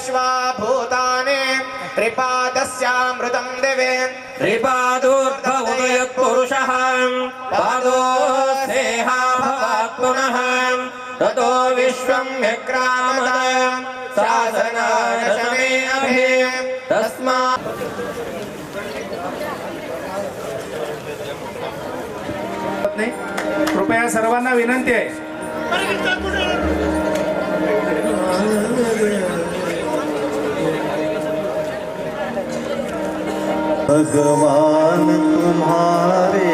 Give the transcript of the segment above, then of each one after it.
विश्वाभूतानि त्रिपादस्यामृतं दिवे त्रिपादोर्भवोदयत्पुरुषः पादो स्नेहा भवात् पुनः ततो विश्वं व्यक्रामः शासनाशने अभि तस्मात् कृपया सर्वांना विनंती आहे भगवान तुम्हारे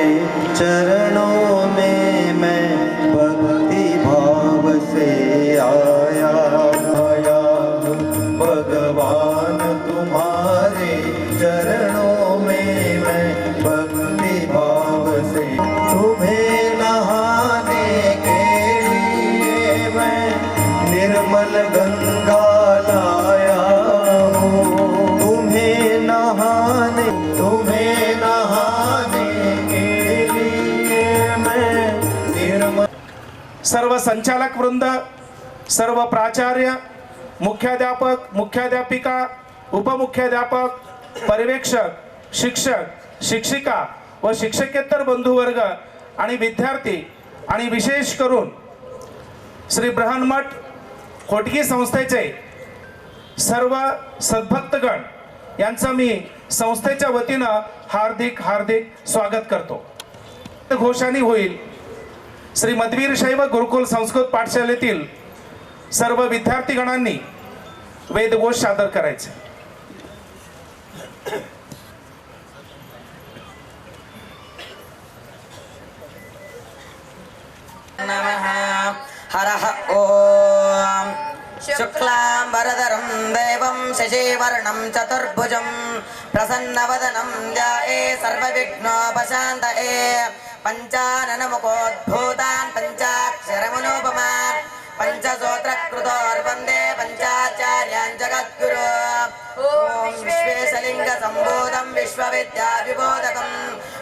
चरणों में मैं भक्ति भाव से आया भगवान तुम्हारे चरणों में मैं भक्ति भाव से तुम्हें नहाने के लिए मैं निर्मल गंगा लाया हूँ तुम्हें नहाने के लिए मैं निर्मल। सर्व संचालक वृंद, सर्व प्राचार्य, मुख्याध्यापक, मुख्याध्यापिका, उपमुख्याध्यापक, पर्यवेक्षक, शिक्षक, शिक्षिका व शिक्षकेतर बंधुवर्ग आणि विद्यार्थी आणि विशेष करून श्री बृहन्मठ खोटगी संस्थेचे सर्व सद्भक्तगण यांचं मी संस्थेच्या वतीनं हार्दिक हार्दिक स्वागत करतो। घोषाणी होईल श्री मधवीर शैव गुरुकुल संस्कृत पाठशालेतील सर्व विद्यार्थीगणांनी वेदघोष सादर करायचे। नमः हरः ओम शुक्लां वरदरं देवं शशिवर्णं चतुर्भुजं प्रसन्नवदनं ध्याये सर्वविघ्नोपशान्तये पञ्चाननमुखोद्भूतान् पञ्चाक्षरमनोपमान् पंचसूत्रकृतोर्वन्दे पंचाचार्यान् जगद्गुरो ओम विश्वेशलिङ्गसम्भूतं विश्वविद्याविबोधकं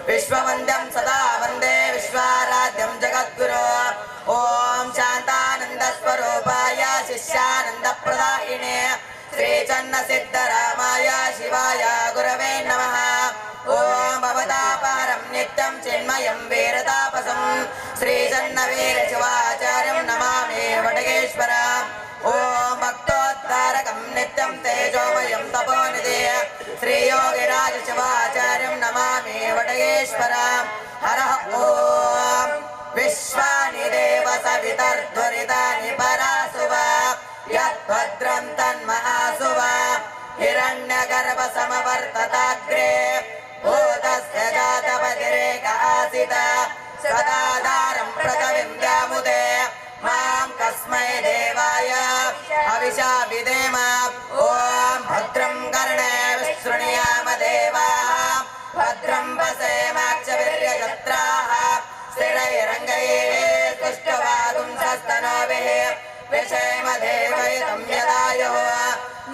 विश्ववन्द्यं सदा वन्दे विश्वाराध्यं जगद्गुरो ओम शान्तानन्दस्वरूपाय शिष्यानन्दप्रदायिने श्रीचन्नसिद्धरामाय शिवाय गुरवे नमः ओम भवतापारं नित्यं चिन्मयं वीरतापसं श्रीचन्नवीरशिवाचार्यं नमामि वटगेश्वर ओम भक्तोद्धारकं नित्यं तेजोमयं तपोनिधे श्रीयोगिराजशिवाचार्यं नमामि वटगेश्वर हरः ओम विश्वानि देव सवितर्ध्वरितानि परासुवा यद्भद्रं तन्महासुवा हिरण्यगर्भसमवर्तताग्रे भूतस्य जातपतिरेकासिता सदाधारं प्रतविन्द्यामुदे मां कस्मै देवाय हविषा विधेम ॐ भद्रं कर्णेभिः शृणुयाम देवाः भद्रं पश्येमाक्षवीर्यजत्राः स्थिरैरङ्गैः तुष्टवागुंसस्तनोभिः विषेम देवैतं यदायुः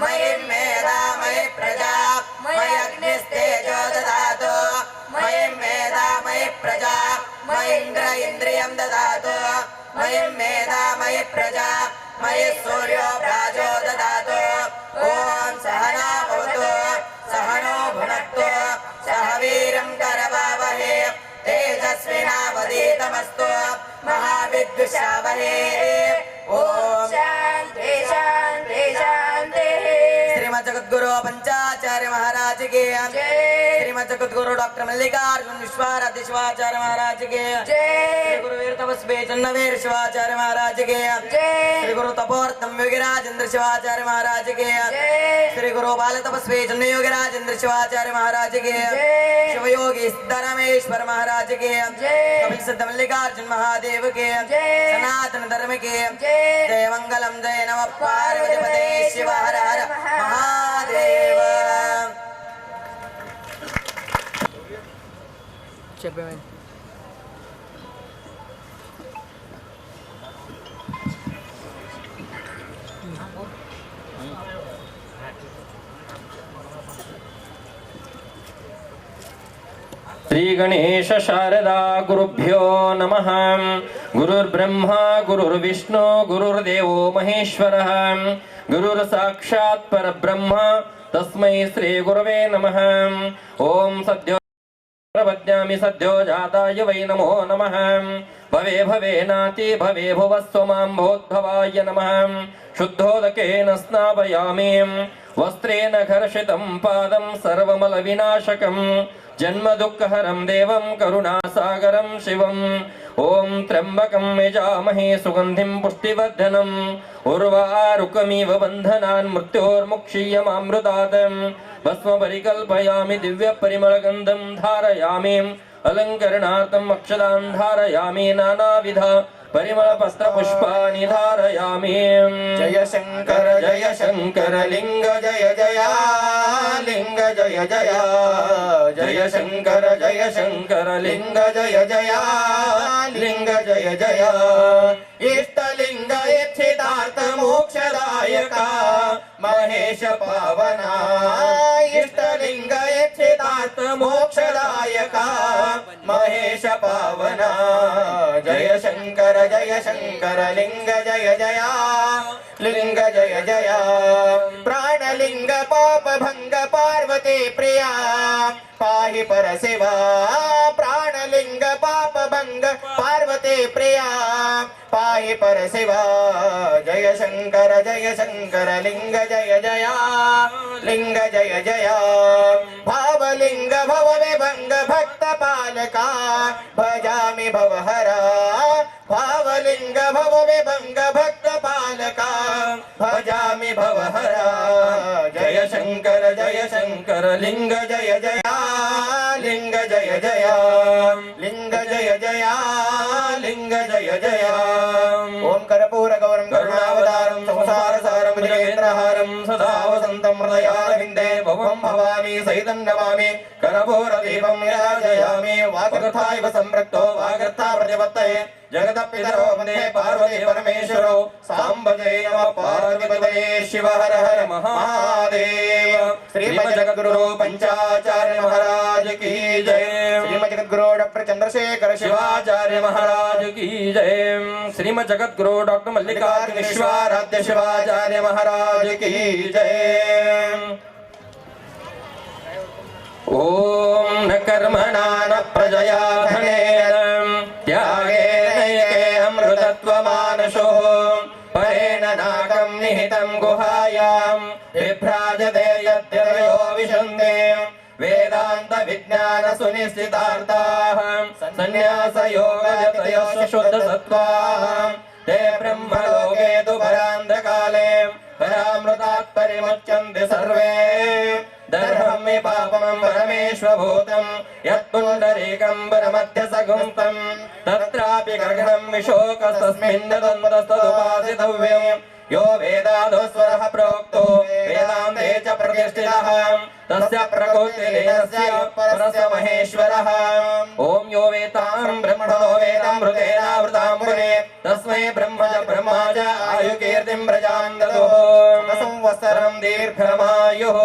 मयि मेधा मयि प्रजा मयि अग्निस्तेजो ददातु मयि मेधा मयि प्रजा मयि इन्द्र इन्द्रियं ददातु मयि मेधा मयि प्रजा मयि सूर्यो प्राजो ददातु ॐ सहना भवतु सहनो भुनक्तु सह वीरं करवावहे तेजस्विनावधीतमस्तु महाविद्विषावहे ॐ शान्ति शान्ति शान्तिः। श्रीमद् जगद्गुरु पंचाचार्य महाराज के जय। श्रीमद् जगद्गुरु डॉक्टर मल्लिकार्जुन विश्वाराध्य शिवाचार्य महाराज के जय। गुरु वीर तपस्वी चन्नवीर शिवाचार्य महाराज के जय। श्री गुरु तपोर्तम योगिराजेंद्र शिवाचार्य महाराज के जय। श्री गुरु बाल तपस्वी चन्न योगिराजेंद्र शिवाचार्य महाराज के जय। शिवयोगी सिद्धरामेश्वर महाराज के जय। कपिल सिद्ध मल्लिकार्जुन महादेव के जय। सनातन धर्म के जय। जय मंगलम जय नमः पार्वती पते शिव हर हर महादेव। श्री गणेश शारदा गुरुभ्यो नमः। गुरुर्ब्रह्मा गुरुर्विष्णु गुरुर्देवो महेश्वरः। गुरुर्साक्षात् परब्रह्म तस्मै श्री गुरवे नमः। ओम सद्यो प्रपद्यामि सद्यो जाताय वै नमो नमः। भवे भवे नाति भवे भुवस्व मां भोद्भवाय नमः। शुद्धोदकेन स्नापयामि वस्त्रेण घर्षितं पादं सर्वमलविनाशकं जन्म दुःखहरं देवं करुणासागरं शिवम्। ॐ त्र्यम्बकं यजामहे सुगन्धिं पुष्टिवर्धनम् उर्वारुकमिव बन्धनान् मृत्योर्मुक्षीयमामृतात्। भस्म परिकल्पयामि दिव्यपरिमलगन्धं धारयामि अलङ्करणार्थम् अक्षतान् धारयामि नानाविध परिमलपत्रपुष्पाणि धारयामि। जय शंकर लिंग जय जय लिंग जय जय जय शंकर लिंग जय जय लिंग जय जय इष्टलिंग इच्छितार्थ मोक्षदायका महेश पावना इष्टलिंग इच्छितार्थ मोक्षदायका महेश पावना। जय शंकर लिंग जय जय लिंग जय जय प्राणलिंग पाप भंग पार्वती प्रिया पाहि परशिवा प्राणलिंग पाप भंग पार्वती प्रिया पाहि परशिवा। जय शंकर लिंग जय जय लिंग जय जय भावलिंग भव विभंग भक्त पालका भजामि भवहरा भावलिंग भव विभंग भक्त पालका भजामि भवहरा। जय शंकर लिंग जय जय लिंग जय जय लिंग जय जय लिंग जय जय। ओम कर्पूर गौरम करुणावतारम संसार सारम जगेन्द्रहारम सदा वसंतम हृदयारविंदे भवं भवामी सहितं नमामि कर्पूर दीपं निराजयामि वागर्थाय संपृक्तो वागर्था प्रतिपत्तये जगदपितरो वन्दे पार्वती परमेश्वरो सांब जय नमः पार्वतीपतये शिव हर हर महादेव। श्रीमद् जगद्गुरु पंचाचार्य महाराज की जय। श्रीमद् जगद्गुरु डॉक्टर चंद्रशेखर शिवाचार्य महाराज की जय। श्रीमद् जगद्गुरु डॉक्टर मल्लिकार्जुन विश्वाराध्य शिवाचार्य महाराज की जय। ओम न कर्मणा न प्रजया धनेन त्यागेनैके अमृतत्वमानशो परेण नाकं निहितं गुहायां विभ्राजते यद्यतयो विशन्ते वेदांत विज्ञान सुनिश्चितार्थाः संन्यासयोगजतयो शुद्धसत्त्वाः ते ब्रह्मलोके तु परान्धकाले परामृतात् परिमुच्यन्ते सर्वे। दर्हं मे पापं परमेश्वभूतं यत्पुण्डरीकं परमध्यसगुंतं तत्रापि गगनं विशोकस्तस्मिन् द्वन्द्वस्तदुपासितव्यं। यो वेदादोस्वरः प्रोक्तो वेदान्ते च प्रतिष्ठितः तस्य प्रकृतिलीनस्य परस्य महेश्वरः। ॐ यो वेतां ब्रह्मणो वेदामृतेनावृतां मुने तस्मै ब्रह्म च आयुकीर्तिं प्रजां ददुः संवत्सरं दीर्घमायुः।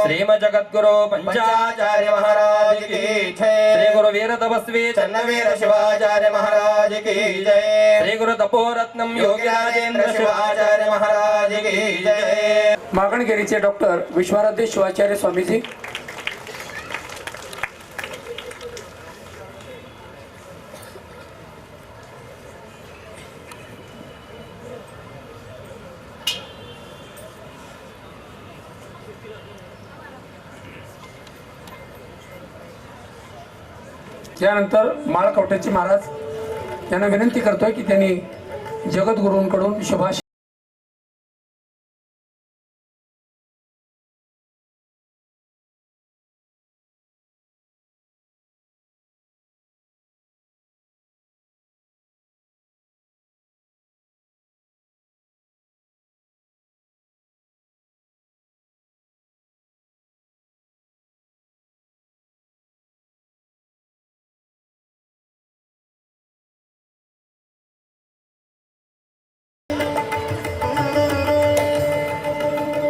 श्रीमद् जगद्गुरु पंचाचार्य महाराज की जय। श्री गुरु वीर तपस्वी चन्नवीर शिवाचार्य महाराज की जय। श्री गुरु तपोरत्नम योगी राजेंद्र शिवाचार्य महाराज की जय। मागणगिरीचे डॉक्टर विश्वाराध्य शिवाचार्य स्वामीजी त्यानंतर माळकवटेचे महाराज यांना विनंती करतोय की त्यांनी जगद्गुरूंकडून शुभाश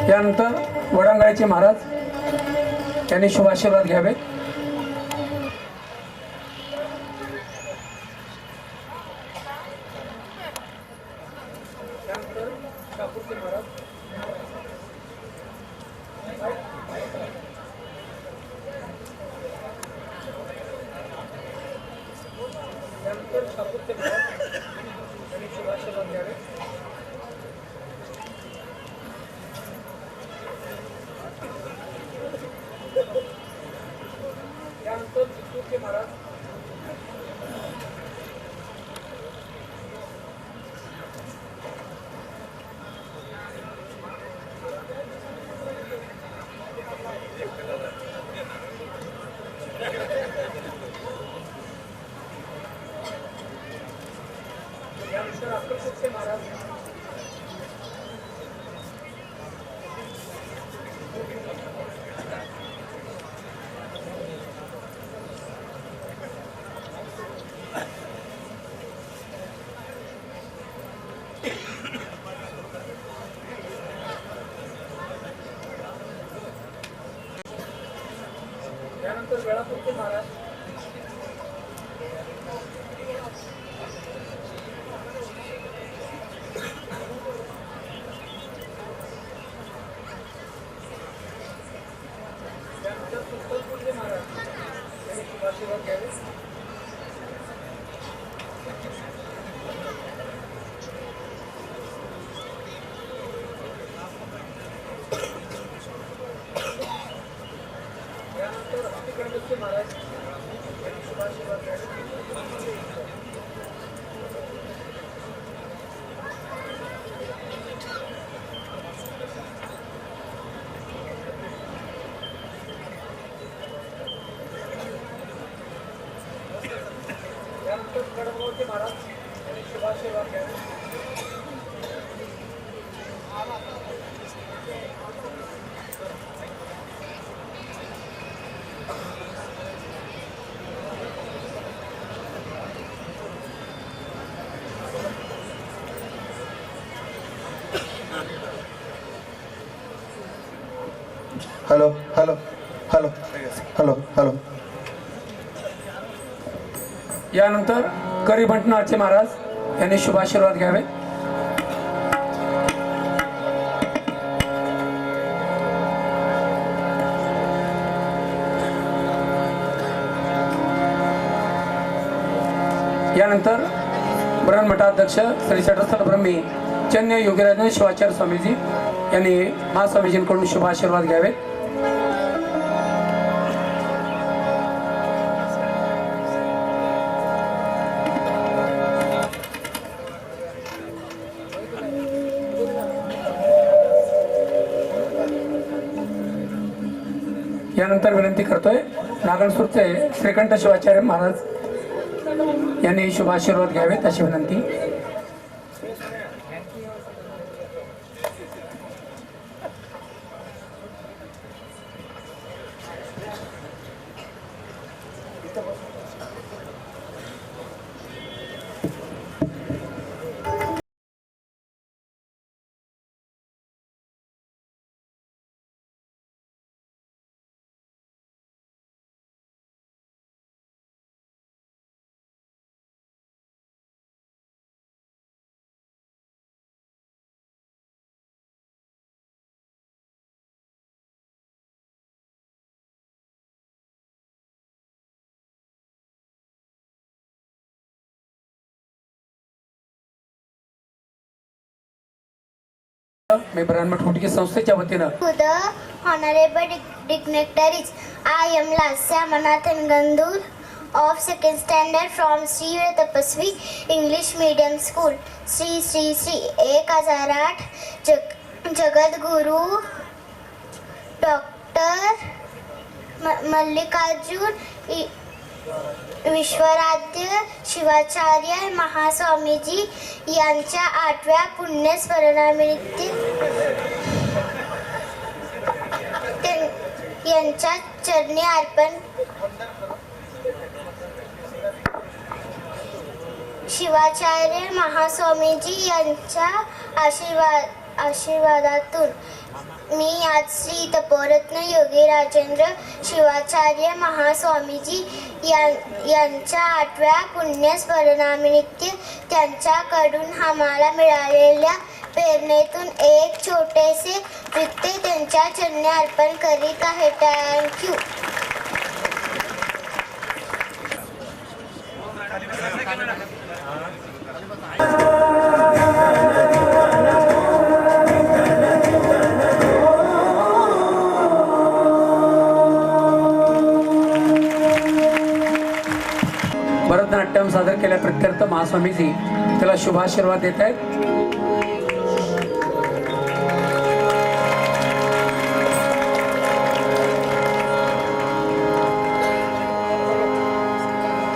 त्यानंतर वडांगळ्याचे महाराज यांनी शुभाशीर्वाद घ्यावे। सापुते महाराज यांनी शुभ आशीर्वाद घ्यावे. त्यानंतर चित्तूरचे महाराज त्यानंतर अक्कलकोटचे महाराज त्यानंतर वेळापूरचे महाराज त्यानंतर सुलतानपूरचे महाराज यांनी शुभ आशीर्वाद घ्यावे. त्यानंतर हत्तीकंडचे महाराज यांनी शुभ आशीर्वाद घ्यावे. त्यानंतर कडमगावचे महाराज यांनी शुभ आशीर्वाद घ्यावे. Hello hello hello hello hello. यानंतर करीबंटनाळचे महाराज यांनी शुभ आशीर्वाद घ्यावे. यानंतर ब्रह्ममठाध्यक्ष श्री षटस्थल ब्रह्मी चन्य योगीराजन शिवाचार्य स्वामीजी यांनी महास्वामीजींकडून शुभ आशीर्वाद घ्यावे. यानंतर विनंती करतोय नागणसूरचे श्रीकंठ शिवाचार्य महाराज यांनी शुभ आशीर्वाद घ्यावेत अशी विनंती. मी ब्रह्ममठ हुटगी संस्थेच्या वतीनं To the honorable dignitaries, I am Lasya Manathan Gandur of second standard from Sri Tapasvi English Medium School. Sri 1008 Jagat Guru Dr. Mallikarjun विश्वराध्य Shivacharya Mahaswamiji यांच्या 8व्या पुण्यस्मरणानिमित्त यांच्या चरणी अर्पण शिवाचार्य महास्वामीजी यांच्या आशीर्वादातून मी आज श्री तपोरत्न योगी राजेंद्र शिवाचार्य महास्वामीजी यांच्या 8व्या पुण्यस्मरणानिमित्त त्यांच्याकडून आम्हाला मिळालेल्या प्रेरणेतून एक छोटेसे वृत्ते त्यांच्या चरणी अर्पण करीत आहे. थँक्यू. भरतनाट्यम सादर केल्या प्रत्यर्थ महास्वामीजी त्याला शुभाशीर्वाद देत आहेत.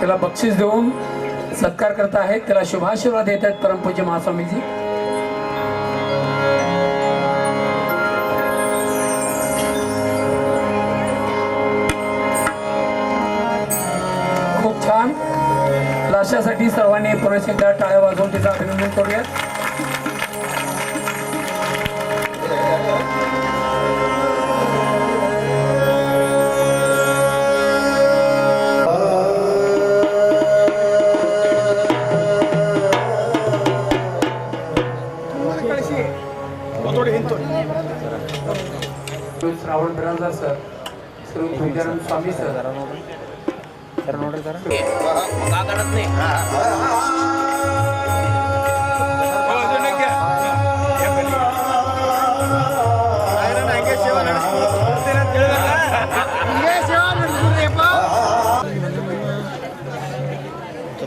त्याला बक्षीस देऊन सत्कार करत आहेत. त्याला शुभाशीर्वाद देत आहेत परमपूज्य महास्वामीजी. खूप छान. अशासाठी सर्वांनी पुरेसे टाळ्या वाजवून तिचं अभिनंदन करूयात. श्रावण बिराजदार सर, श्री विद्यानंद स्वामी सर,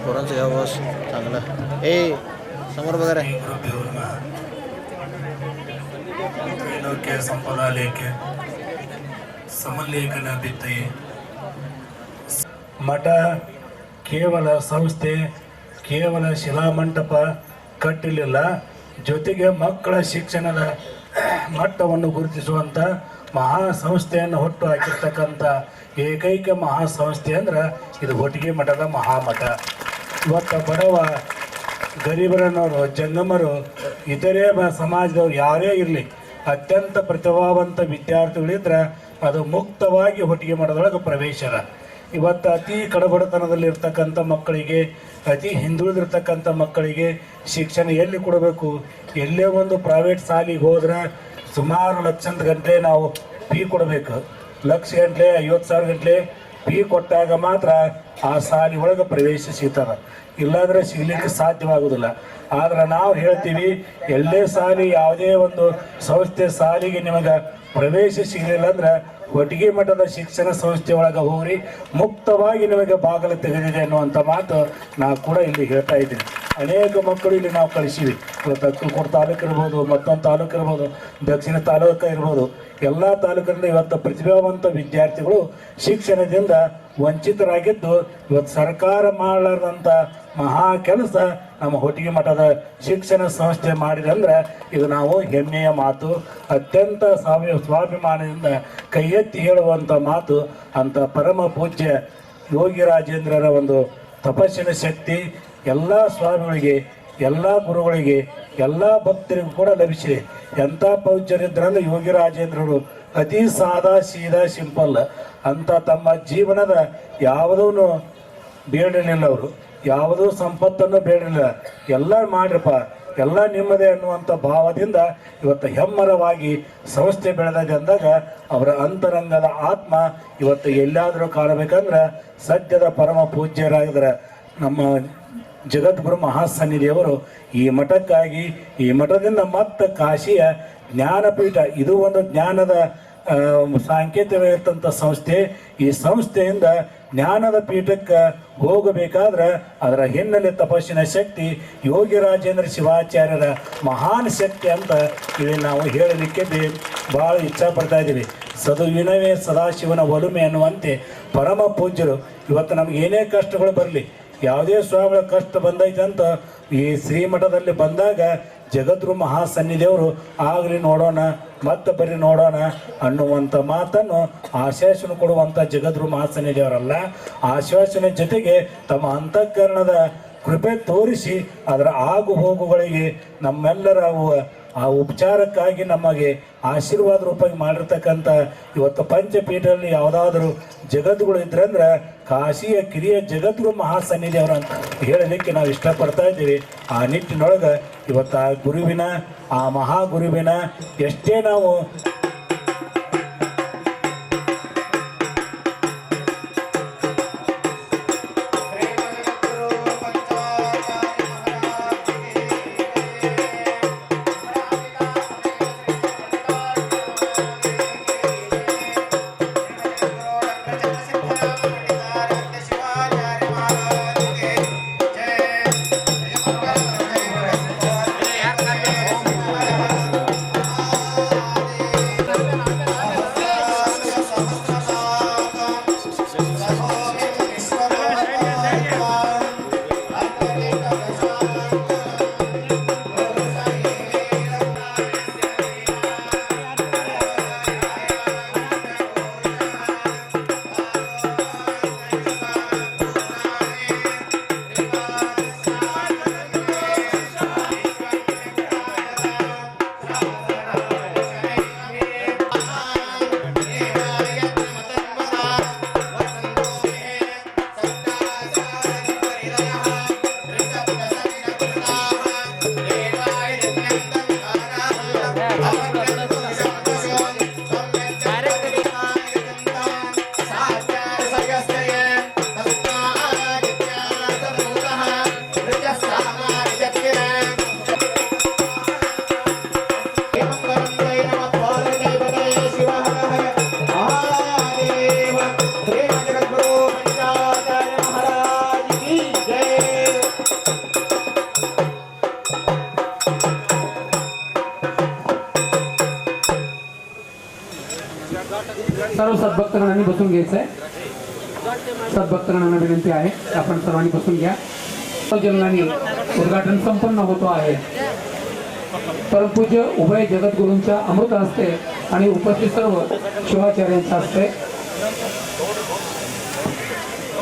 पोरांचं या बस चांगलं. ए समोर बघा रे. ತ್ರೈಲೋಕ್ಯ ಸಂಪದಾಲಯಕ್ಕೆ ಸಮಲೇಖನ ಬಿತ್ತಯೇ. ಮಠ ಕೇವಲ ಸಂಸ್ಥೆ, ಕೇವಲ ಶಿಲಾಮಂಟಪ ಕಟ್ಟಲಿಲ್ಲ, ಜೊತೆಗೆ ಮಕ್ಕಳ ಶಿಕ್ಷಣದ ಮಟ್ಟವನ್ನು ಗುರುತಿಸುವಂಥ ಮಹಾ ಸಂಸ್ಥೆಯನ್ನು ಹುಟ್ಟು ಹಾಕಿರ್ತಕ್ಕಂಥ ಏಕೈಕ ಮಹಾಸಂಸ್ಥೆ ಅಂದ್ರೆ ಇದು ಹೊಟ್ಟಿಗೆ ಮಠದ ಮಹಾಮಠ. ಇವತ್ತು ಬಡವ ಗರೀಬರನ್ನವರು, ಜಂಗಮರು, ಇತರೆ ಸಮಾಜದವ್ರು ಯಾರೇ ಇರಲಿ, ಅತ್ಯಂತ ಪ್ರತಿಭಾವಂತ ವಿದ್ಯಾರ್ಥಿಗಳಿದ್ರೆ ಅದು ಮುಕ್ತವಾಗಿ ಹೊಟ್ಟಿಗೆ ಮಠದೊಳಗೆ ಪ್ರವೇಶನ. ಇವತ್ತು ಅತಿ ಕಡಬಡತನದಲ್ಲಿರ್ತಕ್ಕಂಥ ಮಕ್ಕಳಿಗೆ, ಅತಿ ಹಿಂದುಳಿದಿರ್ತಕ್ಕಂಥ ಮಕ್ಕಳಿಗೆ ಶಿಕ್ಷಣ ಎಲ್ಲಿ ಕೊಡಬೇಕು? ಎಲ್ಲೇ ಒಂದು ಪ್ರೈವೇಟ್ ಶಾಲೆಗೆ ಹೋದ್ರೆ ಸುಮಾರು ಲಕ್ಷಾಂತರ ಗಂಟೆ ನಾವು ಫೀ ಕೊಡಬೇಕು. ಲಕ್ಷ ಗಂಟೆ 50,000 ಗಂಟೆ ಫೀ ಕೊಟ್ಟಾಗ ಮಾತ್ರ ಆ ಶಾಲೆ ಒಳಗೆ ಪ್ರವೇಶ ಸಿಗ್ತದೆ, ಇಲ್ಲಾಂದ್ರೆ ಸಿಗ್ಲಿಕ್ಕೆ ಸಾಧ್ಯವಾಗುವುದಿಲ್ಲ. ಆದ್ರೆ ನಾವು ಹೇಳ್ತೀವಿ, ಎಲ್ಲೇ ಶಾಲೆ, ಯಾವುದೇ ಒಂದು ಸಂಸ್ಥೆ ಶಾಲೆಗೆ ನಿಮಗೆ ಪ್ರವೇಶ ಸಿಗಲಿಲ್ಲ ಅಂದ್ರೆ ಹೊಟ್ಟಿಗೆ ಮಠದ ಶಿಕ್ಷಣ ಸಂಸ್ಥೆ ಒಳಗೆ ಹೋಗ್ರಿ, ಮುಕ್ತವಾಗಿ ನಿಮಗೆ ಬಾಗಿಲು ತೆಗೆದಿದೆ ಅನ್ನುವಂಥ ಮಾತು ನಾವು ಕೂಡ ಇಲ್ಲಿ ಹೇಳ್ತಾ ಇದ್ದೀವಿ. ಅನೇಕ ಮಕ್ಕಳು ಇಲ್ಲಿ ನಾವು ಕಳಿಸಿವಿ. ತಕ್ಕಲಕೋಟೆ ತಾಲೂಕು ಇರ್ಬೋದು, ಮತ್ತೊಂದು ತಾಲೂಕು ಇರ್ಬೋದು, ದಕ್ಷಿಣ ತಾಲೂಕು ಇರ್ಬೋದು, ಎಲ್ಲ ತಾಲೂಕಿನಲ್ಲಿ ಇವತ್ತು ಪ್ರತಿಭಾವಂತ ವಿದ್ಯಾರ್ಥಿಗಳು ಶಿಕ್ಷಣದಿಂದ ವಂಚಿತರಾಗಿದ್ದು ಇವತ್ತು ಸರ್ಕಾರ ಮಾಡಲಾರ್ದಂಥ ಮಹಾ ಕೆಲಸ ನಮ್ಮ ಹೊಟ್ಟಿಗೆ ಮಠದ ಶಿಕ್ಷಣ ಸಂಸ್ಥೆ ಮಾಡಿದೆ ಅಂದ್ರೆ ಇದು ನಾವು ಹೆಮ್ಮೆಯ ಮಾತು, ಅತ್ಯಂತ ಸ್ವಾಭಿಮಾನದಿಂದ ಕೈ ಎತ್ತಿ ಹೇಳುವಂಥ ಮಾತು. ಅಂತ ಪರಮ ಪೂಜ್ಯ ಯೋಗಿರಾಜೇಂದ್ರರ ಒಂದು ತಪಸ್ಸಿನ ಶಕ್ತಿ ಎಲ್ಲ ಸ್ವಾಮಿಗಳಿಗೆ, ಎಲ್ಲ ಗುರುಗಳಿಗೆ, ಎಲ್ಲ ಭಕ್ತರಿಗೂ ಕೂಡ ಲಭಿಸಿದೆ. ಎಂಥ ಪೌಜ್ಯರಿದ್ರಂದ್ರೆ ಯೋಗಿರಾಜೇಂದ್ರರು ಅತಿ ಸಾದಾ ಸೀದಾ ಸಿಂಪಲ್ ಅಂತ ತಮ್ಮ ಜೀವನದ ಯಾವುದೂ ಬೇಡಲಿಲ್ಲ. ಅವರು ಯಾವುದೂ ಸಂಪತ್ತನ್ನು ಬೇಡಲಿಲ್ಲ. ಎಲ್ಲ ಮಾಡ್ರಪ್ಪ, ಎಲ್ಲ ನಿಮ್ಮದೇ ಅನ್ನುವಂಥ ಭಾವದಿಂದ ಇವತ್ತು ಹೆಮ್ಮರವಾಗಿ ಸಂಸ್ಥೆ ಬೆಳೆದಾಗ ಅಂದಾಗ ಅವರ ಅಂತರಂಗದ ಆತ್ಮ ಇವತ್ತು ಎಲ್ಲಾದರೂ ಕಾಣಬೇಕಂದ್ರೆ ಸದ್ಯದ ಪರಮ ಪೂಜ್ಯರಾಗಿದ್ರೆ ನಮ್ಮ ಜಗದ್ಗುರು ಮಹಾಸನ್ನಿಧಿಯವರು ಈ ಮಠಕ್ಕಾಗಿ, ಈ ಮಠದಿಂದ ಮತ್ತೆ ಕಾಶಿಯ ಜ್ಞಾನಪೀಠ, ಇದು ಒಂದು ಜ್ಞಾನದ ಸಾಂಕೇತಿಕವಾಗಿರ್ತಂಥ ಸಂಸ್ಥೆ. ಈ ಸಂಸ್ಥೆಯಿಂದ ಜ್ಞಾನದ ಪೀಠಕ್ಕೆ ಹೋಗಬೇಕಾದ್ರೆ ಅದರ ಹಿನ್ನೆಲೆ ತಪಸ್ಸಿನ ಶಕ್ತಿ ಯೋಗಿರಾಜೇಂದ್ರ ಶಿವಾಚಾರ್ಯರ ಮಹಾನ್ ಶಕ್ತಿ ಅಂತ ಇಲ್ಲಿ ನಾವು ಹೇಳಲಿಕ್ಕೆ ಭಾಳ ಇಚ್ಛಾ ಪಡ್ತಾ ಇದ್ದೀವಿ. ಸದುವಿನವೇ ಸದಾಶಿವನ ಒಲುಮೆ ಅನ್ನುವಂತೆ ಪರಮ ಪೂಜ್ಯರು ಇವತ್ತು ನಮ್ಗೆ ಏನೇ ಕಷ್ಟಗಳು ಬರಲಿ, ಯಾವುದೇ ಸ್ವಾಮಿಗಳ ಕಷ್ಟ ಬಂದೈತೆ ಅಂತ ಈ ಶ್ರೀಮಠದಲ್ಲಿ ಬಂದಾಗ ಜಗದ್ಗುರು ಮಹಾಸನ್ನಿಧಿಯವರು ಆಗಲಿ ನೋಡೋಣ, ಮತ್ತೆ ಬರೀ ನೋಡೋಣ ಅನ್ನುವಂಥ ಮಾತನ್ನು ಆಶ್ವಾಸನೆ ಕೊಡುವಂಥ ಜಗದ್ಗುರು ಮಹಾಸನ್ನಿಧಿಯವರಲ್ಲ, ಆಶ್ವಾಸನೆ ಜೊತೆಗೆ ತಮ್ಮ ಅಂತಃಕರಣದ ಕೃಪೆ ತೋರಿಸಿ ಅದರ ಆಗು ಹೋಗುಗಳಿಗೆ ನಮ್ಮೆಲ್ಲರ ಆ ಉಪಚಾರಕ್ಕಾಗಿ ನಮಗೆ ಆಶೀರ್ವಾದ ರೂಪಾಗಿ ಮಾಡಿರ್ತಕ್ಕಂಥ ಇವತ್ತು ಪಂಚಪೀಠದಲ್ಲಿ ಯಾವುದಾದ್ರೂ ಜಗದ್ಗುರು ಇದ್ರಂದ್ರೆ ಕಾಶಿಯ ಕಿರಿಯ ಜಗದ್ಗುರು ಮಹಾಸನ್ನಿಧಿಯವರು ಅಂತ ಹೇಳಲಿಕ್ಕೆ ನಾವು ಇಷ್ಟಪಡ್ತಾ ಇದ್ದೀವಿ. ಆ ನಿಟ್ಟಿನೊಳಗೆ ಇವತ್ತು ಆ ಗುರುವಿನ, ಆ ಮಹಾಗುರುವಿನ ಎಷ್ಟೇ ನಾವು श्री जगद्गुरु पंचाचार्य महाराज की जय। सर्व सद्भक्तगणांनी बसून घ्यायचं आहे. सद्भक्तगणांना विनंती आहे आपण सर्वांनी बसून घ्या. जलनाने उद्घाटन संपन्न होतो आहे. परमपूज्य उभय जगद्गुरूंच्या अमृत हस्ते आणि उपस्थित सर्व शिवाचार्यांच्या हस्ते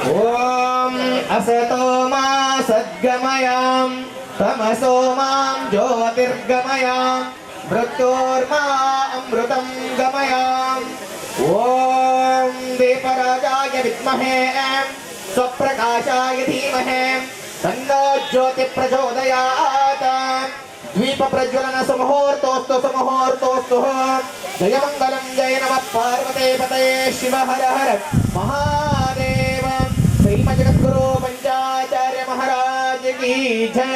ओम असतो मा सद्गमयां तमसो मां ज्योतिर्गमयां मृत्योर्मा अमृतं गमयां। ओम दीपराजाय विद्महे स्वप्रकाशाय धीमहि तन्नो ज्योति प्रचोदयात्। द्वीप प्रज्वलन सुमुहूर्तोस्तु सुमुहूर्तोस्तु। जय मंगलम जय नमः पार्वते पतये शिव हर हर महादेव। श्रीमद् जगद्गुरु पंचाचार्य महाराज की जय।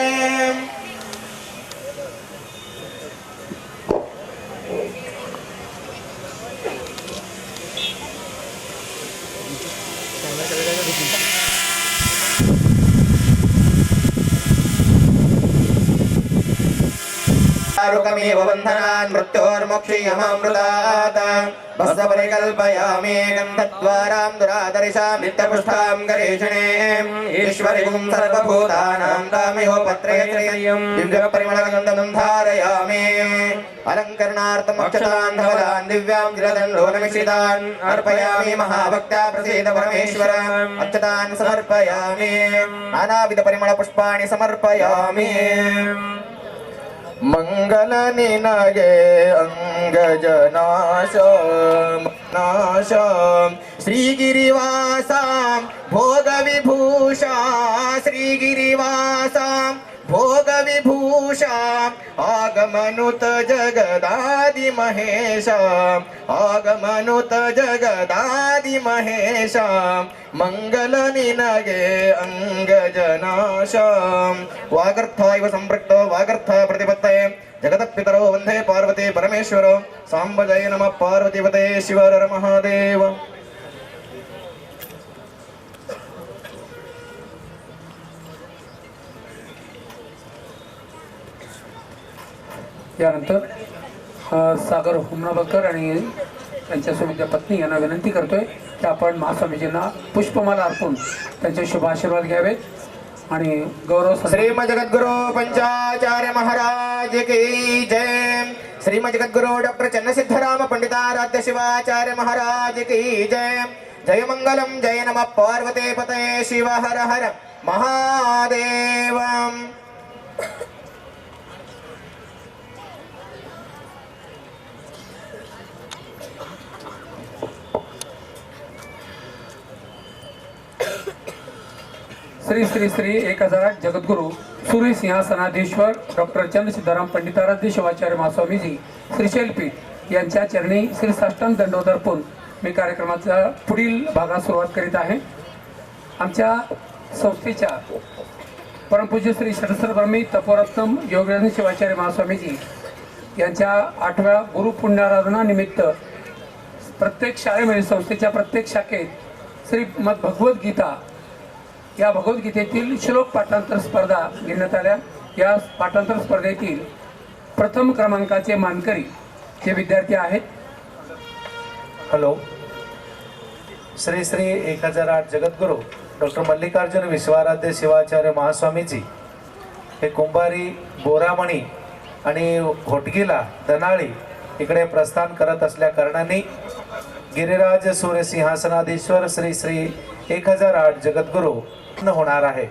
आरुकमेव बन्धनान् मृत्योर्मोक्षीयमामृतात् भस्मपरिकल्पयामि गन्धद्वारां दुरादर्शां नित्यपुष्टां गरीषिणीं ईश्वरीं सर्वभूतानां तामिहो पत्रयम् दिव्यपरिमलगन्धं धारयामि। अलङ्करणार्थम् अक्षतान् धवलान् दिव्यां जिलदण्डोनमिश्रितान् अर्पयामि। महाभक्त्या प्रसीद परमेश्वर। अक्षतान् समर्पयामि। नानाविधपरिमलपुष्पाणि समर्पयामि। मंगल निनगे अंगजनाश नाश श्रीगिरिवासा भोग विभूषा श्रीगिरिवासा भोग विभूषा आगमनुत जगदादि महेशा आगमनुत जगदादि महेशा मंगल निनगे अंगजनाश। वागर्थायव संपृक्तो वागर्थ प्रतिपत्तये जगतपितरो वंदे पार्वती परमेश्वरो। सांब जय नमः पार्वतीपते शिव हर महादेव। यानंतर सागर हुमनाबादकर आणि त्यांच्यासोबत पत्नी यांना विनंती करतोय की आपण महास्वामीजींना पुष्पमाला अर्पून त्यांचे शुभ आशीर्वाद घ्यावेत आणि गौरव। श्रीमद् जगद्गुरु पंचाचार्य महाराज की जय। श्रीमद् जगद्गुरु डॉक्टर चन्नसिद्धराम पंडिताराध्य शिवाचार्य महाराज की जय। जय मंगलम जय नमः पार्वते पतये शिव हर हर महादेव। श्री श्री श्री 1008 जगद्गुरु सूर्य सिंहासनाधीश्वर डॉक्टर चंद्रसिद्धाराम पंडिताराध्य शिवाचार्य महास्वामीजी श्रीशैलपीठ यांच्या चरणी श्री साष्टांग दंडवत अर्पून मी कार्यक्रमाचा पुढील भागास सुरुवात करीत आहे. आमच्या संस्थेच्या परमपूज्य श्री षडस्थलब्रह्मी तपोरत्नम योगेंद्र शिवाचार्य महास्वामीजी यांच्या 8व्या गुरुपुण्याराधना निमित्त प्रत्येक शाळेमध्ये संस्थेच्या प्रत्येक शाखेत श्रीमद भगवद्गीता या भगवद्गीतेतील श्लोक पाठांतर स्पर्धा घेण्यात आल्या. या पाठांतर स्पर्धेतील प्रथम क्रमांकाचे मानकरी जे विद्यार्थी आहेत. हॅलो. श्री श्री 1008 जगद्गुरु डॉक्टर मल्लिकार्जुन विश्वाराध्य शिवाचार्य महास्वामीजी हे कुंभारी बोरामणी आणि घोटगीला दनाळी इकडे प्रस्थान करत असल्या कारणाने गिरिराज सूर्य सिंहासनाधीश्वर श्री श्री 1008 जगद्गुरु होणार आहे.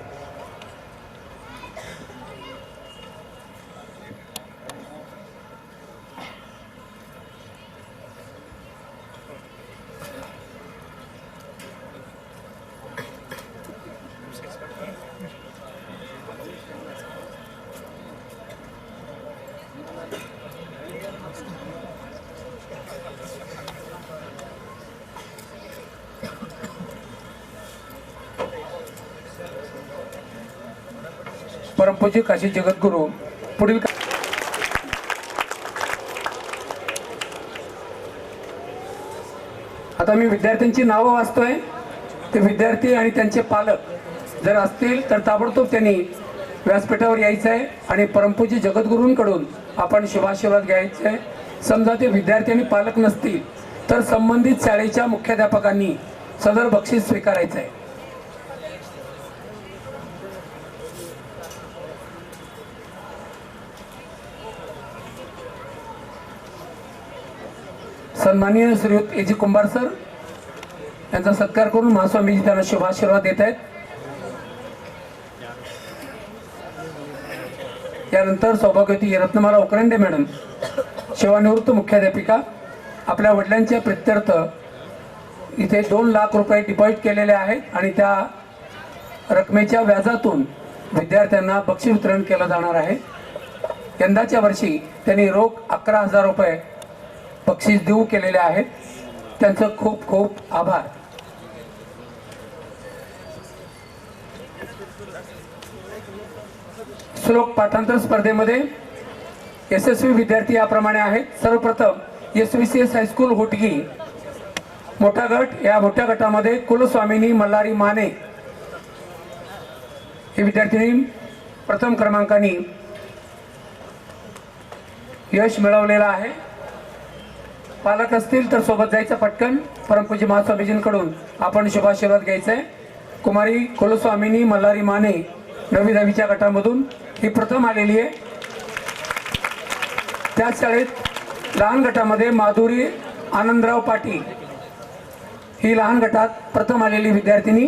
परमपूज्य काशी जगद्गुरु पुढील आता मी विद्यार्थ्यांची नावं वाचतोय. ते विद्यार्थी आणि त्यांचे पालक जर असतील तर ताबडतोब त्यांनी व्यासपीठावर यायचं आहे आणि परमपूज्य जगद्गुरूंकडून आपण शुभाशीर्वाद घ्यायचे आहे. समजा ते विद्यार्थी आणि पालक नसतील तर संबंधित शाळेच्या मुख्याध्यापकांनी सदर बक्षीस स्वीकारायचं आहे. सन्माननीय श्रीयुत ए जी कुंभार सर यांचा सत्कार करून महास्वामीजी त्यांना शुभाशीर्वाद देत आहेत. यानंतर सौभाग्यवती रत्नमाला उकरंडे मॅडम सेवानिवृत्त मुख्याध्यापिका आपल्या वडिलांच्या प्रित्यर्थ इथे 2 लाख रुपये डिपॉझिट केलेले आहेत आणि त्या रकमेच्या व्याजातून विद्यार्थ्यांना बक्षीस वितरण केलं जाणार आहे. यंदाच्या वर्षी त्यांनी रोख 11,000 रुपये बक्षीस देऊ केलेले आहेत. त्यांचं खूप खूप आभार. श्लोक पाठांतर स्पर्धेमध्ये यशस्वी विद्यार्थी याप्रमाणे आहेत. सर्वप्रथम SVCS हायस्कूल होटगी मोठा गट. या मोठ्या गटामध्ये कुलस्वामिनी मल्हारी माने ही विद्यार्थिनी प्रथम क्रमांकाने यश मिळवलेलं आहे. पालक असतील तर सोबत जायचं पटकन. परमपूज्य महास्वामीजींकडून आपण शुभाशीर्वाद घ्यायचा आहे. कुमारी कुलस्वामिनी मल्हारी माने 9वी 10वीच्या गटामधून ही प्रथम आलेली आहे. त्याच शाळेत लहान गटामध्ये माधुरी आनंदराव पाटील ही लहान गटात प्रथम आलेली विद्यार्थिनी.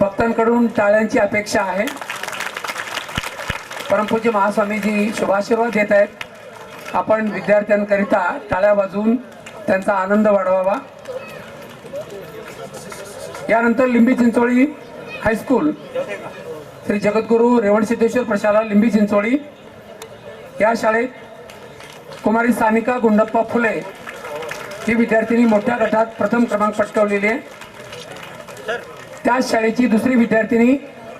भक्तांकडून टाळ्यांची अपेक्षा आहे. परमपूज्य महास्वामीजी शुभाशीर्वाद देत आहेत. आपण विद्यार्थ्यांकरिता टाळ्या वाजवून त्यांचा आनंद वाढवावा. यानंतर लिंबी चिंचोळी हायस्कूल श्री जगद्गुरू रेवणसिद्धेश्वर प्रशाला लिंबी चिंचोळी या शाळेत कुमारी सानिका गुंडप्पा फुले ही विद्यार्थिनी मोठ्या गटात प्रथम क्रमांक पटकावलेली आहे. त्याच शाळेची दुसरी विद्यार्थिनी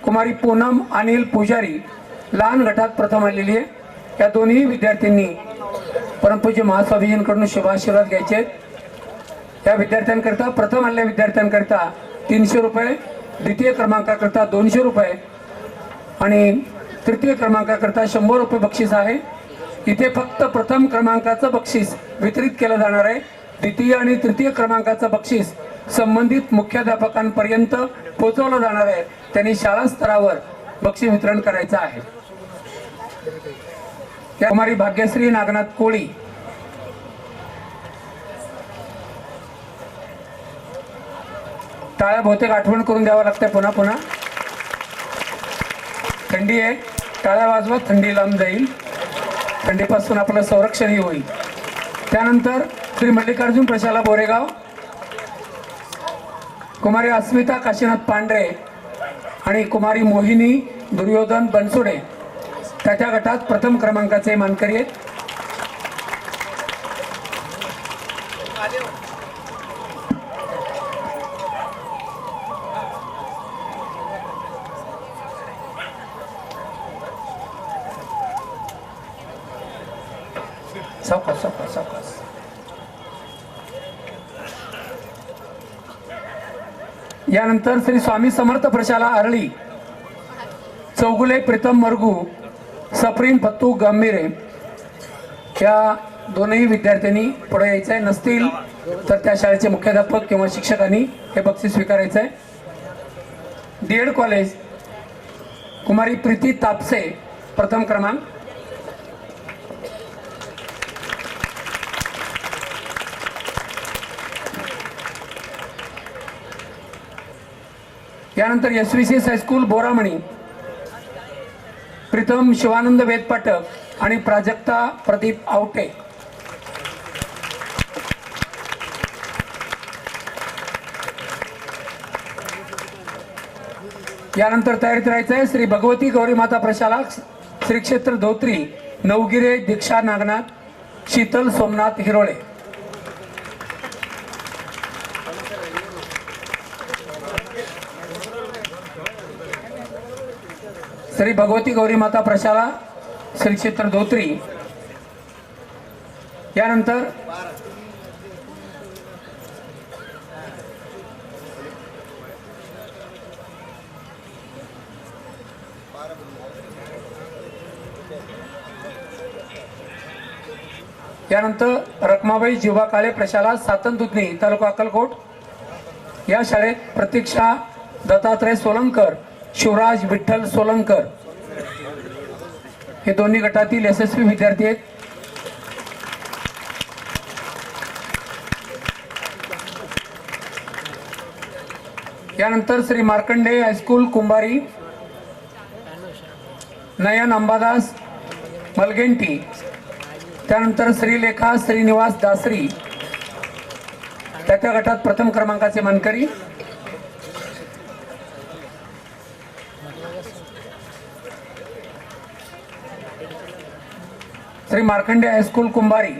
कुमारी पूनम अनिल पुजारी लहान गटात प्रथम आलेली आहे. या दोन्ही विद्यार्थ्यांनी परमपूज्य महास्वामीजींकडून शुभाशीर्वाद घ्यायचे आहेत. या विद्यार्थ्यांकरिता प्रथम आलेल्या विद्यार्थ्यांकरिता 300 रुपये, द्वितीय क्रमांकाकरिता 200 रुपये आणि तृतीय क्रमांकाकरिता 100 रुपये बक्षीस आहे. इथे फक्त प्रथम क्रमांकाचं बक्षीस वितरित केलं जाणार आहे. द्वितीय आणि तृतीय क्रमांकाचं बक्षीस संबंधित मुख्याध्यापकांपर्यंत पोहोचवलं जाणार आहे. त्यांनी शाळा स्तरावर बक्षीस वितरण करायचं आहे. कुमारी भाग्यश्री नागनाथ कोळी टाळ्या बहुतेक आठवण करून द्यावं लागतंय पुन्हा पुन्हा. थंडी आहे, टाळ्या वाजवा, थंडी लांब जाईल, थंडीपासून आपलं संरक्षणही होईल. त्यानंतर श्री मल्लिकार्जुन प्रशाला बोरेगाव कुमारी अस्मिता काशीनाथ पांढरे आणि कुमारी मोहिनी दुर्योधन बनसोडे त्याच्या गटात प्रथम क्रमांकाचे मानकरी आहेत. सावकाश सावकाश सावकाश. यानंतर श्री स्वामी समर्थ प्रशाला अरळी चौगुले प्रीतम मरगू सप्रीन फत्तू गंभीरे या दोनही विद्यार्थ्यांनी पुढे यायचं आहे. नसतील तर त्या शाळेचे मुख्याध्यापक किंवा शिक्षकांनी हे बक्षीस स्वीकारायचं आहे. डीएड कॉलेज कुमारी प्रीती तापसे प्रथम क्रमांक. यानंतर SVCS हायस्कूल बोरामणी प्रीतम शिवानंद वेदपाठक आणि प्राजक्ता प्रदीप आवटे. यानंतर तयारीत राहायचं आहे. श्री भगवती गौरी माता प्रशाला श्री क्षेत्र धोत्री नवगिरे दीक्षा नागनाथ शीतल सोमनाथ हिरोळे. श्री भगवती गौरी माता प्रशाला श्री क्षेत्र धोत्री. यानंतर यानंतर रखमाबाई जीवा काळे प्रशाला सातन दुधनी तालुका अक्कलकोट या शाळेत प्रतीक्षा दत्तात्रय सोलंकर, शिवराज विठ्ठल सोलंकर हे दोन्ही गटातील यशस्वी विद्यार्थी आहेत. यानंतर श्री मार्कंडे हायस्कूल कुंभारी नयन अंबादास मलगेंटी, त्यानंतर श्रीलेखा श्रीनिवास दासरी त्या गटात प्रथम क्रमांकाचे मानकरी. श्री मार्कंडे हायस्कूल कुंभारी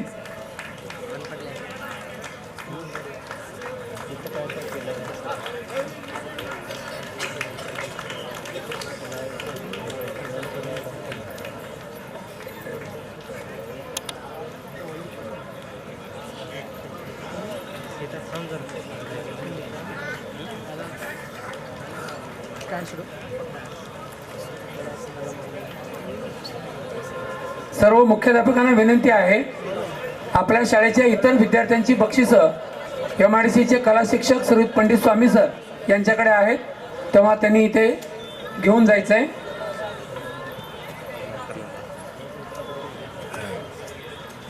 सर्व मुख्याध्यापकांना विनंती आहे, आपल्या शाळेच्या इतर विद्यार्थ्यांची बक्षिसं MIDCचे कला शिक्षक श्री पंडित स्वामी सर यांच्याकडे आहेत, तेव्हा त्यांनी इथे घेऊन जायचंय.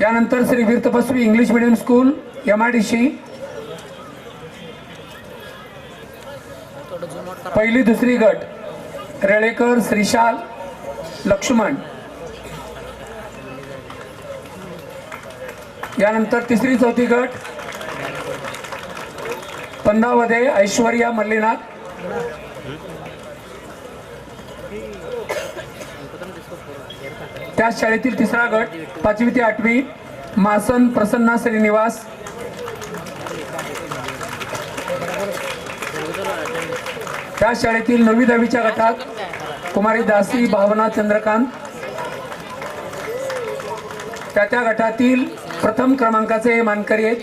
यानंतर श्री वीर तपस्वी इंग्लिश मीडियम स्कूल MIDC पहिली दुसरी गट रेळेकर श्रीशाल लक्ष्मण. यानंतर तिसरी चौथी गट पंधावदे ऐश्वर्या मल्लीनाथ. त्या शाळेतील तिसरा गट 5वी ते 8वी मासन प्रसन्ना श्रीनिवास. त्या शाळेतील 9वी 10वीच्या गटात कुमारी दासी भावना चंद्रकांत. त्या गटातील प्रथम क्रमांकाचे मानकरी आहेत.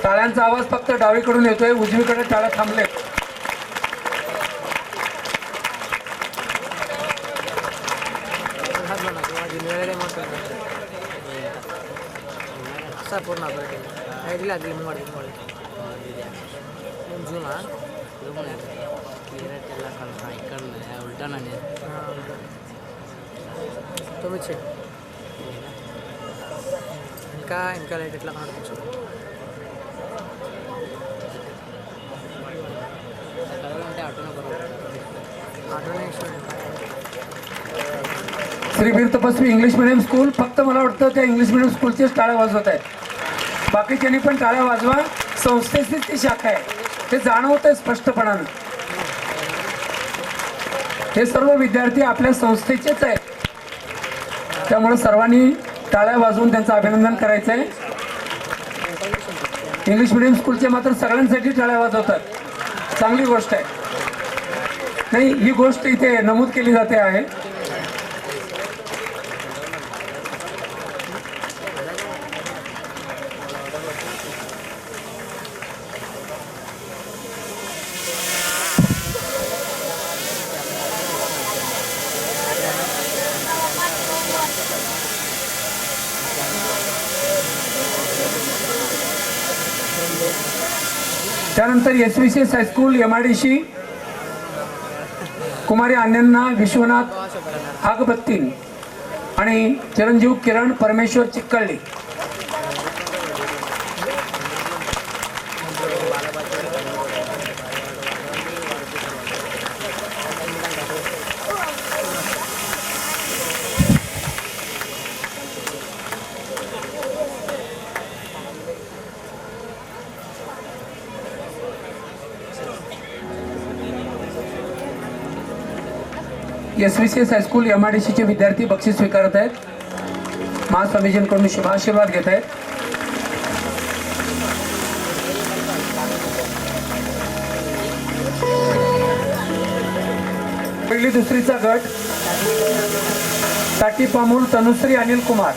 टाळ्यांचा आवाज फक्त डावीकडून येतोय, उजवीकडे टाळ्या थांबले. पूर्ण ఇంకా లైట్ ఎట్లా కనపడచ్చు. श्री वीर तपस्वी इंग्लिश मीडियम स्कूल, फक्त मला वाटतं त्या इंग्लिश मीडियम स्कूलचेच टाळ्या वाजवत आहेत, बाकीच्यांनी पण टाळ्या वाजवा. संस्थेची ती शाखा आहे, ते जाणवत आहे स्पष्टपणानं. हे सर्व विद्यार्थी आपल्या संस्थेचेच आहेत, त्यामुळे सर्वांनी टाळ्या वाजवून त्यांचं अभिनंदन करायचं आहे. इंग्लिश मीडियम स्कूलचे मात्र सगळ्यांसाठी टाळ्या वाजवतात, चांगली गोष्ट आहे. नाही, ही गोष्ट इथे नमूद केली जाते आहे. त्यानंतर SVCS हायस्कूल MIDC कुमारी अनन्या विश्वनाथ आगबत्तीन आणि चिरंजीव किरण परमेश्वर चिक्कळी. SVCS हायस्कूल MIDCचे विद्यार्थी बक्षीस स्वीकारत आहेत, महास्वामीजींकडून शुभाशीर्वाद घेत आहेत. पहिली दुसरीचा गट साठी पामूल तनुश्री अनिल कुमार.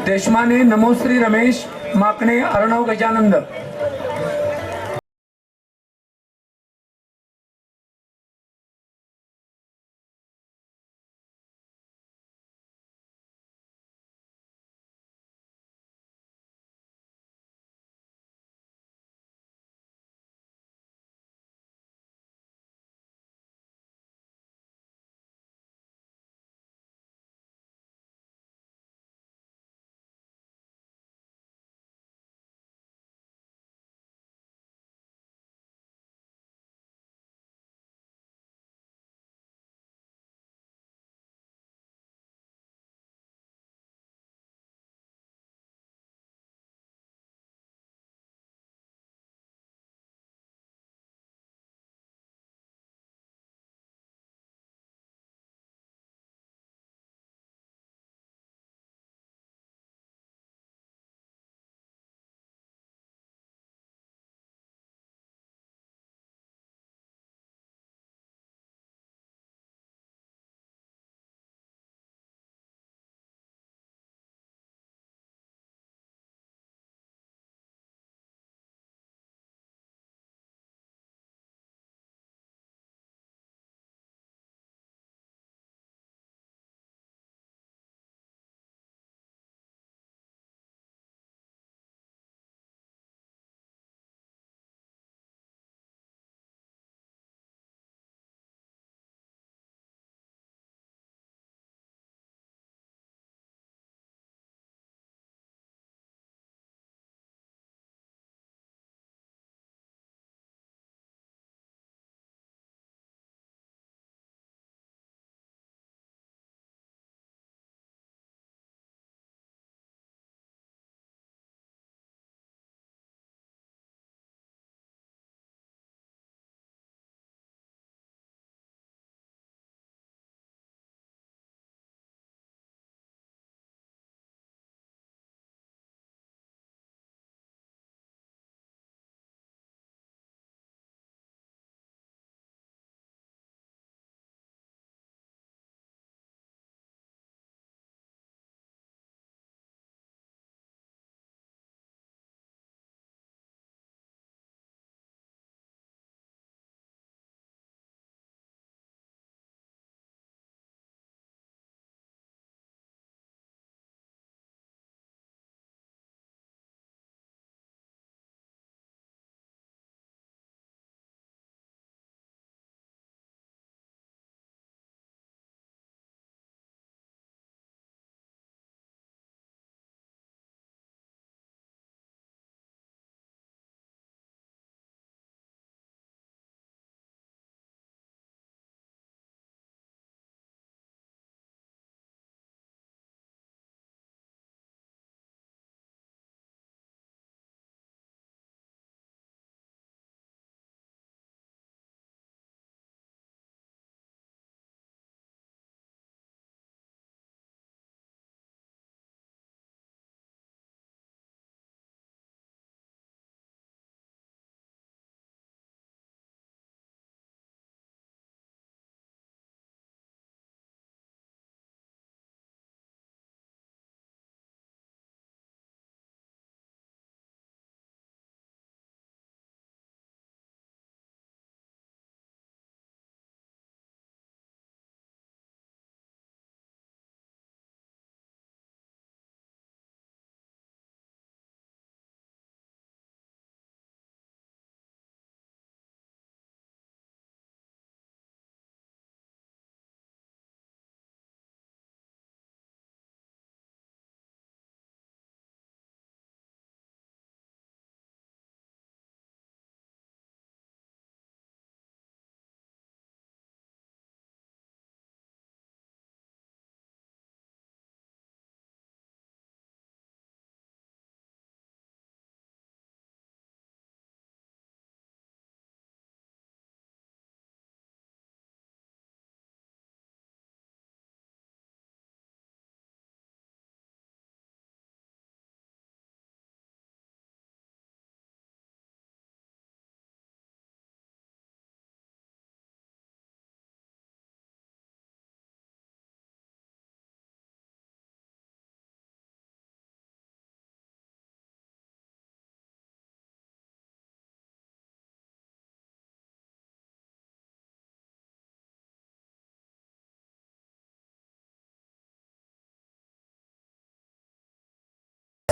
देशमाने नमोश्री रमेश, माकणे अर्णव गजानंद.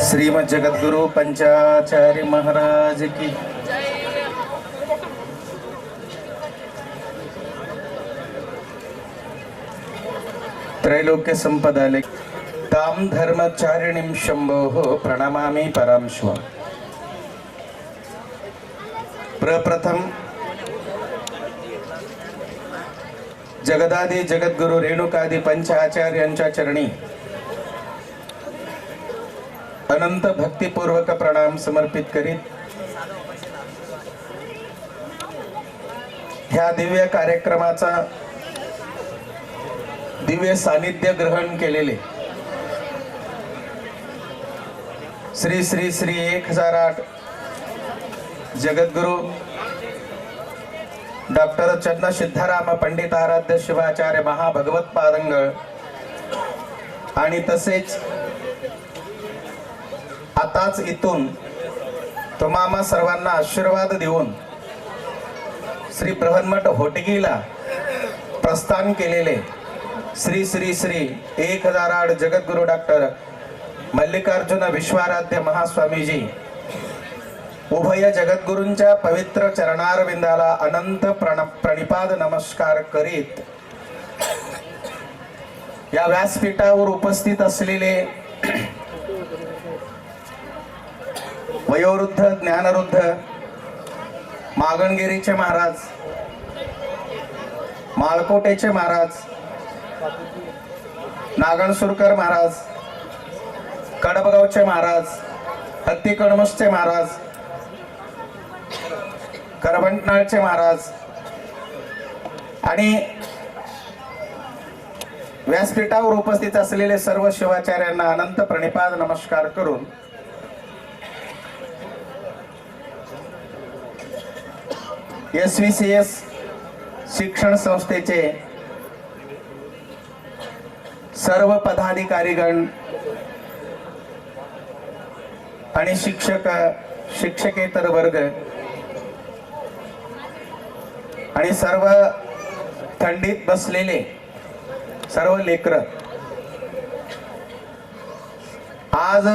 श्रीमद जगद्गुरु पंचाचार्य महाराज की त्रैलोक्य संपदाले ताम धर्मचारिणीं शंभोः प्रणमामि परांश्व। प्रप्रथम जगदादि जगद्गुरु रेणुकादि पंचाचार्यांच्या चरणी अनंत भक्तिपूर्वक प्रणाम समर्पित करीत ह्या दिव्य कार्यक्रमाचा दिव्य सानिध्य ग्रहण केलेले श्री श्री श्री 1008 जगद्गुरु डॉक्टर चन्न सिद्धाराम पंडित आराध्य शिवाचार्य महाभगवत पादंगळ आणि तसेच आताच इथून तुम्हा सर्वांना आशीर्वाद देऊन श्री बृहन्मठ होटगीला प्रस्थान केलेले श्री श्री श्री 1008 जगद्गुरु डॉक्टर मल्लिकार्जुन विश्वाराध्य महास्वामीजी उभय जगद्गुरूंच्या पवित्र चरणारविंदाला अनंत प्रणिपाद नमस्कार करीत या व्यासपीठावर उपस्थित असलेले वयोवृद्ध ज्ञानवृद्ध मागणगिरीचे महाराज, माळकोटेचे महाराज, नागणसुरकर महाराज, कडबगावचे महाराज, हत्तीकणमुसचे महाराज, करबंटनाळचे महाराज आणि व्यासपीठावर उपस्थित असलेले सर्व शिवाचार्यांना अनंत प्रणिपाद नमस्कार करून SVCS शिक्षण संस्थेचे सर्व पदाधिकारीगण आणि शिक्षक शिक्षकेतर वर्ग आणि सर्व थंडीत बसलेले सर्व लेकर आज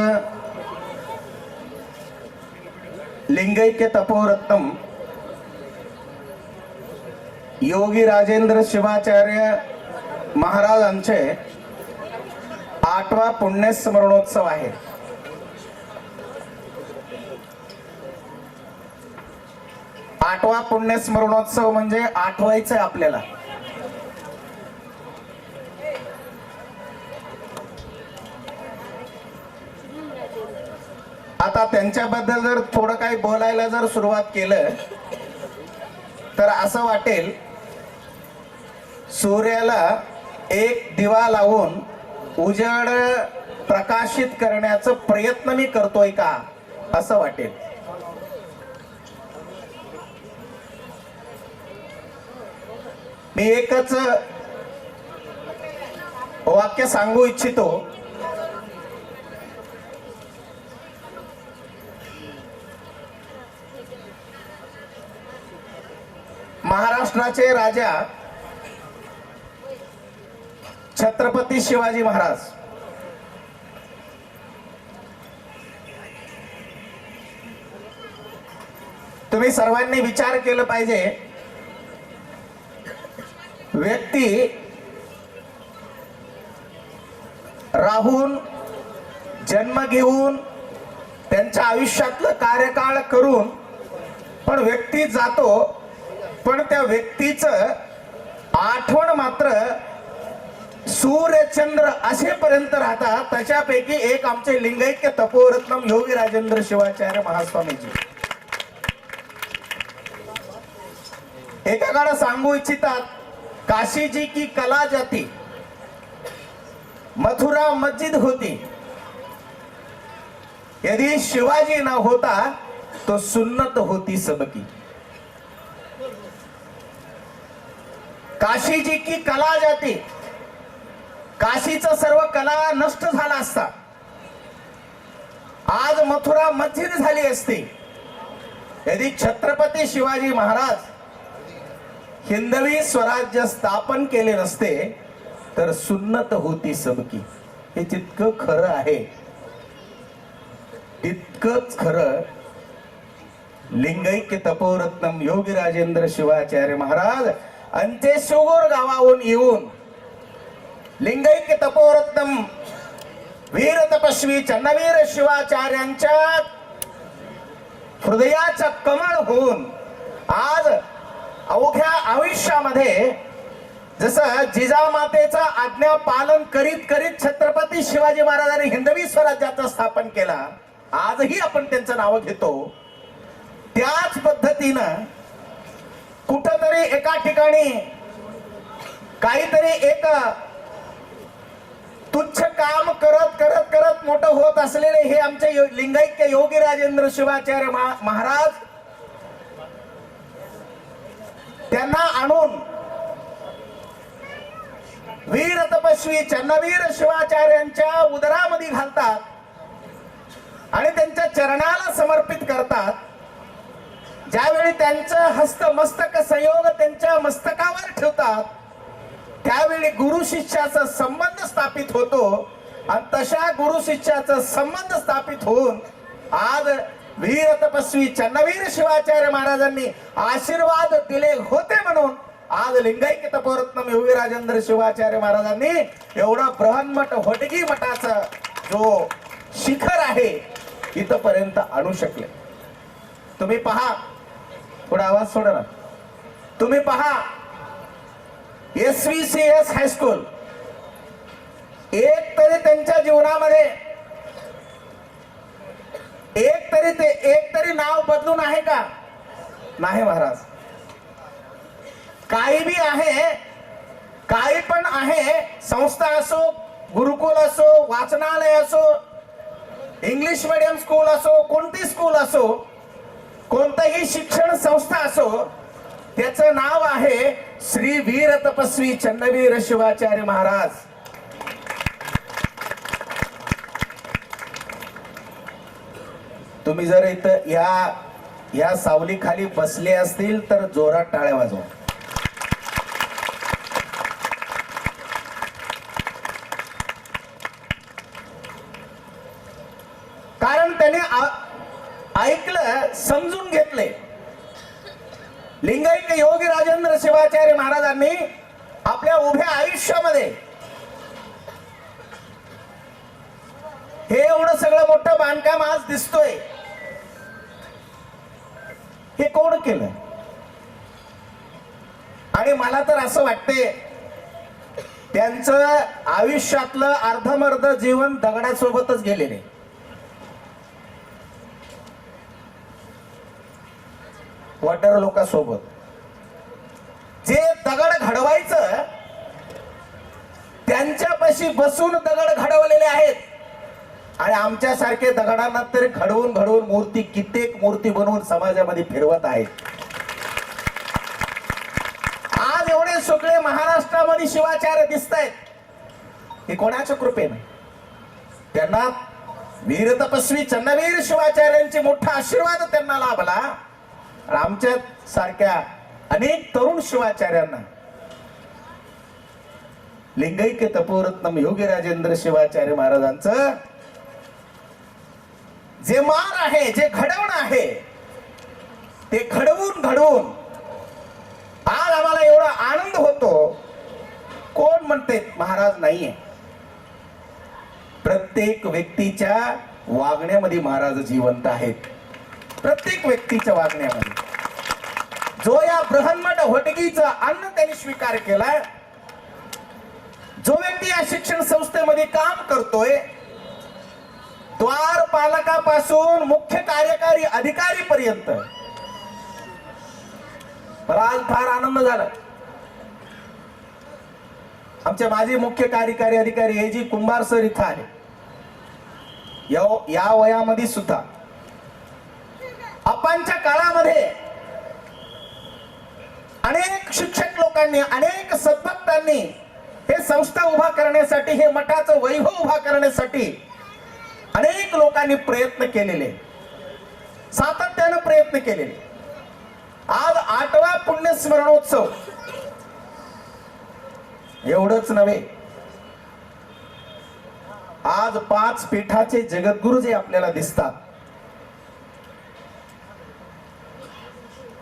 लिंगैक्य तपोरत्नम योगी राजेंद्र शिवाचार्य महाराजांचे 8वा पुण्यस्मरणोत्सव आहे। आठवा पुण्यस्मरणोत्सव म्हणजे आठवायचं आपल्याला। आता त्यांच्याबद्दल जर थोडं काही बोलायला जर सुरुवात केलं तर असं वाटेल सूर्याला एक दिवा लावून उजेड प्रकाशित करण्याचा प्रयत्न मी करतोय का असं वाटेल। मी एकच वाक्य सांगू इच्छितो, महाराष्ट्राचे राजा छत्रपती शिवाजी महाराज तुम्ही सर्वांनी विचार केला पाहिजे। व्यक्ती राहून जन्म घेऊन त्यांच्या आयुष्यातलं कार्यकाळ करून पण व्यक्ती जातो, पण त्या व्यक्तीचं आठवण मात्र सूर्यचंद्र असेपर्यंत राहतात। त्याच्यापैकी एक आमचे लिंगैक्य तपोरत्नम योगी राजेंद्र शिवाचार्य महास्वामीजी एका काळात सांगू इच्छितात, काशी जी की कला जाती, मथुरा मस्जिद होती, यदि शिवाजी ना होता तो सुन्नत होती सबकी। काशी जी की कला जाती, काशीचा सर्व कला नष्ट झाला असता, आज मथुरा मस्जिद झाली असती, यदि छत्रपती शिवाजी महाराज हिंदवी स्वराज्य स्थापन केले नसते तर सुन्नत होती सबकी। हे जितकं खरं आहे तितकंच खरं लिंगैक्य तपोरत्नम योगी राजेंद्र शिवाचार्य महाराज अंतेश्वर गावाहून येऊन लिंगैक्य तपोरत्नम वीर तपस्वी चन्नवीर शिवाचार्यांच्या हृदयाचा कमळ होऊन आज अवघ्या आयुष्यामध्ये जसं जिजामातेचा आज्ञा पालन करीत करीत छत्रपती शिवाजी महाराजांनी हिंदवी स्वराज्याचं स्थापन केला. आजही आपण त्यांचं नाव घेतो. त्याच पद्धतीनं कुठंतरी एका ठिकाणी काहीतरी एक तुच्छ काम करत करत करत मोठं होत असलेले हे आमचे लिंगैक्य योगी राजेंद्र शिवाचार्य महाराज त्यांना आणून वीर तपस्वी चन्नवीर शिवाचार्यांच्या उदरामध्ये घालतात आणि त्यांच्या चरणाला समर्पित करतात. ज्यावेळी त्यांचं हस्तमस्तक संयोग त्यांच्या मस्तकावर ठेवतात त्यावेळी गुरु शिष्याचा संबंध स्थापित होतो आणि तशा गुरु शिष्याचा संबंध स्थापित होऊन आज वीर तपस्वी चन्नवीर शिवाचार्य महाराजांनी आशीर्वाद दिले होते म्हणून आज लिंगैक्य तपोरत्नम योगी राजेंद्र शिवाचार्य महाराजांनी एवढा बृहन्मठ होटगी मठाचा जो शिखर आहे इथपर्यंत आणू शकले. तुम्ही पहा, थोडा आवाज सोडा ना. तुम्ही पहा SVCS हायस्कूल एक तरी त्यांच्या जीवनामध्ये एक तरी नाव बदलून आहे का? नाही महाराज. काही बी आहे, काही पण आहे, संस्था असो, गुरुकुल असो, वाचनालय असो, इंग्लिश मीडियम स्कूल असो, कोणती स्कूल असो, कोणतीही शिक्षण संस्था असो, त्याचं नाव आहे श्री वीर तपस्वी चन्नवीर शिवाचार्य महाराज. तुम्ही जर इथं या सावली खाली बसले असतील तर जोरात टाळ्या वाजवा. कारण त्याने ऐकलं, समजून घेतले. लिंगैक्य योगी राजेंद्र शिवाचार्य महाराजांनी आपल्या उभ्या आयुष्यामध्ये हे एवढं सगळं मोठं बांधकाम आज दिसतोय, हे कोण केलं? आणि मला तर असं वाटते त्यांचं आयुष्यातलं अर्धमर्ध जीवन दगडासोबतच गेलेले. वॉटर लोकांसोबत जे दगड घडवायचं त्यांच्यापाशी बसून दगड घडवलेले आहेत आणि आमच्या सारखे दगडांना तरी घडवून घडवून मूर्ती, कित्येक मूर्ती बनवून समाजामध्ये फिरवत आहेत. आज एवढे सगळे महाराष्ट्रामध्ये शिवाचार्य दिसत आहेत, हे कोणाच्या कृपेने? त्यांना वीर तपस्वी चन्नवीर शिवाचार्यांचे मोठा आशीर्वाद त्यांना लाभला. आमच्या सारख्या अनेक तरुण शिवाचार्यांना लिंगैक्य तपोरत्नम योगी राजेंद्र शिवाचार्य महाराजांचं जे मान आहे, जे घडवणं आहे, ते घडवून आज आम्हाला एवढा आनंद होतो. कोण म्हणते महाराज नाहीये? प्रत्येक व्यक्तीच्या वागण्यामध्ये महाराज जिवंत आहेत. प्रत्येक व्यक्तीच्या वागण्यामध्ये जो या बृहन्मठ होटगीचा अन्न त्यांनी स्वीकार केला, जो व्यक्ती या शिक्षण संस्थेमध्ये काम करतोय, द्वारपालकापासून मुख्य कार्यकारी अधिकारी पर्यंत, मला आज फार आनंद झाला. आमचे माजी मुख्य कार्यकारी अधिकारी AG कुंभार सर इथं आले. या वयामध्ये सुद्धा आपांच्या काळामध्ये अनेक शिक्षक लोकांनी, अनेक सद्भक्तांनी हे संस्था उभा करण्यासाठी, हे मठाचं वैभव उभा करण्यासाठी अनेक लोकांनी प्रयत्न केलेले, सातत्यानं प्रयत्न केलेले. आज 8वा पुण्यस्मरणोत्सव, एवढंच नव्हे, आज 5 पीठाचे जगद्गुरु जे आपल्याला दिसतात,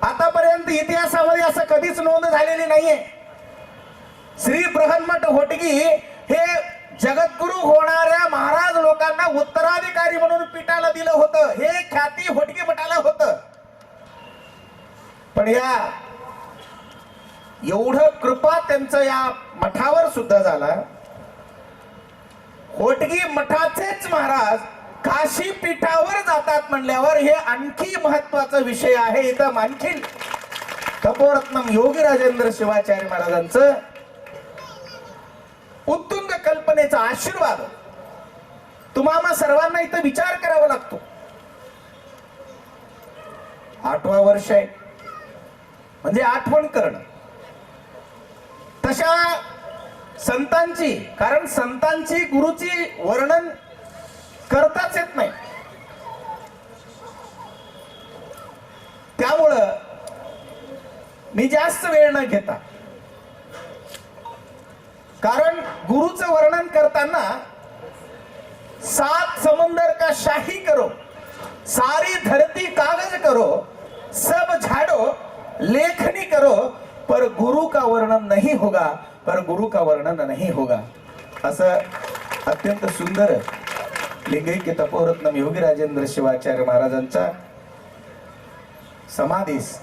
आतापर्यंत इतिहासामध्ये असं कधीच नोंद झालेली नाहीये. श्री बृहन्मठ होटगी हे जगद्गुरु होणाऱ्या महाराज लोकांना उत्तराधिकारी म्हणून पीठाला दिलं होतं. हे ख्याती होटगी मठाला होतं. पण या एवढं कृपा त्यांचं या मठावर सुद्धा झाला. होटगी मठाचेच महाराज काशी पीठावर जातात म्हणल्यावर हे आणखी महत्वाचा विषय आहे. इथं आणखी तपोरत्नम योगी राजेंद्र शिवाचार्य महाराजांचं उत्तुंग कल्पनेचा आशीर्वाद तुम्हाला सर्वांना इथं विचार करावा लागतो. 8वा वर्ष आहे म्हणजे आठवण करणं. तशा संतांची, कारण संतांची गुरुची वर्णन करताच येत नाही. त्यामुळं मी जास्त वेळ न घेता, कारण गुरुचं वर्णन करताना 7 समंदर का शाही करो, सारी धरती कागज करो, सब झाड़ो लेखनी करो, पर गुरु का वर्णन नहीं होगा, पर गुरु का वर्णन नहीं होगा. असं अत्यंत सुंदर लिंगैक्य तपोरत्नम योगी राजेंद्र शिवाचार्य महाराजांच्या समाधीस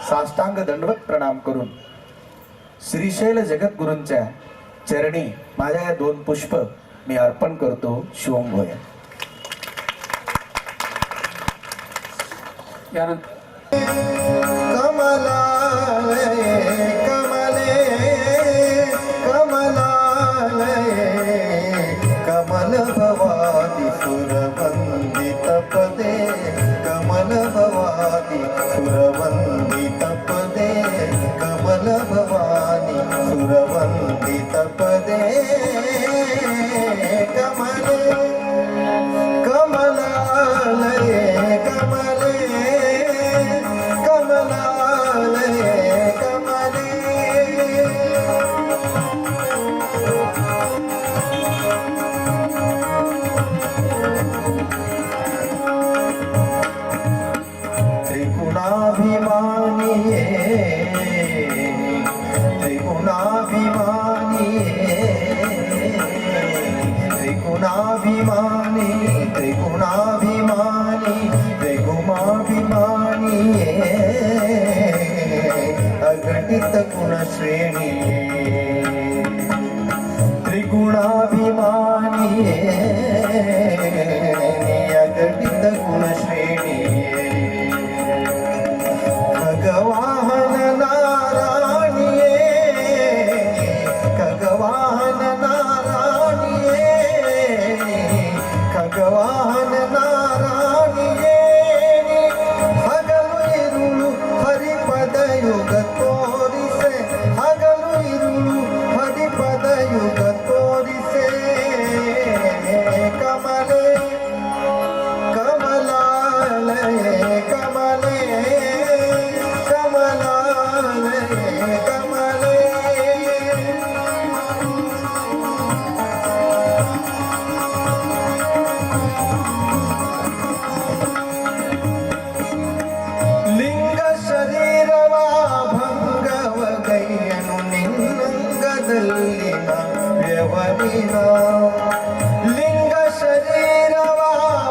साष्टांग दंडवत प्रणाम करून श्रीशैल जगद्गुरूंच्या चरणी माझ्या या 2 पुष्प मी अर्पण करतो. शिवम भोया. यानंतर कमलालये कमले कमलालये कमल भवानी सुरवंदित पदे कमल भवानी सुरवंदित पदे कमल भवानी सुरवंदित पदे कमले कमलालये कमले कमलालये कमले त्रिगुणाभिमानिये त्रिगुणाभिमानिये त्रिगुणाभिमानी त्रिगुणाभिमानी त्रिगुणाभिमानिये अघटित गुणश्रेणी त्रिगुणाभिमानिये अघटित गुणश्रेणी खगवाहन नारायणिये खगवाहन नारायणिये खगवाहन नारायणिये हगಲು ಇರುಳು ಹರಿಪದ ಯುಗ ತೋರಿಸೆ ಹಗಲು ಇರುಳು ಹರಿಪದ ಯುಗ ತೋರಿಸೆ ಕಮಲೆ ಕಮಲಾಲಯೇ ಕಮಲೆ ಕಮಲಾಲಯೇ ಕಮಲೆ ಲಿಂಗ ಶರೀರವ ಭಂಗವ ಗೈಯನು ನಿನ್ನಂಗದಲ್ಲಿನ ವ್ಯವರಿನ ಲಿಂಗ ಶರೀರವ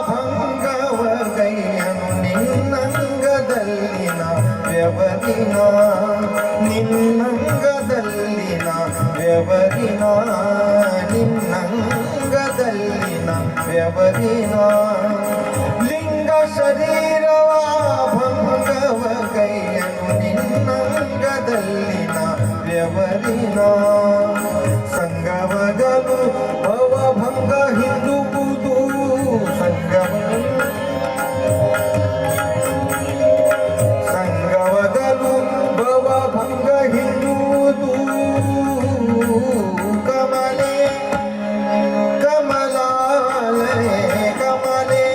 ಭಂಗವ ಗೈಯನು ನಿನ್ನಂಗದಲ್ಲಿನ ವ್ಯವರಿನ ನಿನ್ನಂಗದಲ್ಲಿನ ವ್ಯವರಿನ ನಿನ್ನಂಗದಲ್ಲಿನ ವ್ಯವರಿನ ಲಿಂಗ ಶರೀರವ ಭಂಗವ ಗೈಯನು ನಿನ್ನಂಗದಲ್ಲಿನ ವ್ಯವರಿನ ಸಂಗವಗಲು ಭವಭಂಗ ಹಿಂದುವುದು ಸಂಗವಗಲು ಭವಭಂಗ ಹಿಂದುವುದು ಕಮಲೆ ಕಮಲಾಲಯೇ ಕಮಲೆ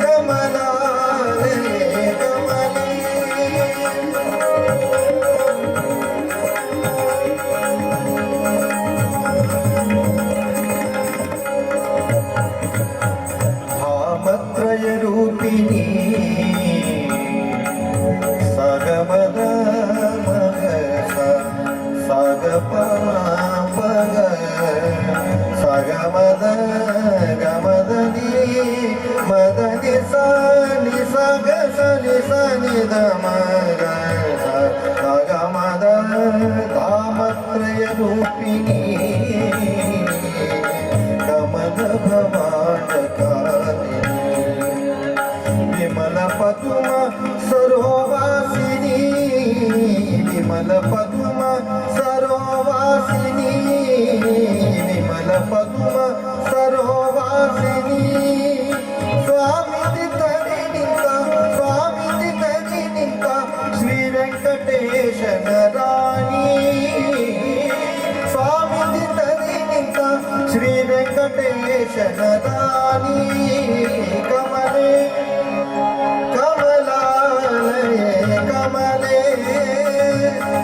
ಕಮಲಾಲಯೇ ಕಮಲೆ ಗಮದ ಕಾಮತ್ರಯ ರೂಪಿಣಿ ಕಮಲ ಭವಾಂಡಕಾರಿಣಿ ವಿಮಲ ಪದ್ಮ ಸರೋವಾಸಿನಿ ವಿಮಲ ಪದ್ಮ ಸರೋವಾಸಿನಿ ವಿಮಲ ಪದ್ಮ ಸರೋವಾಸಿನಿ ಸ್ವಾಮಿ ತರಿ ನಿಂತ ಶ್ರೀ ವೆಂಕಟೇಶನ ರಾಣಿ ಸ್ವಾಮಿ ತರಿ ನಿಂತ ಶ್ರೀ ವೆಂಕಟೇಶನ ರಾಣಿ ಕಮಲೆ ಕಮಲಾಲಯೇ ಕಮಲೆ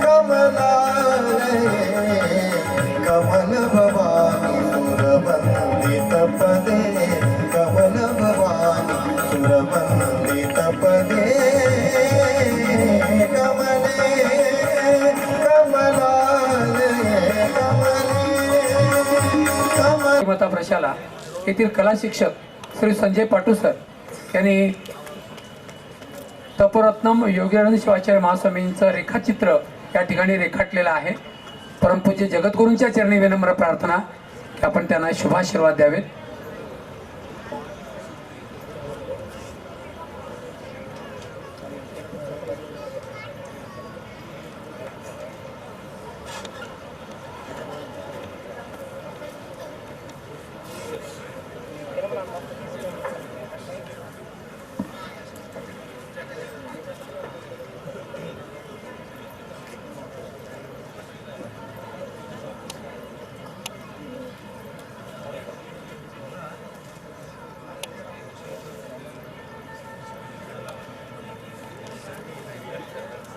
ಕಮಲಾಲಯೇ ಕಮಲ ಭವಾನಿ ಸುರವಂದಿತ ಪದೇ ಕಮಲ ಭವಾನಿ ಸುರವಂದಿತ ಪದೇ ಕಮಲೆ ಕಮಲಾಲಯೇ ಕಮಲೆ ಕಮಲ मता प्रशाला येथील कला शिक्षक श्री संजय पाटू सर यांनी तपोरत्नम योगीरानंद शिवाचार्य महास्वामींचं रेखाचित्र या ठिकाणी रेखाटलेलं आहे. परमपूज्य जगद्गुरूंच्या चरणी विनम्र प्रार्थना की आपण त्यांना शुभाशीर्वाद द्यावेत.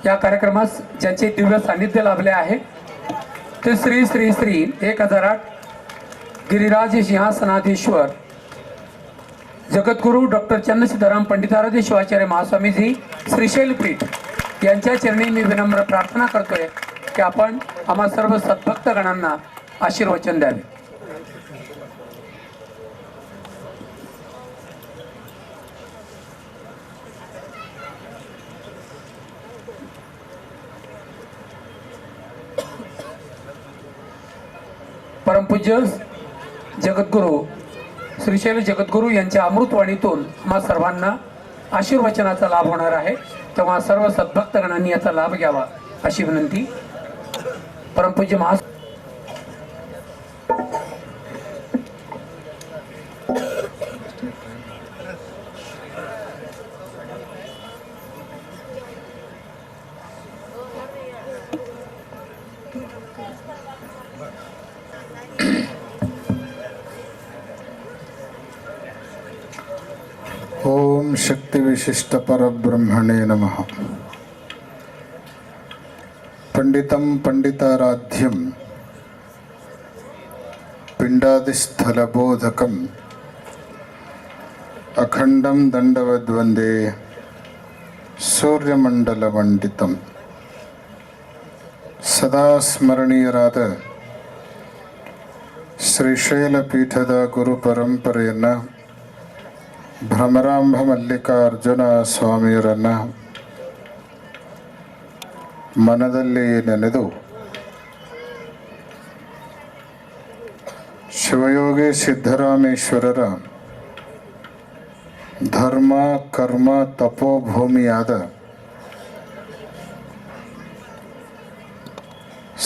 या कार्यक्रमास ज्यांचे दिव्य सानिध्य लाभले आहे ते श्री श्री श्री 1008 गिरिराज सिंहासनाधीश्वर जगद्गुरु डॉक्टर चन्नसिद्धराम पंडिताराध्य शिवाचार्य महास्वामीजी श्रीशैलपीठ यांच्या चरणी मी विनम्र प्रार्थना करतोय की आपण आम्हा सर्व सद्भक्तगणांना आशीर्वचन द्यावे. परमपूज्य जगद्गुरु श्रीशैल जगद्गुरु यांच्या अमृतवाणीतून आम्हा सर्वांना आशीर्वचनाचा लाभ होणार आहे. तेव्हा सर्व सद्भक्तगणांनी याचा लाभ घ्यावा अशी विनंती. परमपूज्य महा ओम शक्ति विशिष्ट परब्रह्मणे नमः. पंडितं पंडिताराध्यं पिंडादिस्थलबोधकम् अखंडं दंडवद्वंदे सूर्यमंडलमंडितं सदा ಸ್ಮರಣೀಯರಾದ ಶ್ರೀಶೈಲಪೀಠದ ಗುರು ಪರಂಪರೆಯನ್ನು ಭ್ರಮರಾಂಭ ಮಲ್ಲಿಕಾರ್ಜುನ ಸ್ವಾಮಿಯರನ್ನು ಮನದಲ್ಲಿ ನೆನೆದು ಶಿವಯೋಗಿ ಸಿದ್ದರಾಮೇಶ್ವರರ ಧರ್ಮ ಕರ್ಮ ತಪೋಭೂಮಿಯಾದ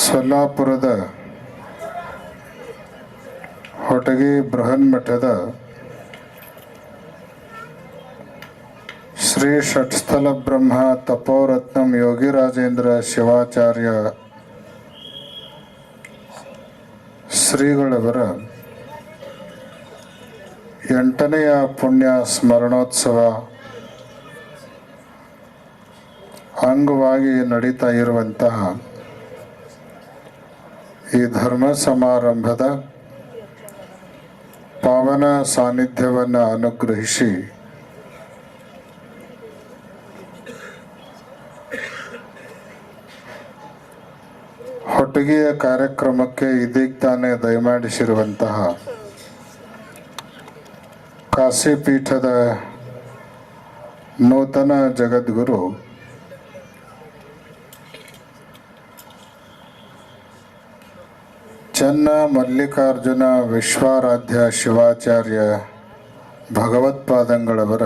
ಸೊಲ್ಲಾಪುರದ ಹೊಟಗಿ ಬೃಹನ್ಮಠದ ಶ್ರೀ ಷಟ್ಸ್ಥಲ ಬ್ರಹ್ಮ ತಪೋರತ್ನಂ ಯೋಗಿರಾಜೇಂದ್ರ ಶಿವಾಚಾರ್ಯ ಶ್ರೀಗಳವರ 8ನೆಯ ಪುಣ್ಯ ಸ್ಮರಣೋತ್ಸವ ಅಂಗವಾಗಿ ನಡೀತಾ ಇರುವಂತಹ ಈ ಧರ್ಮ ಸಮಾರಂಭದ ಪಾವನ ಸಾನ್ನಿಧ್ಯವನ್ನು ಅನುಗ್ರಹಿಸಿ ಹೊಟ್ಟಗಿಯ ಕಾರ್ಯಕ್ರಮಕ್ಕೆ ಇದೀಗ ತಾನೇ ದಯಮಾಡಿಸಿರುವಂತಹ ಕಾಶಿಪೀಠದ ನೂತನ ಜಗದ್ಗುರು ಚನ್ನ ಮಲ್ಲಿಕಾರ್ಜುನ ವಿಶ್ವಾರಾಧ್ಯ ಶಿವಾಚಾರ್ಯ ಭಗವತ್ಪಾದಂಗಳವರ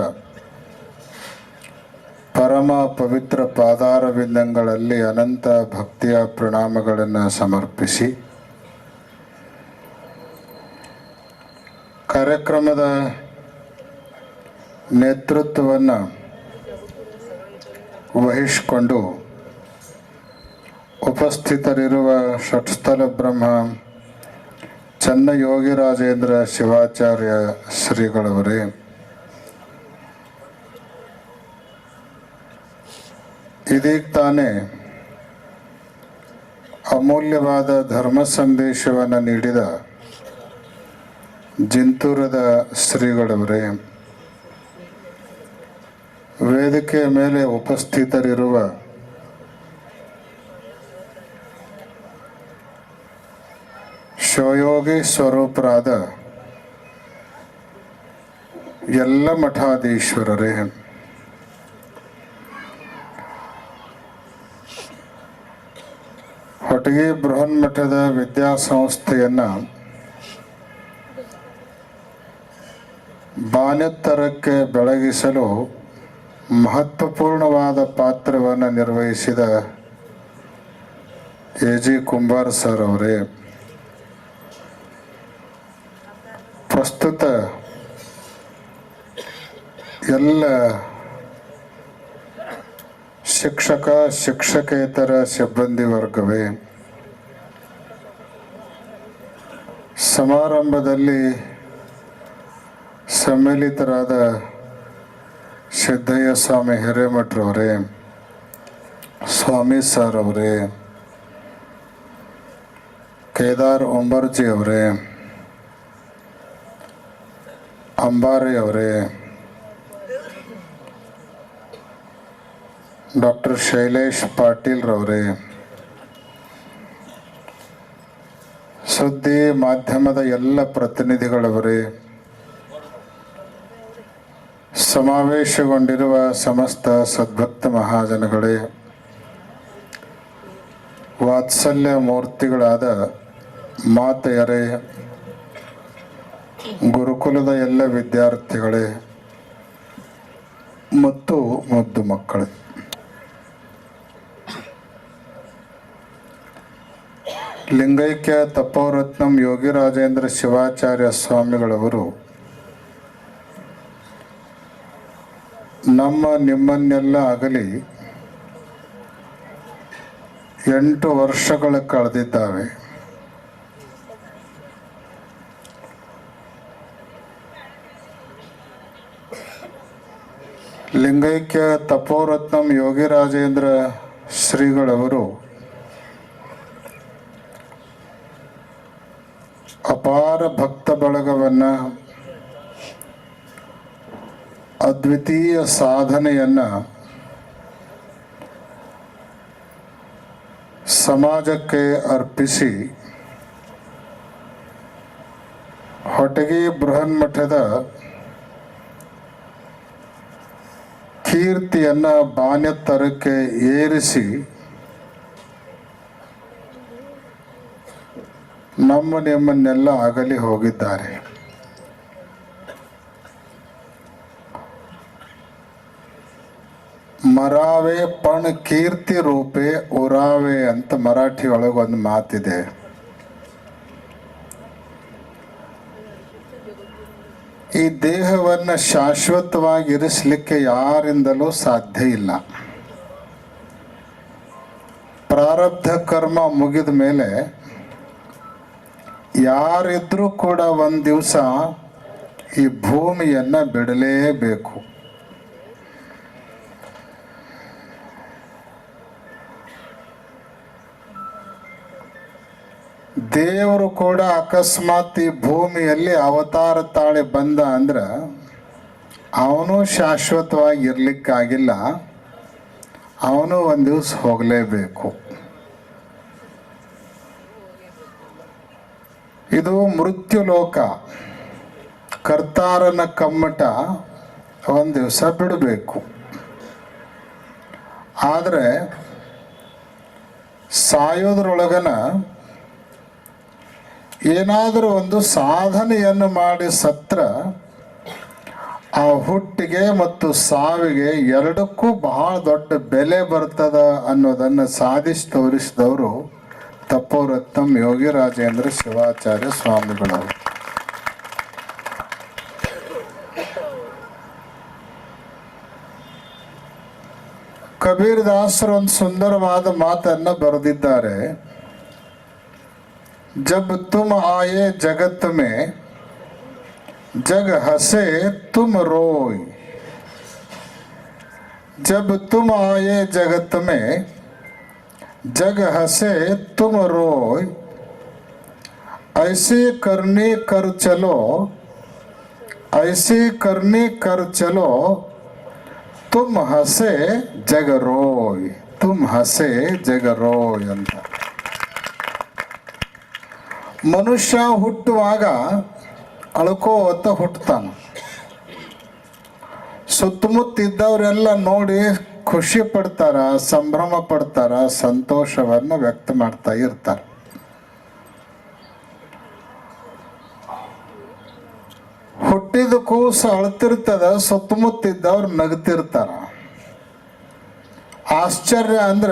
ಪರಮ ಪವಿತ್ರ ಪಾದಾರವಿಂದಗಳಲ್ಲಿ ಅನಂತ ಭಕ್ತಿಯ ಪ್ರಣಾಮಗಳನ್ನು ಸಮರ್ಪಿಸಿ ಕಾರ್ಯಕ್ರಮದ ನೇತೃತ್ವವನ್ನು ವಹಿಸಿಕೊಂಡು ಉಪಸ್ಥಿತರಿರುವ ಷಟ್ಸ್ಥಲ ಬ್ರಹ್ಮ ಚನ್ನ ಯೋಗಿರಾಜೇಂದ್ರ ಶಿವಾಚಾರ್ಯ ಶ್ರೀಗಳವರೇ, ಇದೀಗ ತಾನೇ ಅಮೂಲ್ಯವಾದ ಧರ್ಮ ಸಂದೇಶವನ್ನು ನೀಡಿದ ಜಿಂತೂರದ ಶ್ರೀಗಳವರೇ, ವೇದಿಕೆಯ ಮೇಲೆ ಉಪಸ್ಥಿತರಿರುವ ಶಿವಯೋಗಿ ಸ್ವರೂಪರಾದ ಎಲ್ಲ ಮಠಾಧೀಶ್ವರರೇ, ಹೊಟಗಿ ಬೃಹನ್ಮಠದ ವಿದ್ಯಾಸಂಸ್ಥೆಯನ್ನು ಬಾನೆತ್ತರಕ್ಕೆ ಬೆಳಗಿಸಲು ಮಹತ್ವಪೂರ್ಣವಾದ ಪಾತ್ರವನ್ನು ನಿರ್ವಹಿಸಿದ ಎ.ಜಿ. ಕುಂಬಾರ್ ಸರ್ ಅವರೇ, ಪ್ರಸ್ತುತ ಎಲ್ಲ ಶಿಕ್ಷಕ ಶಿಕ್ಷಕೇತರ ಸಿಬ್ಬಂದಿ ವರ್ಗವೇ, ಸಮಾರಂಭದಲ್ಲಿ ಸಮ್ಮಿಲಿತರಾದ ಸಿದ್ದಯ್ಯ ಸ್ವಾಮಿ ಹಿರೇಮಠರವರೇ, ಸ್ವಾಮಿ ಸರ್ ಅವರೇ, ಕೇದಾರ್ ಒಂಬರ್ಜಿ ಅವರೇ, ಅಂಬಾರಿ ಅವರೇ, ಡಾಕ್ಟರ್ ಶೈಲೇಶ್ ಪಾಟೀಲ್ ರವರೇ, ಸುದ್ದಿ ಮಾಧ್ಯಮದ ಎಲ್ಲ ಪ್ರತಿನಿಧಿಗಳವರೇ, ಸಮಾವೇಶಗೊಂಡಿರುವ ಸಮಸ್ತ ಸದ್ಭಕ್ತ ಮಹಾಜನಗಳೇ, ವಾತ್ಸಲ್ಯ ಮೂರ್ತಿಗಳಾದ ಮಾತೆಯರೇ, ಗುರುಕುಲದ ಎಲ್ಲ ವಿದ್ಯಾರ್ಥಿಗಳೇ ಮತ್ತು ಮುದ್ದು ಮಕ್ಕಳೇ, ಲಿಂಗೈಕ್ಯ ತಪೋರತ್ನಂ ಯೋಗಿರಾಜೇಂದ್ರ ಶಿವಾಚಾರ್ಯ ಸ್ವಾಮಿಗಳವರು ನಮ್ಮ ನಿಮ್ಮನ್ನೆಲ್ಲ ಆಗಲಿ 8 ವರ್ಷಗಳ ಕಳೆದಿದ್ದಾವೆ. ಲಿಂಗೈಕ್ಯ ತಪೋರತ್ನಂ ಯೋಗಿರಾಜೇಂದ್ರ ಶ್ರೀಗಳವರು ಅಪಾರ ಭಕ್ತ ಬಳಗವನ್ನು, ಅದ್ವಿತೀಯ ಸಾಧನೆಯನ್ನು ಸಮಾಜಕ್ಕೆ ಅರ್ಪಿಸಿ ಹೊಟಗಿ ಬೃಹನ್ಮಠದ ಕೀರ್ತಿಯನ್ನು ಬಾನೆತ್ತರಕ್ಕೆ ಏರಿಸಿ ನಮ್ಮ ನಿಮ್ಮನ್ನೆಲ್ಲ ಅಗಲಿ ಹೋಗಿದ್ದಾರೆ. ಮರಾವೆ ಪಣ ಕೀರ್ತಿ ರೂಪೆ ಉರಾವೆ ಅಂತ ಮರಾಠಿ ಒಳಗೊಂದು ಮಾತಿದೆ. ಈ ದೇಹವನ್ನು ಶಾಶ್ವತವಾಗಿ ಇರಿಸಲಿಕ್ಕೆ ಯಾರಿಂದಲೂ ಸಾಧ್ಯ ಇಲ್ಲ. ಪ್ರಾರಬ್ಧ ಕರ್ಮ ಮುಗಿದ ಮೇಲೆ ಯಾರಿದ್ರೂ ಕೂಡ ಒಂದು ದಿವಸ ಈ ಭೂಮಿಯನ್ನು ಬಿಡಲೇಬೇಕು. ದೇವರು ಕೂಡ ಅಕಸ್ಮಾತ್ ಈ ಭೂಮಿಯಲ್ಲಿ ಅವತಾರ ತಾಳಿ ಬಂದ ಅಂದ್ರೆ ಅವನು ಶಾಶ್ವತವಾಗಿ ಇರ್ಲಿಕ್ಕಾಗಿಲ್ಲ, ಅವನು ಒಂದು ದಿವಸ ಹೋಗಲೇಬೇಕು. ಇದು ಮೃತ್ಯು ಲೋಕ. ಕರ್ತಾರನ ಕಮ್ಮಟ ಒಂದು ದಿವಸ ಬಿಡಬೇಕು. ಆದರೆ ಸಾಯೋದ್ರೊಳಗನ ಏನಾದರೂ ಒಂದು ಸಾಧನೆಯನ್ನು ಮಾಡಿ ಸತ್ರ ಆ ಹುಟ್ಟಿಗೆ ಮತ್ತು ಸಾವಿಗೆ ಎರಡಕ್ಕೂ ಬಹಳ ದೊಡ್ಡ ಬೆಲೆ ಬರ್ತದ ಅನ್ನೋದನ್ನು ಸಾಧಿಸಿ ತೋರಿಸಿದವರು ತಪೋರತ್ನಂ ಯೋಗಿ ರಾಜೇಂದ್ರ ಶಿವಾಚಾರ್ಯ ಸ್ವಾಮಿಗಳು. ಕಬೀರ್ ದಾಸರು ಒಂದು ಸುಂದರವಾದ ಮಾತನ್ನ ಬರೆದಿದ್ದಾರೆ. ಜಬ್ ತುಮ್ ಆಯೆ ಜಗತ್ ಮೇ जग हंसे तुम रोय, जब तुम आए जगत में जग हंसे तुम रोय, ऐसी करनी कर चलो, ऐसी करनी कर चलो, तुम हंसे जग रोय, तुम हंसे जग रोय ಅಂತ. ಮನುಷ್ಯ ಹುಟ್ಟುವಾಗ ಅಳ್ಕೋತ ಹುಟ್ಟುತ್ತಾನ. ಸುತ್ತಮುತ್ತಿದ್ದವರೆಲ್ಲ ನೋಡಿ ಖುಷಿ ಪಡ್ತಾರ, ಸಂಭ್ರಮ ಪಡ್ತಾರ, ಸಂತೋಷವನ್ನು ವ್ಯಕ್ತ ಮಾಡ್ತಾ ಇರ್ತಾರೆ. ಹುಟ್ಟಿದ ಕೂಸು ಅಳ್ತಿರ್ತದ, ಸುತ್ತಮುತ್ತಿದ್ದವ್ರು ನಗ್ತಿರ್ತಾರ. ಆಶ್ಚರ್ಯ ಅಂದ್ರ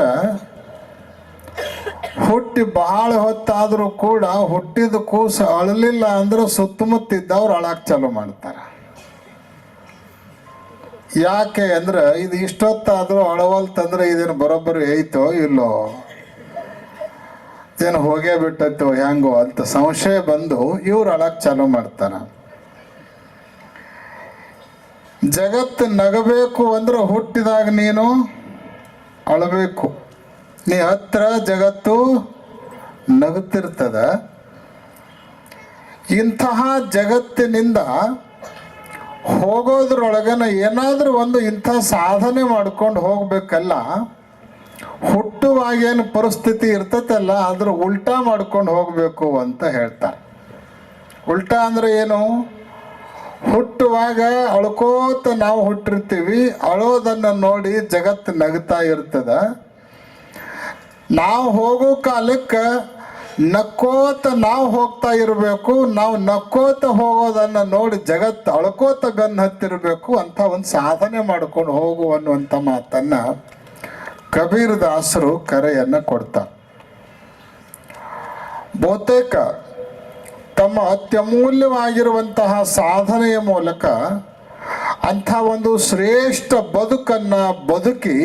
ಹುಟ್ಟಿ ಬಹಳ ಹೊತ್ತಾದರೂ ಕೂಡ ಹುಟ್ಟಿದ ಕೂಸು ಅಳಲಿಲ್ಲ ಅಂದ್ರೆ ಸುತ್ತಮುತ್ತಿದ್ದವ್ರು ಅಳಕ್ ಚಾಲು ಮಾಡ್ತಾರ. ಯಾಕೆ ಅಂದ್ರೆ ಇದು ಇಷ್ಟೊತ್ತಾದ್ರೂ ಅಳವಲ್ತಂದ್ರೆ ಇದೇನು ಬರೋಬ್ಬರಿ ಐತೋ ಇಲ್ಲೋ, ಏನು ಹೋಗೇ ಬಿಟ್ಟೈತೋ ಹೆಂಗೋ ಅಂತ ಸಂಶಯ ಬಂದು ಇವ್ರು ಅಳಕ್ ಚಾಲು ಮಾಡ್ತಾರ. ಜಗತ್ತು ನಗಬೇಕು ಅಂದ್ರೆ ಹುಟ್ಟಿದಾಗ ನೀನು ಅಳಬೇಕು. ನೀ ಹತ್ರ ಜಗತ್ತು ನಗುತ್ತಿರ್ತದ. ಇಂತಹ ಜಗತ್ತಿನಿಂದ ಹೋಗೋದ್ರೊಳಗನ ಏನಾದರೂ ಒಂದು ಇಂಥ ಸಾಧನೆ ಮಾಡ್ಕೊಂಡು ಹೋಗ್ಬೇಕಲ್ಲ. ಹುಟ್ಟುವಾಗೇನು ಪರಿಸ್ಥಿತಿ ಇರ್ತೈತಲ್ಲ ಅದ್ರ ಉಲ್ಟಾ ಮಾಡ್ಕೊಂಡು ಹೋಗ್ಬೇಕು ಅಂತ ಹೇಳ್ತಾರೆ. ಉಲ್ಟಾ ಅಂದ್ರೆ ಏನು? ಹುಟ್ಟುವಾಗ ಅಳ್ಕೋತ ನಾವು ಹುಟ್ಟಿರ್ತೀವಿ, ಅಳೋದನ್ನು ನೋಡಿ ಜಗತ್ತು ನಗ್ತಾ ಇರ್ತದ. ನಾವು ಹೋಗೋ ಕಾಲಕ್ಕೆ ನಕ್ಕೋತ ನಾವು ಹೋಗ್ತಾ ಇರಬೇಕು. ನಾವು ನಕ್ಕೋತ ಹೋಗೋದನ್ನು ನೋಡಿ ಜಗತ್ತು ಅಳ್ಕೋತ ಗನ್ ಹತ್ತಿರಬೇಕು ಅಂತ ಒಂದು ಸಾಧನೆ ಮಾಡ್ಕೊಂಡು ಹೋಗು ಅನ್ನುವಂಥ ಮಾತನ್ನ ಕಬೀರ್ ದಾಸರು ಕರೆಯನ್ನು ಕೊಡ್ತಾರೆ. ಬಹುತೇಕ ತಮ್ಮ ಅತ್ಯಮೂಲ್ಯವಾಗಿರುವಂತಹ ಸಾಧನೆಯ ಮೂಲಕ ಅಂಥ ಒಂದು ಶ್ರೇಷ್ಠ ಬದುಕನ್ನ ಬದುಕಿ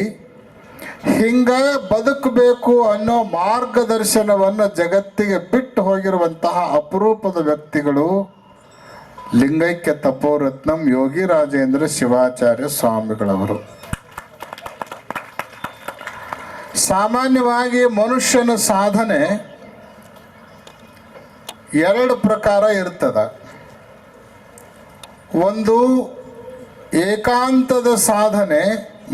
ಹಿಂಗ ಬದುಕಬೇಕು ಅನ್ನೋ ಮಾರ್ಗದರ್ಶನವನ್ನು ಜಗತ್ತಿಗೆ ಬಿಟ್ಟು ಹೋಗಿರುವಂತಹ ಅಪರೂಪದ ವ್ಯಕ್ತಿಗಳು ಲಿಂಗೈಕ್ಯ ತಪೋರತ್ನಂ ಯೋಗಿ ರಾಜೇಂದ್ರ ಶಿವಾಚಾರ್ಯ ಸ್ವಾಮಿಗಳವರು. ಸಾಮಾನ್ಯವಾಗಿ ಮನುಷ್ಯನ ಸಾಧನೆ ಎರಡು ಪ್ರಕಾರ ಇರ್ತದ. ಒಂದು ಏಕಾಂತದ ಸಾಧನೆ,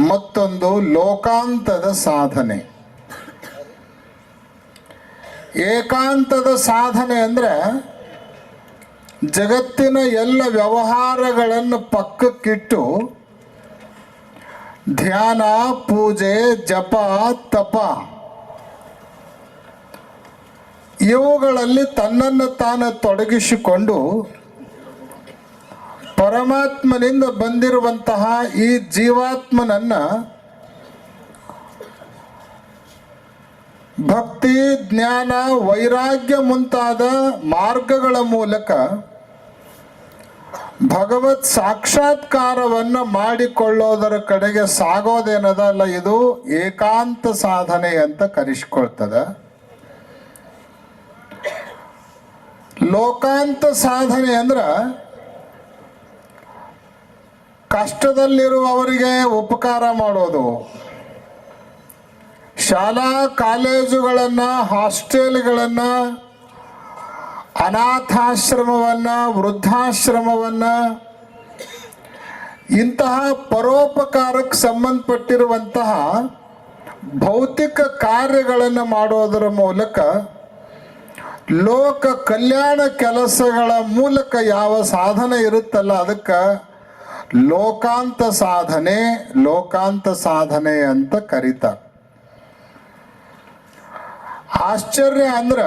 ಮತ್ತೊಂದು ಲೋಕಾಂತದ ಸಾಧನೆ. ಏಕಾಂತದ ಸಾಧನೆ ಅಂದ್ರೆ ಜಗತ್ತಿನ ಎಲ್ಲ ವ್ಯವಹಾರಗಳನ್ನು ಪಕ್ಕಕ್ಕಿಟ್ಟು ಧ್ಯಾನ, ಪೂಜೆ, ಜಪ, ತಪ ಇವುಗಳಲ್ಲಿ ತನ್ನನ್ನು ತಾನು ತೊಡಗಿಸಿಕೊಂಡು ಪರಮಾತ್ಮನಿಂದ ಬಂದಿರುವಂತಹ ಈ ಜೀವಾತ್ಮನನ್ನ ಭಕ್ತಿ, ಜ್ಞಾನ, ವೈರಾಗ್ಯ ಮುಂತಾದ ಮಾರ್ಗಗಳ ಮೂಲಕ ಭಗವತ್ ಸಾಕ್ಷಾತ್ಕಾರವನ್ನು ಮಾಡಿಕೊಳ್ಳೋದರ ಕಡೆಗೆ ಸಾಗೋದೇನದಲ್ಲ, ಇದು ಏಕಾಂತ ಸಾಧನೆ ಅಂತ ಕರೆಸಿಕೊಳ್ತದ. ಲೋಕಾಂತ ಸಾಧನೆ ಅಂದ್ರ ಕಷ್ಟದಲ್ಲಿರುವವರಿಗೆ ಉಪಕಾರ ಮಾಡೋದು. ಶಾಲಾ ಕಾಲೇಜುಗಳನ್ನು, ಹಾಸ್ಟೆಲ್ಗಳನ್ನು, ಅನಾಥಾಶ್ರಮವನ್ನು, ವೃದ್ಧಾಶ್ರಮವನ್ನು, ಇಂತಹ ಪರೋಪಕಾರಕ್ಕೆ ಸಂಬಂಧಪಟ್ಟಿರುವಂತಹ ಭೌತಿಕ ಕಾರ್ಯಗಳನ್ನು ಮಾಡೋದರ ಮೂಲಕ ಲೋಕ ಕಲ್ಯಾಣ ಕೆಲಸಗಳ ಮೂಲಕ ಯಾವ ಸಾಧನೆ ಇರುತ್ತಲ್ಲ ಅದಕ್ಕೆ ಲೋಕಾಂತ ಸಾಧನೆ ಅಂತ ಕರೀತಾರೆ. ಆಶ್ಚರ್ಯ ಅಂದ್ರ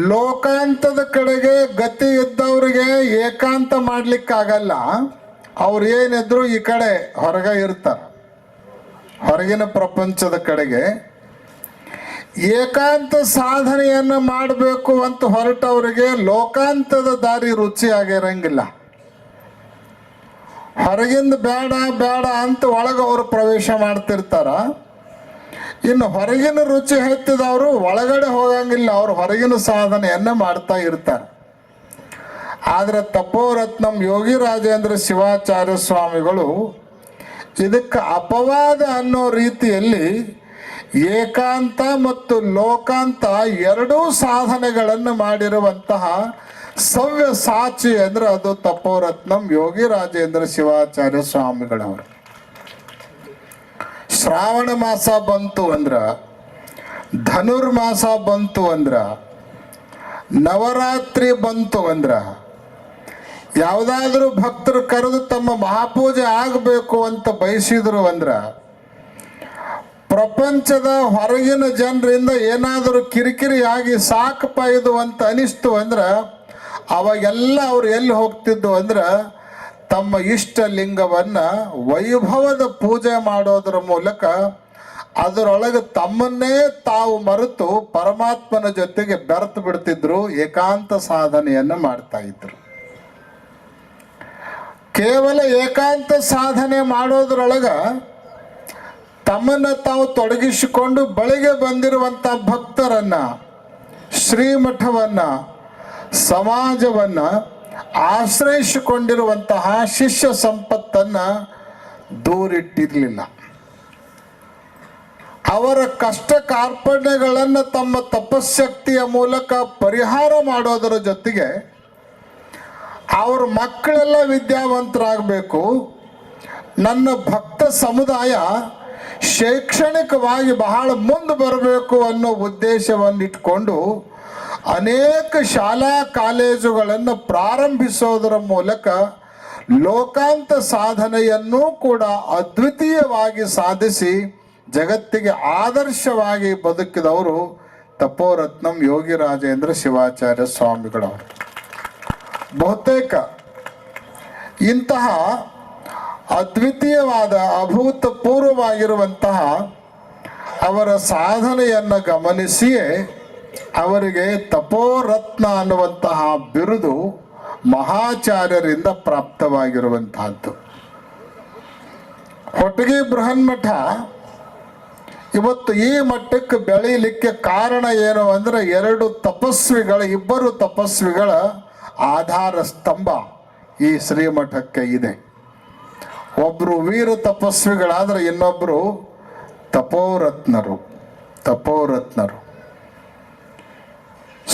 ಲೋಕಾಂತದ ಕಡೆಗೆ ಗತಿ ಇದ್ದವ್ರಿಗೆ ಏಕಾಂತ ಮಾಡ್ಲಿಕ್ಕಾಗಲ್ಲ. ಅವ್ರು ಏನಿದ್ರು ಈ ಕಡೆ ಹೊರಗೆ ಇರ್ತಾರೆ, ಹೊರಗಿನ ಪ್ರಪಂಚದ ಕಡೆಗೆ. ಏಕಾಂತ ಸಾಧನೆಯನ್ನು ಮಾಡಬೇಕು ಅಂತ ಹೊರಟವರಿಗೆ ಲೋಕಾಂತದ ದಾರಿ ರುಚಿಯಾಗಿರಂಗಿಲ್ಲ. ಹೊರಗಿಂದ ಬೇಡ ಬೇಡ ಅಂತ ಒಳಗೆ ಅವರು ಪ್ರವೇಶ ಮಾಡ್ತಿರ್ತಾರ. ಇನ್ನು ಹೊರಗಿನ ರುಚಿ ಹೆಚ್ಚಿದವರು ಒಳಗಡೆ ಹೋಗಂಗಿಲ್ಲ, ಅವರು ಹೊರಗಿನ ಸಾಧನೆಯನ್ನು ಮಾಡ್ತಾ ಇರ್ತಾರೆ. ಆದರೆ ತಪೋರತ್ನಂ ಯೋಗಿ ರಾಜೇಂದ್ರ ಶಿವಾಚಾರ್ಯ ಸ್ವಾಮಿಗಳು ಇದಕ್ಕೆ ಅಪವಾದ ಅನ್ನೋ ರೀತಿಯಲ್ಲಿ ಏಕಾಂತ ಮತ್ತು ಲೋಕಾಂತ ಎರಡೂ ಸಾಧನೆಗಳನ್ನು ಮಾಡಿರುವಂತಹ ಸವ್ಯ ಸಾಚಿ ಅಂದ್ರೆ ಅದು ತಪೋರತ್ನಂ ಯೋಗಿ ರಾಜೇಂದ್ರ ಶಿವಾಚಾರ್ಯ ಸ್ವಾಮಿಗಳವರು. ಶ್ರಾವಣ ಮಾಸ ಬಂತು ಅಂದ್ರ, ಧನುರ್ಮಾಸ ಬಂತು ಅಂದ್ರ, ನವರಾತ್ರಿ ಬಂತು ಅಂದ್ರ, ಯಾವುದಾದ್ರೂ ಭಕ್ತರು ಕರೆದು ತಮ್ಮ ಮಹಾಪೂಜೆ ಆಗಬೇಕು ಅಂತ ಬಯಸಿದ್ರು ಅಂದ್ರ, ಪ್ರಪಂಚದ ಹೊರಗಿನ ಜನರಿಂದ ಏನಾದರೂ ಕಿರಿಕಿರಿ ಆಗಿ ಸಾಕಪ್ಪ ಇದು ಅಂತ ಅನಿಸ್ತು ಅಂದ್ರೆ ಅವಾಗೆಲ್ಲ ಅವ್ರು ಎಲ್ಲಿ ಹೋಗ್ತಿದ್ದು ಅಂದ್ರೆ ತಮ್ಮ ಇಷ್ಟ ಲಿಂಗವನ್ನ ವೈಭವದ ಪೂಜೆ ಮಾಡೋದ್ರ ಮೂಲಕ ಅದರೊಳಗೆ ತಮ್ಮನ್ನೇ ತಾವು ಮರೆತು ಪರಮಾತ್ಮನ ಜೊತೆಗೆ ಬೆರೆತು ಬಿಡ್ತಿದ್ರು, ಏಕಾಂತ ಸಾಧನೆಯನ್ನು ಮಾಡ್ತಾ ಇದ್ರು. ಕೇವಲ ಏಕಾಂತ ಸಾಧನೆ ಮಾಡೋದ್ರೊಳಗ ತಮ್ಮನ್ನ ತಾವು ತೊಡಗಿಸಿಕೊಂಡು ಬಳಿಗೆ ಬಂದಿರುವಂಥ ಭಕ್ತರನ್ನ, ಶ್ರೀಮಠವನ್ನ, ಸಮಾಜವನ್ನ ಆಶ್ರಯಿಸಿಕೊಂಡಿರುವಂತಹ ಶಿಷ್ಯ ಸಂಪತ್ತನ್ನ ದೂರಿಟ್ಟಿರಲಿಲ್ಲ. ಅವರ ಕಷ್ಟ ಕಾರ್ಪಣ್ಯಗಳನ್ನು ತಮ್ಮ ತಪಶಕ್ತಿಯ ಮೂಲಕ ಪರಿಹಾರ ಮಾಡೋದರ ಜೊತೆಗೆ ಅವ್ರ ಮಕ್ಕಳೆಲ್ಲ ವಿದ್ಯಾವಂತರಾಗಬೇಕು, ನನ್ನ ಭಕ್ತ ಸಮುದಾಯ ಶೈಕ್ಷಣಿಕವಾಗಿ ಬಹಳ ಮುಂದೆ ಬರಬೇಕು ಅನ್ನೋ ಉದ್ದೇಶವನ್ನು ಇಟ್ಕೊಂಡು ಅನೇಕ ಶಾಲಾ ಕಾಲೇಜುಗಳನ್ನು ಪ್ರಾರಂಭಿಸೋದರ ಮೂಲಕ ಲೋಕಾಂತ ಸಾಧನೆಯನ್ನೂ ಕೂಡ ಅದ್ವಿತೀಯವಾಗಿ ಸಾಧಿಸಿ ಜಗತ್ತಿಗೆ ಆದರ್ಶವಾಗಿ ಬದುಕಿದವರು ತಪೋರತ್ನಂ ಯೋಗಿ ರಾಜೇಂದ್ರ ಶಿವಾಚಾರ್ಯ ಸ್ವಾಮಿಗಳವರು. ಬಹುತೇಕ ಇಂತಹ ಅದ್ವಿತೀಯವಾದ ಅಭೂತಪೂರ್ವವಾಗಿರುವಂತಹ ಅವರ ಸಾಧನೆಯನ್ನು ಗಮನಿಸಿಯೇ ಅವರಿಗೆ ತಪೋರತ್ನ ಅನ್ನುವಂತಹ ಬಿರುದು ಮಹಾಚಾರ್ಯರಿಂದ ಪ್ರಾಪ್ತವಾಗಿರುವಂತಹದ್ದು. ಹೊಟಗಿ ಬೃಹನ್ಮಠ ಇವತ್ತು ಈ ಮಟ್ಟಕ್ಕೆ ಬೆಳೀಲಿಕ್ಕೆ ಕಾರಣ ಏನು ಅಂದ್ರೆ ಇಬ್ಬರು ತಪಸ್ವಿಗಳ ಆಧಾರ ಸ್ತಂಭ ಈ ಶ್ರೀಮಠಕ್ಕೆ ಇದೆ. ಒಬ್ರು ವೀರ ತಪಸ್ವಿಗಳಾದ್ರೆ ಇನ್ನೊಬ್ರು ತಪೋರತ್ನರು.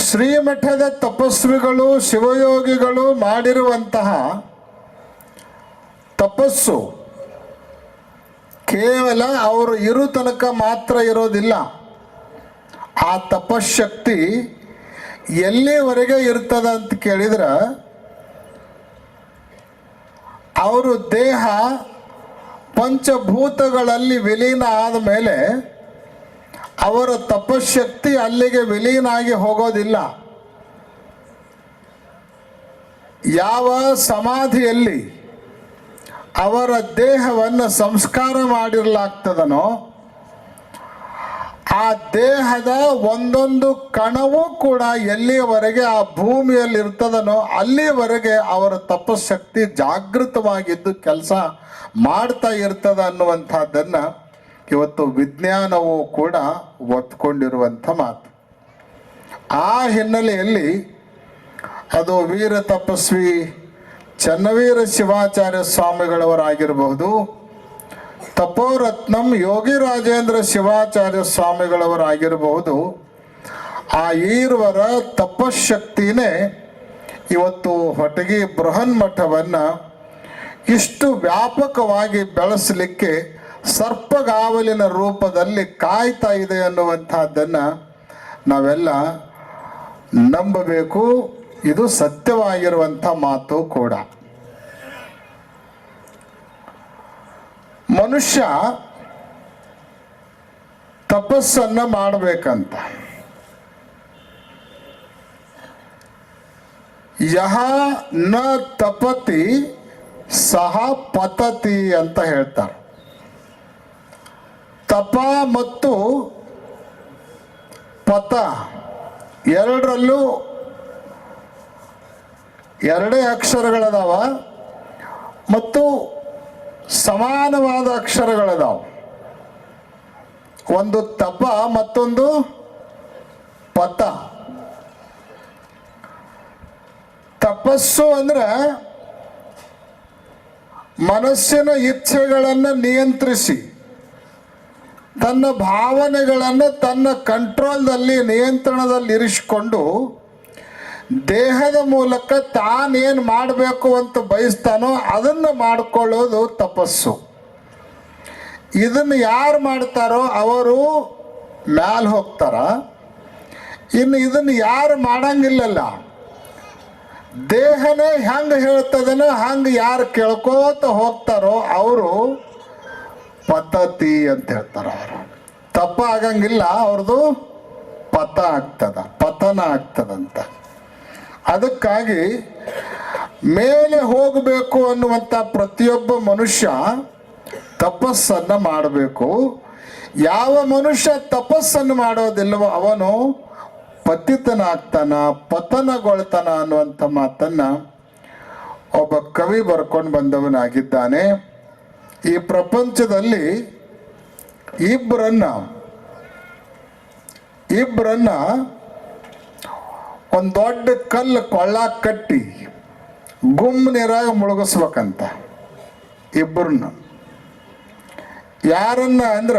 ಶ್ರೀಮಠದ ತಪಸ್ವಿಗಳು ಶಿವಯೋಗಿಗಳು ಮಾಡಿರುವಂತಹ ತಪಸ್ಸು ಕೇವಲ ಅವರು ಇರು ತನಕ ಮಾತ್ರ ಇರೋದಿಲ್ಲ. ಆ ತಪಶಕ್ತಿ ಎಲ್ಲಿವರೆಗೆ ಇರ್ತದ ಅಂತ ಕೇಳಿದ್ರೆ ಅವರು ದೇಹ ಪಂಚಭೂತಗಳಲ್ಲಿ ವಿಲೀನ ಆದ ಮೇಲೆ ಅವರ ತಪಶಕ್ತಿ ಅಲ್ಲಿಗೆ ವಿಲೀನ ಆಗಿ ಹೋಗೋದಿಲ್ಲ. ಯಾವ ಸಮಾಧಿಯಲ್ಲಿ ಅವರ ದೇಹವನ್ನು ಸಂಸ್ಕಾರ ಮಾಡಿರಲಾಗ್ತದನೋ ಆ ದೇಹದ ಒಂದೊಂದು ಕಣವೂ ಕೂಡ ಎಲ್ಲಿಯವರೆಗೆ ಆ ಭೂಮಿಯಲ್ಲಿ ಇರ್ತದನೋ ಅಲ್ಲಿವರೆಗೆ ಅವರ ತಪಶಕ್ತಿ ಜಾಗೃತವಾಗಿದ್ದು ಕೆಲಸ ಮಾಡ್ತಾ ಇರ್ತದ ಅನ್ನುವಂಥದ್ದನ್ನ ಇವತ್ತು ವಿಜ್ಞಾನವೂ ಕೂಡ ಒತ್ಕೊಂಡಿರುವಂಥ ಮಾತು. ಆ ಹಿನ್ನೆಲೆಯಲ್ಲಿ ಅದು ವೀರ ತಪಸ್ವಿ ಚನ್ನವೀರ ಶಿವಾಚಾರ್ಯ ಸ್ವಾಮಿಗಳವರಾಗಿರಬಹುದು, ತಪೋರತ್ನಂ ಯೋಗಿ ರಾಜೇಂದ್ರ ಶಿವಾಚಾರ್ಯ ಸ್ವಾಮಿಗಳವರಾಗಿರಬಹುದು. ಆ ಈರ್ವರ ತಪಶಕ್ತಿನೇ ಇವತ್ತು ಹೊಟಗಿ ಬೃಹನ್ಮಠವನ್ನು ಇಷ್ಟು ವ್ಯಾಪಕವಾಗಿ ಬೆಳೆಸಲಿಕ್ಕೆ ಸರ್ಪಗಾವಲಿನ ರೂಪದಲ್ಲಿ ಕಾಯ್ತಾ ಇದೆ ಅನ್ನುವಂಥದ್ದನ್ನು ನಾವೆಲ್ಲ ನಂಬಬೇಕು. ಇದು ಸತ್ಯವಾಗಿರುವಂಥ ಮಾತು ಕೂಡ. ಮನುಷ್ಯ ತಪಸ್ಸನ್ನು ಮಾಡಬೇಕಂತ ಯಹ ನ ತಪತಿ ಸಹ ಪತತಿ ಅಂತ ಹೇಳ್ತಾರೆ. ತಪ ಮತ್ತು ಪತ ಎರಡರಲ್ಲೂ ಎರಡೇ ಅಕ್ಷರಗಳದಾವ ಮತ್ತು ಸಮಾನವಾದ ಅಕ್ಷರಗಳದಾವ. ಒಂದು ತಪ ಮತ್ತೊಂದು ಪತ. ತಪಸ್ಸು ಅಂದ್ರೆ ಮನಸ್ಸಿನ ಇಚ್ಛೆಗಳನ್ನು ನಿಯಂತ್ರಿಸಿ ತನ್ನ ಭಾವನೆಗಳನ್ನು ತನ್ನ ಕಂಟ್ರೋಲ್ದಲ್ಲಿ ನಿಯಂತ್ರಣದಲ್ಲಿ ಇರಿಸಿಕೊಂಡು ದೇಹದ ಮೂಲಕ ತಾನೇನು ಮಾಡಬೇಕು ಅಂತ ಬಯಸ್ತಾನೋ ಅದನ್ನು ಮಾಡಿಕೊಳ್ಳೋದು ತಪಸ್ಸು. ಇದನ್ನು ಯಾರು ಮಾಡ್ತಾರೋ ಅವರು ಮ್ಯಾಲ ಹೋಗ್ತಾರ. ಇನ್ನು ಇದನ್ನು ಯಾರು ಮಾಡಂಗಿಲ್ಲಲ್ಲ, ದೇಹನೇ ಹೆಂಗೆ ಹೇಳ್ತದನೋ ಹಂಗೆ ಯಾರು ಕೇಳ್ಕೋತ ಹೋಗ್ತಾರೋ ಅವರು ಪತತಿ ಅಂತ ಹೇಳ್ತಾರೆ. ಅವರು ತಪ್ಪ ಆಗಂಗಿಲ್ಲ, ಅವ್ರದ್ದು ಪತ ಆಗ್ತದ, ಪತನ ಆಗ್ತದಂತ. ಅದಕ್ಕಾಗಿ ಮೇಲೆ ಹೋಗಬೇಕು ಅನ್ನುವಂಥ ಪ್ರತಿಯೊಬ್ಬ ಮನುಷ್ಯ ತಪಸ್ಸನ್ನು ಮಾಡಬೇಕು. ಯಾವ ಮನುಷ್ಯ ತಪಸ್ಸನ್ನು ಮಾಡೋದಿಲ್ಲವೋ ಅವನು ಪತಿತನಾಗ್ತಾನ, ಪತನಗೊಳ್ತಾನ ಅನ್ನುವಂಥ ಮಾತನ್ನ ಒಬ್ಬ ಕವಿ ಬರ್ಕೊಂಡು ಬಂದವನಾಗಿದ್ದಾನೆ. ಈ ಪ್ರಪಂಚದಲ್ಲಿ ಇಬ್ಬರನ್ನ ಒಂದು ದೊಡ್ಡ ಕಲ್ಲು ಕೊಳ್ಳ ಕಟ್ಟಿ ಗುಮ್ ನೀರಾಗ ಮುಳುಗಿಸ್ಬೇಕಂತ. ಇಬ್ಬರನ್ನ ಯಾರನ್ನ ಅಂದ್ರ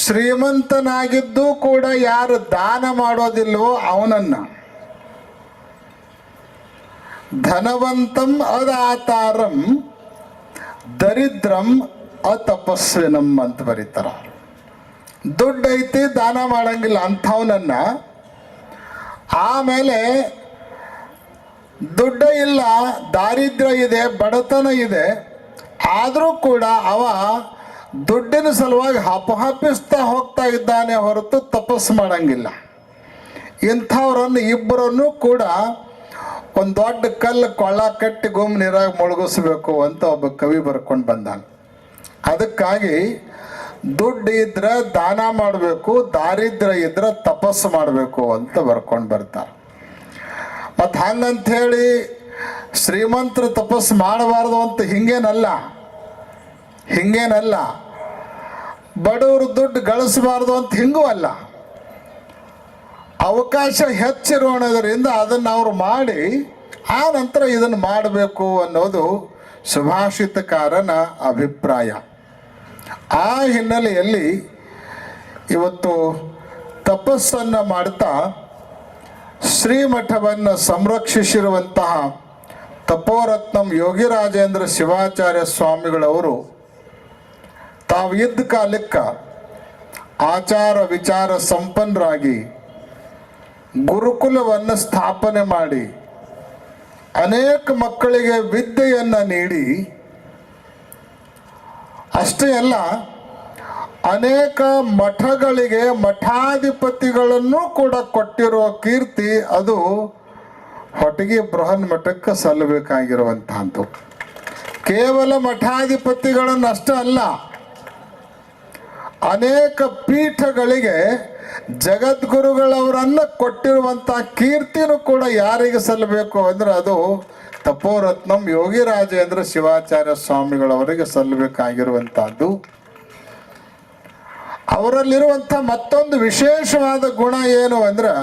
ಶ್ರೀಮಂತನಾಗಿದ್ದು ಕೂಡ ಯಾರು ದಾನ ಮಾಡೋದಿಲ್ವೋ ಅವನನ್ನ, ಧನವಂತಂ ಅದಾತಾರಂ ದರಿದ್ರಂ ಅತಪಸ್ವಿನಂ ಅಂತ ಬರೀತಾರ. ದುಡ್ಡು ಐತಿ ದಾನ ಮಾಡಂಗಿಲ್ಲ ಅಂಥವನನ್ನ, ಆಮೇಲೆ ದುಡ್ಡು ಇಲ್ಲ, ದಾರಿದ್ರ್ಯ ಇದೆ, ಬಡತನ ಇದೆ, ಆದರೂ ಕೂಡ ಅವ ದುಡ್ಡಿನ ಸಲುವಾಗಿ ಹಪಹಪಿಸ್ತಾ ಹೋಗ್ತಾ ಇದ್ದಾನೆ ಹೊರತು ತಪಸ್ಸು ಮಾಡಂಗಿಲ್ಲ. ಇಂಥವ್ರನ್ನು ಇಬ್ಬರನ್ನು ಕೂಡ ಒಂದು ದೊಡ್ಡ ಕಲ್ಲು ಕೊಳ್ಳ ಕಟ್ಟಿ ಗುಮ್ ನೀರಾಗ ಮುಳುಗಿಸ್ಬೇಕು ಅಂತ ಒಬ್ಬ ಕವಿ ಬರ್ಕೊಂಡು ಬಂದಾನ. ಅದಕ್ಕಾಗಿ ದುಡ್ಡು ಇದ್ರೆ ದಾನ ಮಾಡಬೇಕು, ದಾರಿದ್ರ್ಯ ಇದ್ರೆ ತಪಸ್ಸು ಮಾಡಬೇಕು ಅಂತ ಬರ್ಕೊಂಡು ಬರ್ತಾರೆ. ಮತ್ತು ಹಂಗಂಥೇಳಿ ಶ್ರೀಮಂತರು ತಪಸ್ಸು ಮಾಡಬಾರ್ದು ಅಂತ ಹಿಂಗೇನಲ್ಲ, ಬಡವರು ದುಡ್ಡು ಗಳಿಸಬಾರ್ದು ಅಂತ ಹಿಂಗೂ ಅಲ್ಲ. ಅವಕಾಶ ಹೆಚ್ಚಿರೋಣದ್ರಿಂದ ಅದನ್ನು ಅವರು ಮಾಡಿ ಆ ನಂತರ ಇದನ್ನು ಮಾಡಬೇಕು ಅನ್ನೋದು ಸುಭಾಷಿತಕಾರನ ಅಭಿಪ್ರಾಯ. ಆ ಹಿನ್ನೆಲೆಯಲ್ಲಿ ಇವತ್ತು ತಪಸ್ಸನ್ನು ಮಾಡ್ತಾ ಶ್ರೀಮಠವನ್ನು ಸಂರಕ್ಷಿಸಿರುವಂತಹ ತಪೋರತ್ನಂ ಯೋಗಿರಾಜೇಂದ್ರ ಶಿವಾಚಾರ್ಯ ಸ್ವಾಮಿಗಳವರು ತಾವು ಇದ್ದ ಕಾಲಕ್ಕೆ ಆಚಾರ ವಿಚಾರ ಸಂಪನ್ನರಾಗಿ ಗುರುಕುಲವನ್ನು ಸ್ಥಾಪನೆ ಮಾಡಿ ಅನೇಕ ಮಕ್ಕಳಿಗೆ ವಿದ್ಯೆಯನ್ನು ನೀಡಿ, ಅಷ್ಟೇ ಅಲ್ಲ ಅನೇಕ ಮಠಗಳಿಗೆ ಮಠಾಧಿಪತಿಗಳನ್ನು ಕೂಡ ಕೊಟ್ಟಿರುವ ಕೀರ್ತಿ ಅದು ಹೊಟಗಿ ಬೃಹನ್ ಮಠಕ್ಕೆ ಸಲ್ಲಬೇಕಾಗಿರುವಂತಹದ್ದು. ಕೇವಲ ಮಠಾಧಿಪತಿಗಳನ್ನಷ್ಟೇ ಅಲ್ಲ, ಅನೇಕ ಪೀಠಗಳಿಗೆ ಜಗದ್ಗುರುಗಳವರನ್ನು ಕೊಟ್ಟಿರುವಂತಹ ಕೀರ್ತಿನೂ ಕೂಡ ಯಾರಿಗೆ ಸಲ್ಲಬೇಕು ಅಂದ್ರೆ ಅದು ತಪೋರತ್ನಂ ಯೋಗಿರಾಜೇಂದ್ರ ಶಿವಾಚಾರ್ಯ ಸ್ವಾಮಿಗಳವರಿಗೆ ಸಲ್ಲಬೇಕಾಗಿರುವಂತಹದ್ದು. ಅವರಲ್ಲಿರುವಂಥ ಮತ್ತೊಂದು ವಿಶೇಷವಾದ ಗುಣ ಏನು ಅಂದ್ರೆ,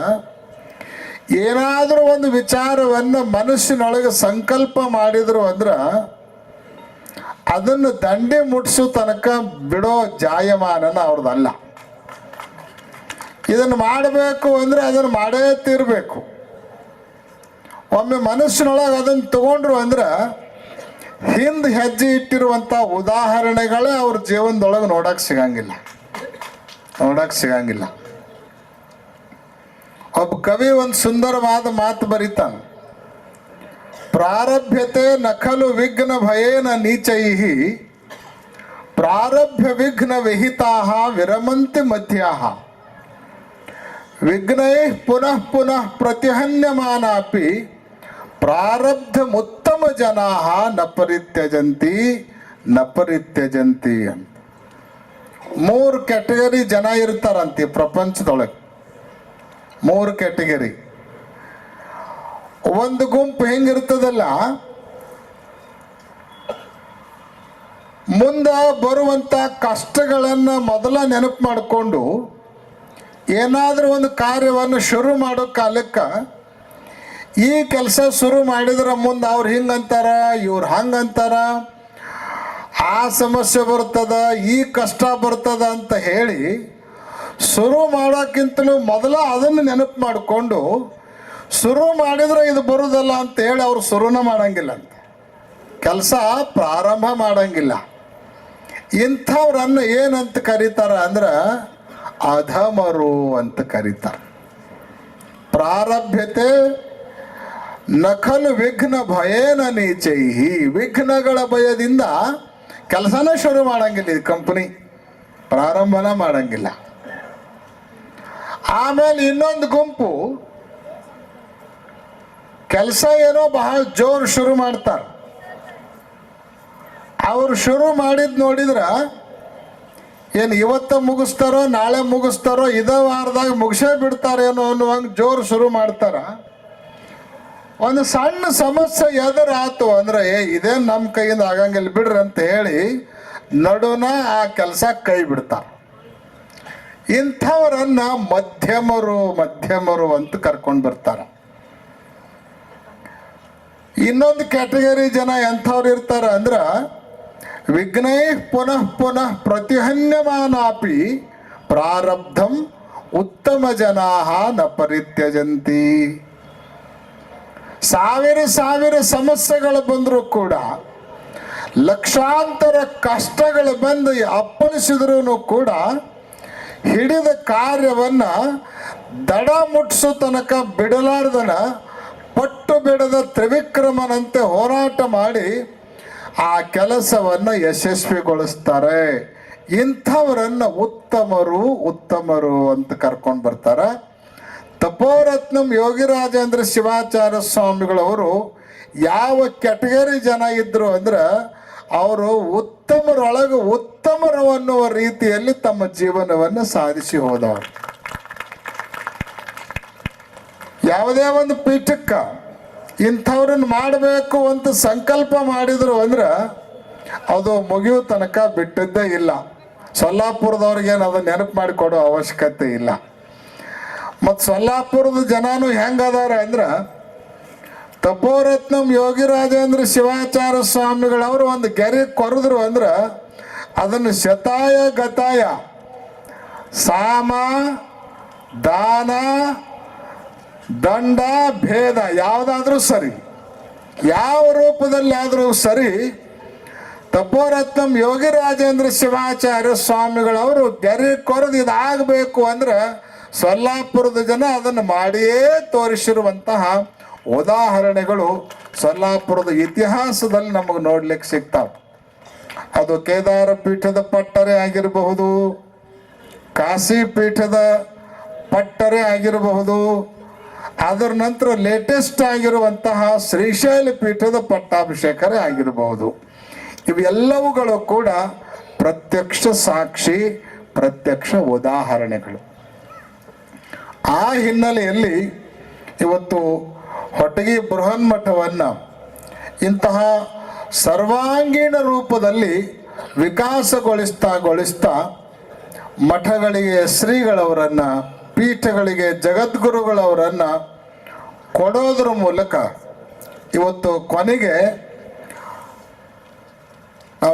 ಏನಾದರೂ ಒಂದು ವಿಚಾರವನ್ನು ಮನಸ್ಸಿನೊಳಗೆ ಸಂಕಲ್ಪ ಮಾಡಿದ್ರು ಅಂದ್ರೆ ಅದನ್ನು ದಂಡೆ ಮುಟ್ಟಿಸೋ ತನಕ ಬಿಡೋ ಜಾಯಮಾನನ ಅವ್ರದ್ದಲ್ಲ. ಇದನ್ನು ಮಾಡಬೇಕು ಅಂದರೆ ಅದನ್ನು ಮಾಡೇ ತೀರಬೇಕು. ಒಮ್ಮೆ ಮನಸ್ಸಿನೊಳಗೆ ಅದನ್ನು ತಗೊಂಡ್ರು ಅಂದ್ರೆ ಹಿಂದೆ ಹೆಜ್ಜೆ ಇಟ್ಟಿರುವಂಥ ಉದಾಹರಣೆಗಳೇ ಅವ್ರ ಜೀವನದೊಳಗೆ ನೋಡಕ್ಕೆ ಸಿಗಂಗಿಲ್ಲ. ಒಬ್ಬ ಕವಿ ಒಂದು ಸುಂದರವಾದ ಮಾತು ಬರೀತಾನೆ. ಪ್ರಾರಭ್ಯತೆ ನಖಲು ವಿಘ್ನ ಭಯೇನ ನೀಚೈಹಿ ಪ್ರಾರಭ್ಯ ವಿಘ್ನ ವಿಹಿತಾಹ ವಿರಮಂತಿ ಮಧ್ಯಾಹ ವಿಘ್ನೈ ಪುನಃ ಪುನಃ ಪ್ರತಿಹನ್ಯಮಾನಾಪಿ ಪ್ರಾರಬ್ಧಮುತ್ತಮ ಜನಾ ನ ಪರಿತ್ಯಜಂತಿ ಅಂತ. 3 ಕ್ಯಾಟಗರಿ ಜನ ಇರ್ತಾರಂತೆ ಪ್ರಪಂಚದೊಳಗೆ. 3 ಕ್ಯಾಟಗರಿ. ಒಂದು ಗುಂಪು ಹೆಂಗಿರ್ತದಲ್ಲ, ಮುಂದೆ ಬರುವಂಥ ಕಷ್ಟಗಳನ್ನು ಮೊದಲ ನೆನಪು ಮಾಡಿಕೊಂಡು ಏನಾದರೂ ಒಂದು ಕಾರ್ಯವನ್ನು ಶುರು ಮಾಡೋ ಕಾಲಕ್ಕೆ ಈ ಕೆಲಸ ಶುರು ಮಾಡಿದ್ರೆ ಮುಂದೆ ಅವ್ರು ಹಿಂಗಂತಾರ, ಇವ್ರು ಹಂಗಂತಾರ, ಆ ಸಮಸ್ಯೆ ಬರ್ತದ, ಈ ಕಷ್ಟ ಬರ್ತದ ಅಂತ ಹೇಳಿ ಶುರು ಮಾಡೋಕ್ಕಿಂತಲೂ ಮೊದಲ ಅದನ್ನು ನೆನಪು ಮಾಡಿಕೊಂಡು ಶುರು ಮಾಡಿದ್ರೆ ಇದು ಬರುವುದಲ್ಲ ಅಂತ ಹೇಳಿ ಅವ್ರು ಶುರುನ ಮಾಡಂಗಿಲ್ಲ ಅಂತ, ಕೆಲಸ ಪ್ರಾರಂಭ ಮಾಡಂಗಿಲ್ಲ. ಇಂಥವ್ರನ್ನು ಏನಂತ ಕರೀತಾರ ಅಂದ್ರೆ ಅಧಮರು ಅಂತ ಕರೀತಾರೆ. ಪ್ರಾರಭ್ಯತೆ ನಖಲು ವಿಘ್ನ ಭಯೇನ ನೀಚೈಹಿ. ವಿಘ್ನಗಳ ಭಯದಿಂದ ಕೆಲಸನ ಶುರು ಮಾಡಂಗಿಲ್ಲ, ಇದು ಕಂಪನಿ ಪ್ರಾರಂಭನ ಮಾಡಂಗಿಲ್ಲ. ಆಮೇಲೆ ಇನ್ನೊಂದು ಗುಂಪು ಕೆಲಸ ಏನೋ ಬಹಳ ಜೋರು ಶುರು ಮಾಡ್ತಾರೆ. ಅವರು ಶುರು ಮಾಡಿದ್ ನೋಡಿದ್ರ ಏನು ಇವತ್ತ ಮುಗಿಸ್ತಾರೋ ನಾಳೆ ಮುಗಿಸ್ತಾರೋ ಇದೇ ವಾರದಾಗ ಮುಗಿಸೇ ಬಿಡ್ತಾರೇನೋ ಅನ್ನುವಂಗೆ ಜೋರು ಶುರು ಮಾಡ್ತಾರ. ಒಂದು ಸಣ್ಣ ಸಮಸ್ಯೆ ಎದುರಾತು ಅಂದ್ರೆ ಇದೇನು ನಮ್ಮ ಕೈಯಿಂದ ಆಗಂಗಿಲ್ಲ ಬಿಡ್ರಿ ಅಂತ ಹೇಳಿ ನಡುನ ಆ ಕೆಲಸ ಕೈ ಬಿಡ್ತಾರೆ. ಇಂಥವರನ್ನ ಮಧ್ಯಮರು ಅಂತ ಕರ್ಕೊಂಡು ಬರ್ತಾರೆ. ಇನ್ನೊಂದು ಕ್ಯಾಟಗರಿ ಜನ ಎಂಥವ್ರು ಇರ್ತಾರ ಅಂದ್ರೆ ವಿಘ್ನೈ ಪುನಃ ಪುನಃ ಪ್ರತಿಹನ್ಯಮಾನಾಪಿ ಪ್ರಾರಬ್ಧಂ ಉತ್ತಮ ಜನಾ ನ ಪರಿತ್ಯಜಂತಿ. ಸಾವಿರ ಸಮಸ್ಯೆಗಳು ಬಂದರೂ ಕೂಡ, ಲಕ್ಷಾಂತರ ಕಷ್ಟಗಳು ಬಂದು ಅಪ್ಪಳಿಸಿದ್ರೂ ಕೂಡ ಹಿಡಿದ ಕಾರ್ಯವನ್ನ ದಡ ಮುಟ್ಟಿಸೋ ತನಕ ಬಿಡಲಾರ್ದನ ಪಟ್ಟು ಬಿಡದ ತ್ರಿವಿಕ್ರಮನಂತೆ ಹೋರಾಟ ಮಾಡಿ ಆ ಕೆಲಸವನ್ನು ಯಶಸ್ವಿಗೊಳಿಸ್ತಾರೆ. ಇಂಥವರನ್ನ ಉತ್ತಮರು ಅಂತ ಕರ್ಕೊಂಡು ಬರ್ತಾರೆ. ತಪೋರತ್ನಂ ಯೋಗಿರಾಜೇಂದ್ರ ಶಿವಾಚಾರ್ಯ ಸ್ವಾಮಿಗಳವರು ಯಾವ ಕ್ಯಾಟಗರಿ ಜನ ಇದ್ರು ಅಂದ್ರೆ ಅವರು ಉತ್ತಮರೊಳಗೆ ಉತ್ತಮರು ಅನ್ನುವ ರೀತಿಯಲ್ಲಿ ತಮ್ಮ ಜೀವನವನ್ನು ಸಾಧಿಸಿ ಹೋದವರು. ಯಾವುದೇ ಒಂದು ಪೀಠಕ್ಕೆ ಇಂಥವ್ರನ್ನ ಮಾಡಬೇಕು ಅಂತ ಸಂಕಲ್ಪ ಮಾಡಿದ್ರು ಅಂದ್ರೆ ಅದು ಮುಗಿಯೋ ತನಕ ಬಿಟ್ಟಿದ್ದೇ ಇಲ್ಲ. ಸೊಲ್ಲಾಪುರದವ್ರಿಗೇನು ಅದನ್ನ ನೆನಪು ಮಾಡಿಕೊಡೋ ಅವಶ್ಯಕತೆ ಇಲ್ಲ. ಮತ್ತು ಸೊಲ್ಲಾಪುರದ ಜನನು ಹೆಂಗದಾರ ಅಂದ್ರೆ ತಪೋರತ್ನಂ ಯೋಗಿರಾಜೇಂದ್ರ ಶಿವಾಚಾರ್ಯ ಸ್ವಾಮಿಗಳವರು ಒಂದು ಗೆರೆ ಕೊರೆದ್ರು ಅಂದ್ರೆ ಅದನ್ನು ಶತಾಯ ಗತಾಯ ಸಾಮ ದಾನ ದಂಡ ಭೇದ ಯಾವುದಾದ್ರೂ ಸರಿ, ಯಾವ ರೂಪದಲ್ಲಿ ಆದರೂ ಸರಿ, ತಪೋರತ್ನಂ ಯೋಗಿರಾಜೇಂದ್ರ ಶಿವಾಚಾರ್ಯ ಸ್ವಾಮಿಗಳವರು ಗೆರೆ ಕೊರೆದು ಇದಾಗಬೇಕು ಅಂದ್ರೆ ಸೊಲ್ಲಾಪುರದ ಜನ ಅದನ್ನು ಮಾಡಿಯೇ ತೋರಿಸಿರುವಂತಹ ಉದಾಹರಣೆಗಳು ಸೊಲ್ಲಾಪುರದ ಇತಿಹಾಸದಲ್ಲಿ ನಮಗೆ ನೋಡ್ಲಿಕ್ಕೆ ಸಿಗ್ತಾವೆ. ಅದು ಕೇದಾರ ಪೀಠದ ಪಟ್ಟರೆ ಆಗಿರಬಹುದು, ಕಾಶಿ ಪೀಠದ ಪಟ್ಟರೆ ಆಗಿರಬಹುದು, ಅದರ ನಂತರ ಲೇಟೆಸ್ಟ್ ಆಗಿರುವಂತಹ ಶ್ರೀಶೈಲ ಪೀಠದ ಪಟ್ಟಾಭಿಷೇಕರೇ ಆಗಿರಬಹುದು. ಇವೆಲ್ಲವುಗಳು ಕೂಡ ಪ್ರತ್ಯಕ್ಷ ಸಾಕ್ಷಿ, ಪ್ರತ್ಯಕ್ಷ ಉದಾಹರಣೆಗಳು. ಆ ಹಿನ್ನೆಲೆಯಲ್ಲಿ ಇವತ್ತು ಹೊಟಗಿ ಬೃಹನ್ಮಠವನ್ನು ಇಂತಹ ಸರ್ವಾಂಗೀಣ ರೂಪದಲ್ಲಿ ವಿಕಾಸಗೊಳಿಸ್ತಾ ಮಠಗಳಿಗೆ ಶ್ರೀಗಳವರನ್ನು, ಪೀಠಗಳಿಗೆ ಜಗದ್ಗುರುಗಳವರನ್ನು ಕೊಡೋದ್ರ ಮೂಲಕ ಇವತ್ತು ಕೊನೆಗೆ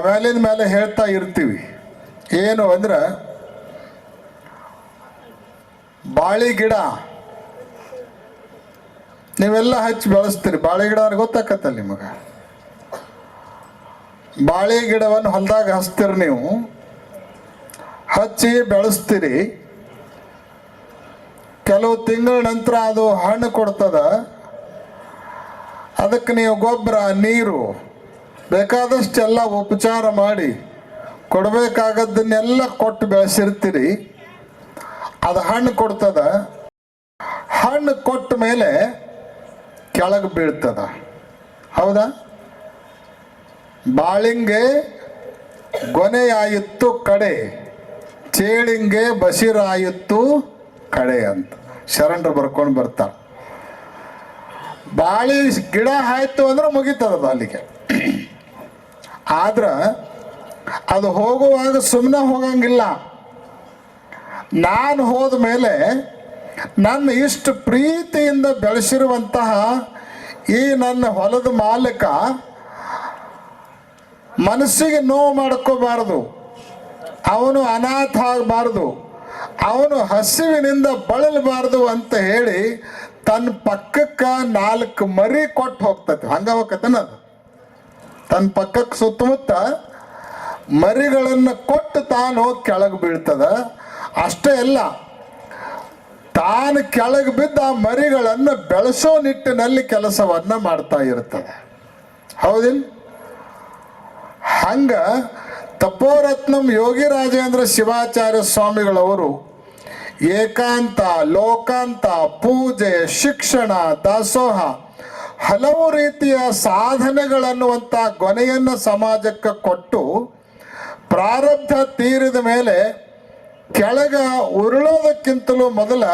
ಮೇಲಿನ ಮೇಲೆ ಹೇಳ್ತಾ ಇರ್ತೀವಿ ಏನು ಅಂದ್ರೆ ಬಾಳಿ ಗಿಡ ನೀವೆಲ್ಲ ಹಚ್ಚಿ ಬೆಳೆಸ್ತೀರಿ. ಬಾಳೆ ಗಿಡ ಅಂದ್ರೆ ಗೊತ್ತಾಕತ್ತಲ್ಲ ನಿಮಗೆ. ಬಾಳೆ ಗಿಡವನ್ನು ಹೊಲದಾಗ ಹಚ್ತೀರಿ, ನೀವು ಹಚ್ಚಿ ಬೆಳೆಸ್ತೀರಿ. ಕೆಲವು ತಿಂಗಳ ನಂತರ ಅದು ಹಣ್ಣು ಕೊಡ್ತದ. ಅದಕ್ಕೆ ನೀವು ಗೊಬ್ಬರ, ನೀರು ಬೇಕಾದಷ್ಟೆಲ್ಲ ಉಪಚಾರ ಮಾಡಿ ಕೊಡಬೇಕಾಗದ್ದನ್ನೆಲ್ಲ ಕೊಟ್ಟು ಬೆಳೆಸಿರ್ತೀರಿ. ಅದು ಹಣ್ಣು ಕೊಡ್ತದ. ಹಣ್ಣು ಕೊಟ್ಟ ಮೇಲೆ ಕೆಳಗೆ ಬೀಳ್ತದ. ಹೌದಾ? ಬಾಳಿಂಗೆ ಗೊನೆಯಾಯಿತ್ತು ಕಡೆ, ಚೇಳಿಂಗೆ ಬಸಿರಾಯಿತ್ತು ಕಡೆ ಅಂತ ಶರಣರು ಬರ್ಕೊಂಡು ಬರ್ತಾರೆ. ಬಾಳಿ ಗಿಡ ಆಯ್ತು ಅಂದ್ರೆ ಮುಗಿತದ ಅಲ್ಲಿಗೆ. ಆದ್ರೆ ಅದು ಹೋಗುವಾಗ ಸುಮ್ಮನೆ ಹೋಗಂಗಿಲ್ಲ. ನಾನು ಹೋದ ಮೇಲೆ ನನ್ನ ಇಷ್ಟು ಪ್ರೀತಿಯಿಂದ ಬೆಳೆಸಿರುವಂತಹ ಈ ನನ್ನ ಹೊಲದ ಮಾಲೀಕ ಮನಸ್ಸಿಗೆ ನೋವು ಮಾಡ್ಕೋಬಾರ್ದು, ಅವನು ಅನಾಥ ಆಗಬಾರ್ದು, ಅವನು ಹಸಿವಿನಿಂದ ಬಳಲಬಾರ್ದು ಅಂತ ಹೇಳಿ ತನ್ನ ಪಕ್ಕಕ್ಕೆ 4 ಮರಿ ಕೊಟ್ಟು ಹೋಗ್ತೈತಿ. ಹಂಗ ಹೋಗ್ತೈತನ ಅದು. ತನ್ನ ಪಕ್ಕಕ್ಕೆ ಸುತ್ತಮುತ್ತ ಮರಿಗಳನ್ನು ಕೊಟ್ಟು ತಾನು ಹೋಗಿ ಕೆಳಗೆ ಬೀಳ್ತದ. ಅಷ್ಟೇ ಅಲ್ಲ, ತಾನು ಕೆಳಗೆ ಬಿದ್ದ ಆ ಮರಿಗಳನ್ನು ಬೆಳೆಸೋ ನಿಟ್ಟಿನಲ್ಲಿ ಕೆಲಸವನ್ನ ಮಾಡ್ತಾ ಇರ್ತದೆ. ಹೌದಿಲ್ಲ? ಹಂಗ ತಪೋರತ್ನಂ ಯೋಗಿ ರಾಜೇಂದ್ರ ಶಿವಾಚಾರ್ಯ ಸ್ವಾಮಿಗಳವರು ಏಕಾಂತ, ಲೋಕಾಂತ, ಪೂಜೆ, ಶಿಕ್ಷಣ, ದಾಸೋಹ, ಹಲವು ರೀತಿಯ ಸಾಧನೆಗಳನ್ನುವಂಥ ಗೊನೆಯನ್ನು ಸಮಾಜಕ್ಕೆ ಕೊಟ್ಟು ಪ್ರಾರಬ್ಧ ತೀರಿದ ಮೇಲೆ ಕೆಳಗ ಉರುಳೋದಕ್ಕಿಂತಲೂ ಮೊದಲ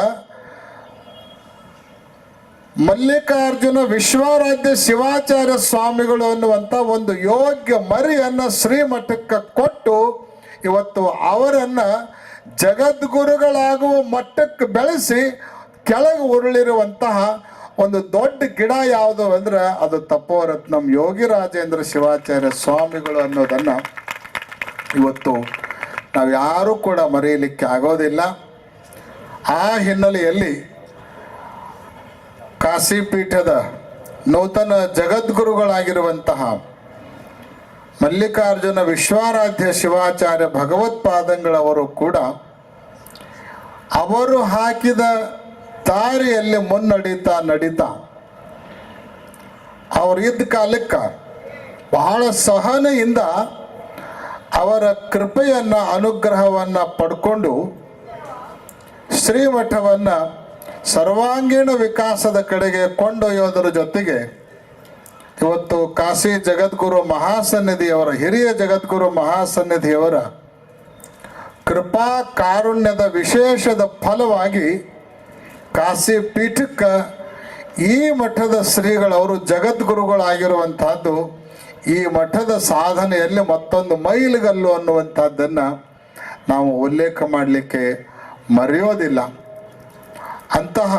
ಮಲ್ಲಿಕಾರ್ಜುನ ವಿಶ್ವಾರಾಧ್ಯ ಶಿವಾಚಾರ್ಯ ಸ್ವಾಮಿಗಳು ಅನ್ನುವಂಥ ಒಂದು ಯೋಗ್ಯ ಮರಿಯನ್ನು ಶ್ರೀಮಠಕ್ಕೆ ಕೊಟ್ಟು ಇವತ್ತು ಅವರನ್ನು ಜಗದ್ಗುರುಗಳಾಗುವ ಮಟ್ಟಕ್ಕೆ ಬೆಳೆಸಿ ಕೆಳಗೆ ಉರುಳಿರುವಂತಹ ಒಂದು ದೊಡ್ಡ ಗಿಡ ಯಾವುದು ಅಂದ್ರೆ ಅದು ತಪೋರತ್ನಂ ಯೋಗಿ ರಾಜೇಂದ್ರ ಶಿವಾಚಾರ್ಯ ಸ್ವಾಮಿಗಳು ಅನ್ನೋದನ್ನು ಇವತ್ತು ನಾವು ಯಾರೂ ಕೂಡ ಮರೆಯಲಿಕ್ಕೆ ಆಗೋದಿಲ್ಲ. ಆ ಹಿನ್ನೆಲೆಯಲ್ಲಿ ಕಾಶಿಪೀಠದ ನೂತನ ಜಗದ್ಗುರುಗಳಾಗಿರುವಂತಹ ಮಲ್ಲಿಕಾರ್ಜುನ ವಿಶ್ವಾರಾಧ್ಯ ಶಿವಾಚಾರ್ಯ ಭಗವತ್ಪಾದಂಗಳವರು ಕೂಡ ಅವರು ಹಾಕಿದ ದಾರಿಯಲ್ಲಿ ನಡೀತಾ ಅವರು ಇದ್ದ ಕಾಲಕ್ಕೆ ಬಹಳ ಸಹನೆಯಿಂದ ಅವರ ಕೃಪೆಯನ್ನ ಅನುಗ್ರಹವನ್ನ ಪಡ್ಕೊಂಡು ಶ್ರೀಮಠವನ್ನು ಸರ್ವಾಂಗೀಣ ವಿಕಾಸದ ಕಡೆಗೆ ಕೊಂಡೊಯ್ಯೋದರ ಜೊತೆಗೆ ಇವತ್ತು ಕಾಶಿ ಜಗದ್ಗುರು ಮಹಾಸನ್ನಿಧಿಯವರ ಹಿರಿಯ ಜಗದ್ಗುರು ಮಹಾಸನ್ನಿಧಿಯವರ ಕೃಪಾ ಕಾರುಣ್ಯದ ವಿಶೇಷದ ಫಲವಾಗಿ ಕಾಶಿ ಪೀಠಕ್ಕೆ ಈ ಮಠದ ಶ್ರೀಗಳವರು ಜಗದ್ಗುರುಗಳಾಗಿರುವಂತಹದ್ದು ಈ ಮಠದ ಸಾಧನೆಯಲ್ಲಿ ಮತ್ತೊಂದು ಮೈಲಿಗಲ್ಲು ಅನ್ನುವಂಥದ್ದನ್ನು ನಾವು ಉಲ್ಲೇಖ ಮಾಡಲಿಕ್ಕೆ ಮರೆಯೋದಿಲ್ಲ. ಅಂತಹ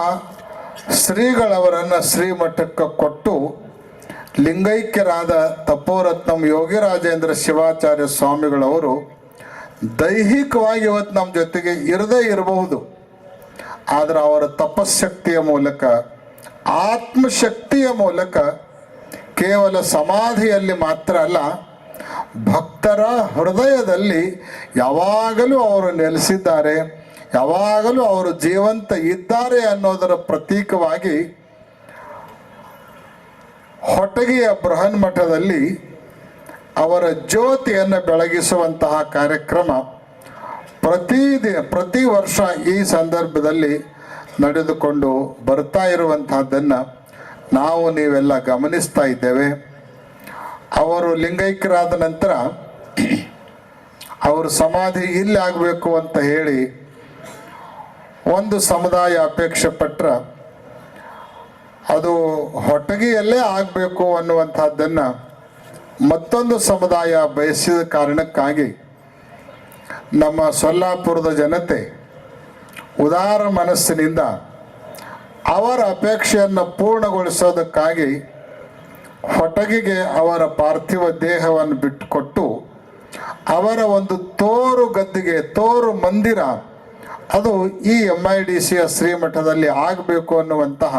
ಶ್ರೀಗಳವರನ್ನು ಶ್ರೀಮಠಕ್ಕೆ ಕೊಟ್ಟು ಲಿಂಗೈಕ್ಯರಾದ ತಪೋರತ್ನಂ ಯೋಗಿ ರಾಜೇಂದ್ರ ಶಿವಾಚಾರ್ಯ ಸ್ವಾಮಿಗಳವರು ದೈಹಿಕವಾಗಿ ಇವತ್ತು ನಮ್ಮ ಜೊತೆಗೆ ಇರದೇ ಇರಬಹುದು, ಆದರೆ ಅವರ ತಪಶಕ್ತಿಯ ಮೂಲಕ, ಆತ್ಮಶಕ್ತಿಯ ಮೂಲಕ ಕೇವಲ ಸಮಾಧಿಯಲ್ಲಿ ಮಾತ್ರ ಅಲ್ಲ, ಭಕ್ತರ ಹೃದಯದಲ್ಲಿ ಯಾವಾಗಲೂ ಅವರು ನೆಲೆಸಿದ್ದಾರೆ, ಯಾವಾಗಲೂ ಅವರು ಜೀವಂತ ಇದ್ದಾರೆ ಅನ್ನೋದರ ಪ್ರತೀಕವಾಗಿ ಹೊಟಗಿಯ ಬೃಹನ್ಮಠದಲ್ಲಿ ಅವರ ಜ್ಯೋತಿಯನ್ನು ಬೆಳಗಿಸುವಂತಹ ಕಾರ್ಯಕ್ರಮ ಪ್ರತಿ ವರ್ಷ ಈ ಸಂದರ್ಭದಲ್ಲಿ ನಡೆದುಕೊಂಡು ಬರ್ತಾ ಇರುವಂತಹದ್ದನ್ನು ನಾವು ನೀವೆಲ್ಲ ಗಮನಿಸ್ತಾ ಇದ್ದೇವೆ. ಅವರು ಲಿಂಗೈಕ್ಯರಾದ ನಂತರ ಅವರು ಸಮಾಧಿ ಇಲ್ಲಿ ಆಗಬೇಕು ಅಂತ ಹೇಳಿ ಒಂದು ಸಮುದಾಯ ಅಪೇಕ್ಷೆ ಪಟ್ಟರೆ ಅದು ಹೊಟಗಿಯಲ್ಲೇ ಆಗಬೇಕು ಅನ್ನುವಂಥದ್ದನ್ನು ಮತ್ತೊಂದು ಸಮುದಾಯ ಬಯಸಿದ ಕಾರಣಕ್ಕಾಗಿ ನಮ್ಮ ಸೊಲ್ಲಾಪುರದ ಜನತೆ ಉದಾರ ಮನಸ್ಸಿನಿಂದ ಅವರ ಅಪೇಕ್ಷೆಯನ್ನು ಪೂರ್ಣಗೊಳಿಸೋದಕ್ಕಾಗಿ ಹೊಟಗಿಗೆ ಅವರ ಪಾರ್ಥಿವ ದೇಹವನ್ನು ಬಿಟ್ಟುಕೊಟ್ಟು ಅವರ ಒಂದು ತೋರು ಗದ್ದಿಗೆ, ತೋರು ಮಂದಿರ ಅದು ಈ MIDCಯ ಶ್ರೀಮಠದಲ್ಲಿ ಆಗಬೇಕು ಅನ್ನುವಂತಹ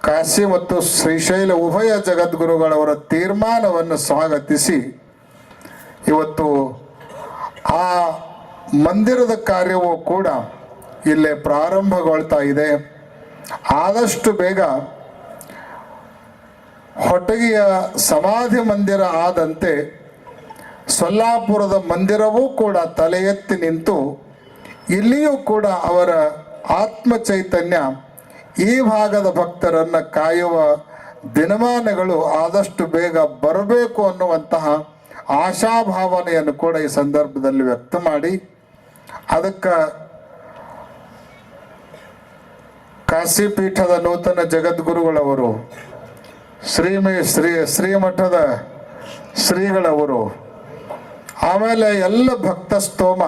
ಕಾಶಿ ಮತ್ತು ಶ್ರೀಶೈಲ ಉಭಯ ಜಗದ್ಗುರುಗಳವರ ತೀರ್ಮಾನವನ್ನು ಸ್ವಾಗತಿಸಿ ಇವತ್ತು ಆ ಮಂದಿರದ ಕಾರ್ಯವೂ ಕೂಡ ಇಲ್ಲೇ ಪ್ರಾರಂಭಗೊಳ್ತಾ ಇದೆ. ಆದಷ್ಟು ಬೇಗ ಹೊಟಗಿಯ ಸಮಾಧಿ ಮಂದಿರ ಆದಂತೆ ಸೊಲ್ಲಾಪುರದ ಮಂದಿರವೂ ಕೂಡ ತಲೆ ಎತ್ತಿ ನಿಂತು ಇಲ್ಲಿಯೂ ಕೂಡ ಅವರ ಆತ್ಮ ಚೈತನ್ಯ ಈ ಭಾಗದ ಭಕ್ತರನ್ನು ಕಾಯುವ ದಿನಮಾನಗಳು ಆದಷ್ಟು ಬೇಗ ಬರಬೇಕು ಅನ್ನುವಂತಹ ಆಶಾಭಾವನೆಯನ್ನು ಕೂಡ ಈ ಸಂದರ್ಭದಲ್ಲಿ ವ್ಯಕ್ತ ಮಾಡಿ ಅದಕ್ಕೆ ಕಾಶಿಪೀಠದ ನೂತನ ಜಗದ್ಗುರುಗಳವರು ಶ್ರೀಮಠದ ಶ್ರೀಗಳವರು ಆಮೇಲೆ ಎಲ್ಲ ಭಕ್ತ ಸ್ತೋಮ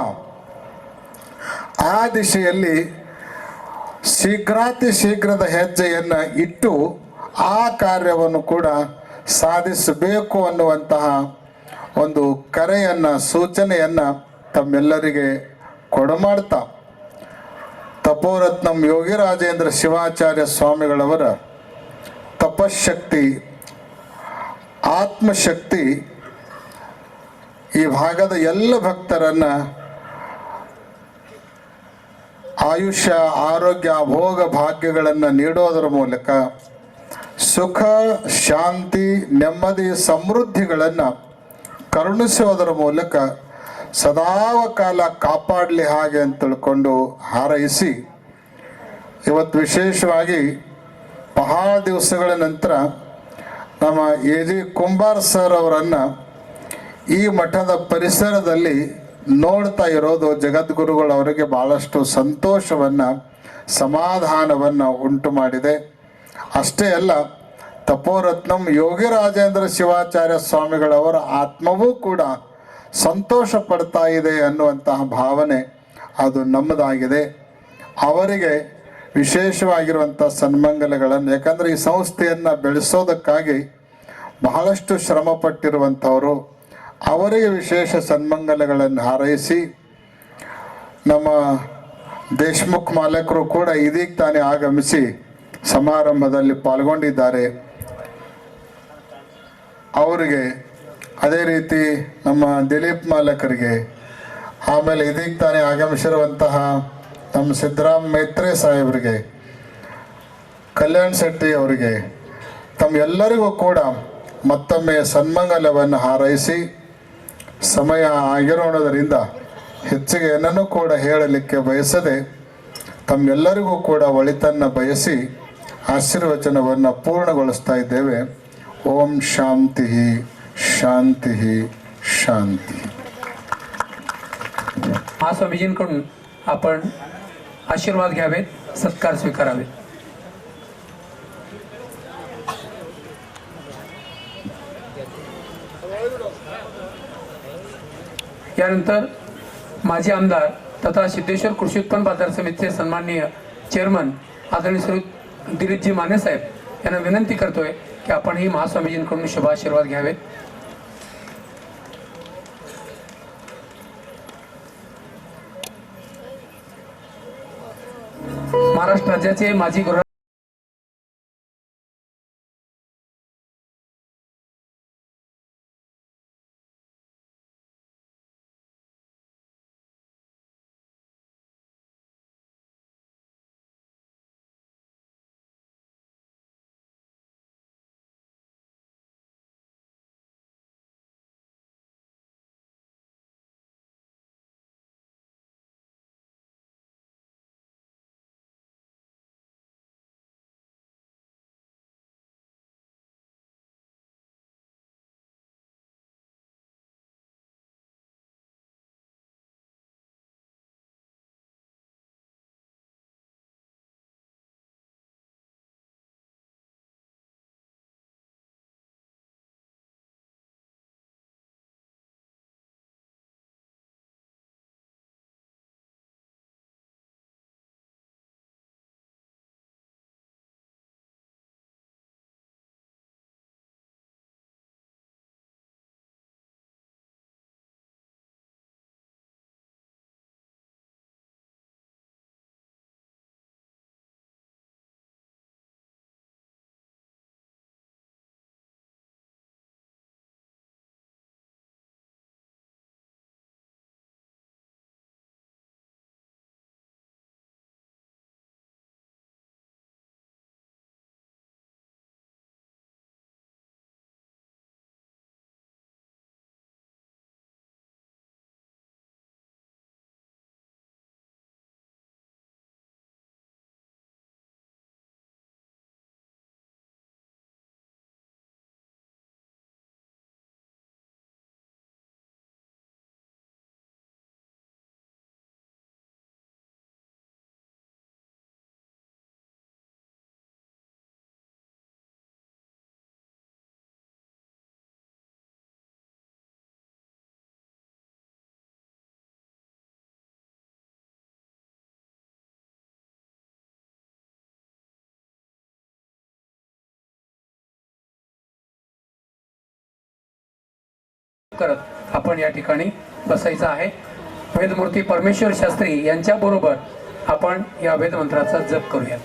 ಆ ದಿಶೆಯಲ್ಲಿ ಶೀಘ್ರಾತಿ ಶೀಘ್ರದ ಹೆಜ್ಜೆಯನ್ನು ಇಟ್ಟು ಆ ಕಾರ್ಯವನ್ನು ಕೂಡ ಸಾಧಿಸಬೇಕು ಅನ್ನುವಂತಹ ಒಂದು ಕರೆಯನ್ನು ಸೂಚನೆಯನ್ನು ತಮ್ಮೆಲ್ಲರಿಗೆ ಕೊಡಮಾಡ್ತಾ ತಪೋರತ್ನಂ ಯೋಗಿರಾಜೇಂದ್ರ ಶಿವಾಚಾರ್ಯ ಸ್ವಾಮಿಗಳವರ ತಪಶಕ್ತಿ ಆತ್ಮಶಕ್ತಿ ಈ ಭಾಗದ ಎಲ್ಲ ಭಕ್ತರನ್ನು ಆಯುಷ್ಯ ಆರೋಗ್ಯ ಭೋಗ ಭಾಗ್ಯಗಳನ್ನು ನೀಡೋದರ ಮೂಲಕ ಸುಖ ಶಾಂತಿ ನೆಮ್ಮದಿ ಸಮೃದ್ಧಿಗಳನ್ನು ಕರುಣಿಸೋದರ ಮೂಲಕ ಸದಾಕಾಲ ಕಾಪಾಡಲಿ ಹಾಗೆ ಅಂತ ತಿಳ್ಕೊಂಡು ಹಾರೈಸಿ ಇವತ್ತು ವಿಶೇಷವಾಗಿ ಬಹಳ ದಿವಸಗಳ ನಂತರ ನಮ್ಮ ಎ ಜಿ ಕುಂಬಾರ್ ಸರ್ ಅವರನ್ನು ಈ ಮಠದ ಪರಿಸರದಲ್ಲಿ ನೋಡ್ತಾ ಇರೋದು ಜಗದ್ಗುರುಗಳವರಿಗೆ ಭಾಳಷ್ಟು ಸಂತೋಷವನ್ನು ಸಮಾಧಾನವನ್ನು ಉಂಟು ಮಾಡಿದೆ. ಅಷ್ಟೇ ಅಲ್ಲ, ತಪೋರತ್ನಂ ಯೋಗಿರಾಜೇಂದ್ರ ಶಿವಾಚಾರ್ಯ ಸ್ವಾಮಿಗಳವರ ಆತ್ಮವೂ ಕೂಡ ಸಂತೋಷ ಪಡ್ತಾ ಇದೆ ಅನ್ನುವಂತಹ ಭಾವನೆ ಅದು ನಮ್ಮದಾಗಿದೆ. ಅವರಿಗೆ ವಿಶೇಷವಾಗಿರುವಂಥ ಸನ್ಮಂಗಲಗಳನ್ನು, ಯಾಕಂದರೆ ಈ ಸಂಸ್ಥೆಯನ್ನು ಬೆಳೆಸೋದಕ್ಕಾಗಿ ಬಹಳಷ್ಟು ಶ್ರಮ ಪಟ್ಟಿರುವಂಥವರು, ಅವರಿಗೆ ವಿಶೇಷ ಸನ್ಮಂಗಲಗಳನ್ನು ಹಾರೈಸಿ ನಮ್ಮ ದೇಶ್ಮುಖ್ ಮಾಲಕರು ಕೂಡ ಇದೀಗ ತಾನೇ ಆಗಮಿಸಿ ಸಮಾರಂಭದಲ್ಲಿ ಪಾಲ್ಗೊಂಡಿದ್ದಾರೆ. ಅವರಿಗೆ ಅದೇ ರೀತಿ ನಮ್ಮ ದಿಲೀಪ್ ಮಾಲಕರಿಗೆ, ಆಮೇಲೆ ಇದೀಗ ತಾನೇ ಆಗಮಿಸಿರುವಂತಹ ನಮ್ಮ ಸಿದ್ದರಾಮ್ ಮೇತ್ರೆ ಸಾಹೇಬರಿಗೆ, ಕಲ್ಯಾಣ್ ಶೆಟ್ಟಿ ಅವರಿಗೆ, ತಮ್ಮೆಲ್ಲರಿಗೂ ಕೂಡ ಮತ್ತೊಮ್ಮೆ ಸನ್ಮಂಗಲವನ್ನು ಹಾರೈಸಿ ಸಮಯ ಆಗಿರೋಣದರಿಂದ ಹೆಚ್ಚಿಗೆ ಏನನ್ನೂ ಕೂಡ ಹೇಳಲಿಕ್ಕೆ ಬಯಸದೆ ತಮ್ಮೆಲ್ಲರಿಗೂ ಕೂಡ ಒಳಿತನ್ನು ಬಯಸಿ ಆಶೀರ್ವಚನವನ್ನು ಪೂರ್ಣಗೊಳಿಸ್ತಾ ಇದ್ದೇವೆ. ओम शांति शांति शांति. महास्वामीजींकडून आपण आशीर्वाद घ्यावेत, सत्कार स्वीकारावेत. यानंतर माजी आमदार तथा सिद्धेश्वर कृषी उत्पन्न बाजार समितीचे सन्माननीय चेअरमन आदरणीय श्री दिलीपजी माने साहेब यांना विनंती करतोय की आपण ही महास्वामीजींकडून शुभ आशीर्वाद घ्यावेत. महाराष्ट्र राज्याचे माजी गृह करत आपण या ठिकाणी बसायचं आहे. वेदमूर्ती परमेश्वर शास्त्री यांच्या बरोबर आपण या वेदमंत्राचा जप करूया.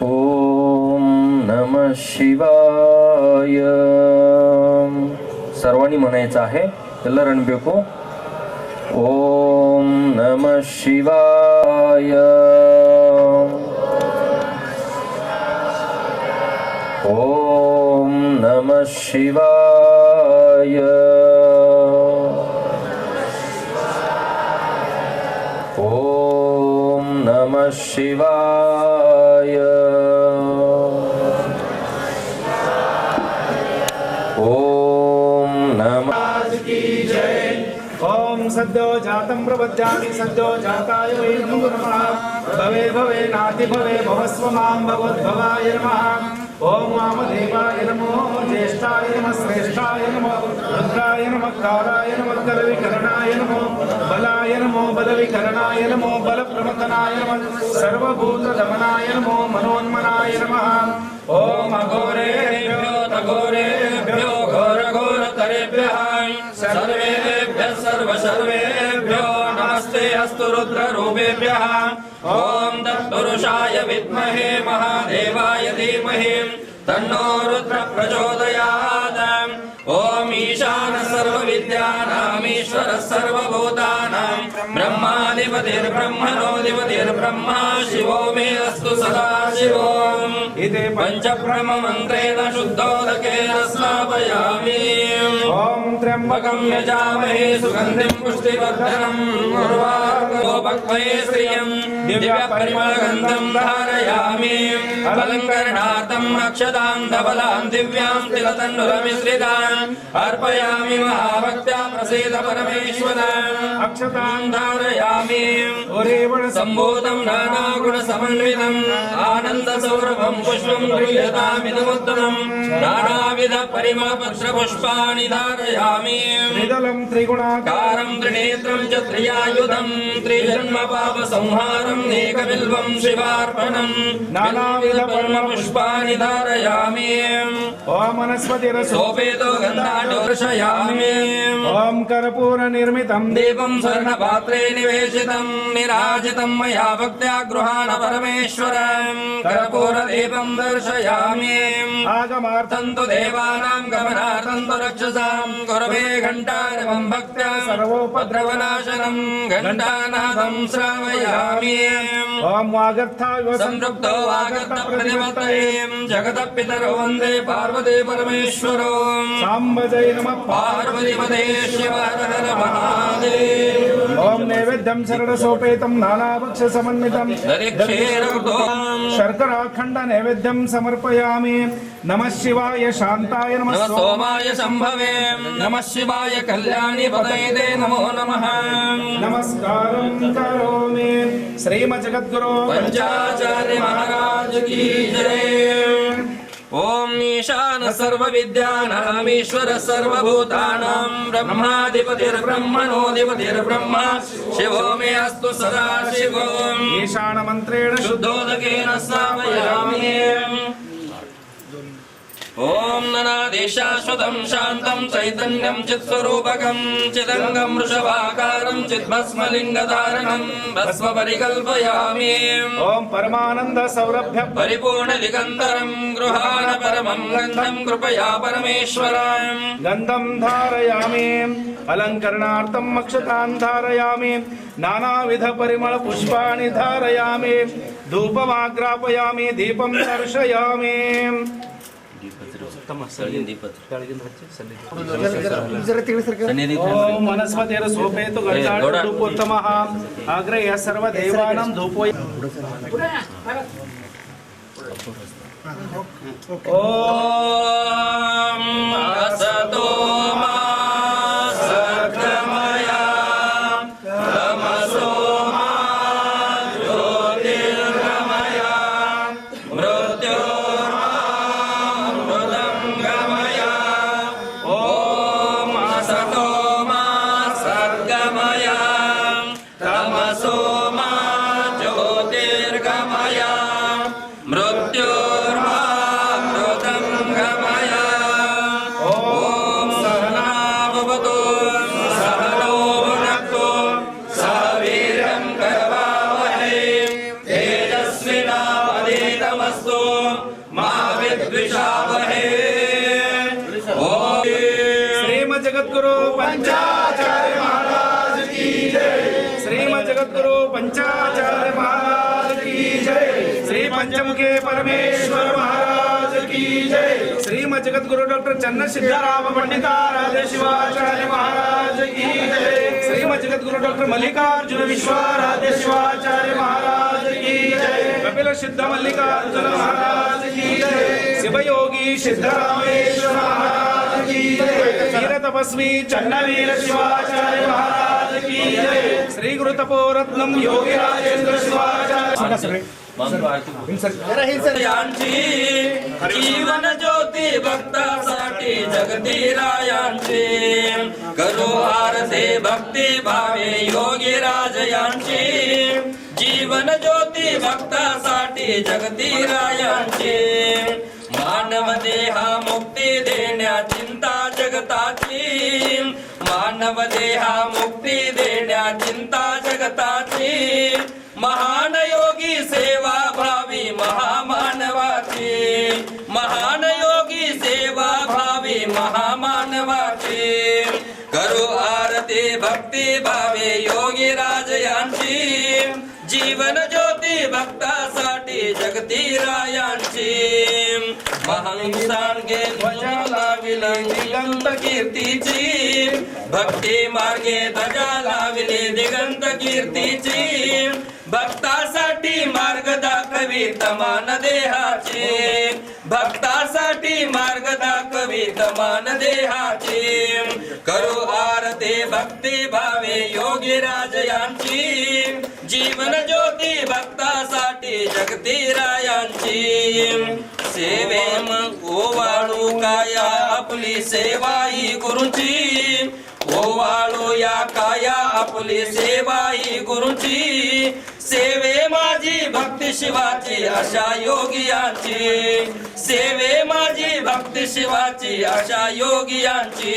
ओम नमः शिवाय. सर्वांनी म्हणायचं आहे. ಎಲ್ಲ रणಬೇಕು. ओम नमः शिवाय. ओम नमः शिवाय. ओम नमः शिवाय. ओम नमः. ओम सद्यो जातं प्रपद्यामि सद्यो जाताय वै नमो नमः. भवे भवे नाति भवे भवस्व मां भगवद्भवाय नमः. ओम वामदेवाय नमो ज्येष्ठाय नमः श्रेष्ठाय नमो रुद्राय नमः कालाय नमः कलविकरणाय नमो बलाय नमो बलविकरणाय नमो बलप्रमथनाय नमः सर्वभूतदमनाय नमो मनोन्मनाय नमः. ओम अघोरेभ्यो तघोरेभ्यो घोरघोरतरेभ्यः सर्वेभ्यः सर्वसर्वेभ्यो नमस्ते अस्तु रुद्ररूपेभ्यः. ओम तत्पुरुषाय विद्महे महादेवाय धीमहि तन्नो रुद्र प्रचोदयात्. ओम ईशान सर्वविद्यानाम् ईश्वरः सर्वभूतानां ब्रह्माधिपतिर्ब्रह्मणोऽधिपतिर्ब्रह्मा शिवो मे अस्तु सदा शिवो. इति पञ्चब्रह्ममन्त्रेण शुद्धोदकेन स्थापयामि. ओम त्र्यम्बकं यजामहे सुगन्धिं पुष्टिवर्धनम् उर्वारुकमये श्रियं दिव्यपरिमलगन्धं धारयामि. अलङ्करणार्थं अक्षतां धवलां दिव्यां तिलतण्डुलमिश्रितां अर्पयामि. महाभक्त्या प्रसीद परमेश्वर. अक्षतां धारयामि. सम्भूतं नानागुणसमन्वितं आनन्दसौरभं पुष्पं गृह्यतामिदमुत्तमं नानाविध परिमलपत्रपुष्पाणि धारयामि. त्रिदलं त्रिगुणाकारं त्रिनेत्रं च त्रियायुधं त्रिजन्मपापसंहारं एकबिल्वं शिवार्पणं नानाविध परिमलपुष्पाणि धारयामि. ओम वनस्पतिरसोपेतो गन्धाढोर्षयामि. ओम कर्पूरनिर्मितं दीपं स्वर्णपात्रे निवेशितं निराजितं मया भक्त्या गृहाण परमेश्वरं कर्पूरदीपं दर्शयामि. आगमार्थं तु देवानां गमनार्थं तु रक्षसां कुर्वे घण्टारवं भक्त्या सर्वोपद्रवनाशनं घण्टानादं श्रावयामि. ओम वागर्थाय संपृक्तो वागर्थप्रतिपत्तये जगतः पितरो वन्दे पार्वती परमेश्वरो. साम्ब जय नमः पार्वतीपते शिव हर हर महादेव. ओम नैवेद्यं शरणसोपेतं नानाभक्षसमन्वितं शर्कराखण्ड नैवेद्यं समर्पयामि. नमः शिवाय शान्ताय नमः सोमाय संभवे नमः शिवाय कल्याणी पतये नमो नमः. नमस्कारं करोमि. श्रीमज्जगद्गुरो पंचाचार्य महाराज की जय. ओम ईशान सर्वविद्यानाम् ईश्वर सर्वभूतानां ब्रह्माधिपतिर्ब्रह्मणोऽधिपतिर्ब्रह्मा शिवो मे अस्तु सदा शिवो. ईशान मन्त्रेण शुद्धोदकेन स्थापयामि. ओम ननादेशाश्वतं शान्तं चैतन्यं चित्स्वरूपकं चिदङ्गं वृषभाकारं चिद्भस्मलिङ्गधारणं भस्मपरिकल्पयामि. ओम परमानंद सौरभ्य परिपूर्ण दिगंतरं गृहाण परमं गन्धं कृपया परमेश्वर. गंधं धारयामि. अलंकरणार्थं अक्षतां धारयामि. नानाविध परिमळ पुष्पाणि धारयामि. धूपमाग्रापयामि. दीपं दर्शयामि. ओम वनस्पतिर सोपेतु गंधाढ्योपोत्तमः अग्रय सर्वदेवानां धूपो. ओम असतो मा सद्गमय तमसो मा ज्योतिर्गमय मृत्योर्मृतं गमय. ओम असतो मा सद्गमय तमसो मा ज्योतिर्गमय पंचमुखे परमेश्वर महाराज की जय। श्रीमद जगद्गुरु डॉक्टर चन्नसिद्धराम पंडिताराध्य शिवाचार्य महाराज की जय। श्रीमद जगद्गुरु डॉक्टर मल्लिकार्जुन विश्वाराध्य शिवाचार्य महाराज की जय। कपिल सिद्ध मल्लिकार्जुन महाराज की जय। शिवयोगी सिद्धरामेश्वर महाराज की जय। वीर तपस्वी चन्नवीर शिवाचार्य महाराज की जय। श्री गुरु तपोरत्नम योगी राजेंद्र शिवाचार्य यांची जीवन ज्योती भक्तासाठी जगदीरायांची करो आरती भक्ती भावे योगी राज यांची जीवन ज्योती भक्तासाठी जगदीरायांची मानव देहा मुक्ती देण्या चिंता जगताची मानव देहा मुक्ती देण्या चिंता जगताची महान योगी सेवा भावी महामानवाची महान योगी सेवा भावी महामानवाची करो आरती भक्ती भावे योगी राज यांची जीवन ज्योती भक्तासाठी जगदीरायांची महंसांगे ध्वजा लाविली दिगंत कीर्तीची भक्ती मार्गे ध्वजा लाविली दिगंत कीर्तीची भक्तासाठी मार्ग दाखवी तमान देहाचे भक्तासाठी मार्ग दाखवी तमान देहाचे करो आरती भक्ती भावे योगी राज यांची जीवन ज्योती भक्तासाठी जगदीरायांची सेवेम ओवाळू काया आपली सेवा ही गुरुची ओवाळू या काया आपली सेवा ही गुरुची सेवे माझी भक्ती शिवाची आशा योगियांची सेवे माझी भक्ती शिवाची आशा योगियांची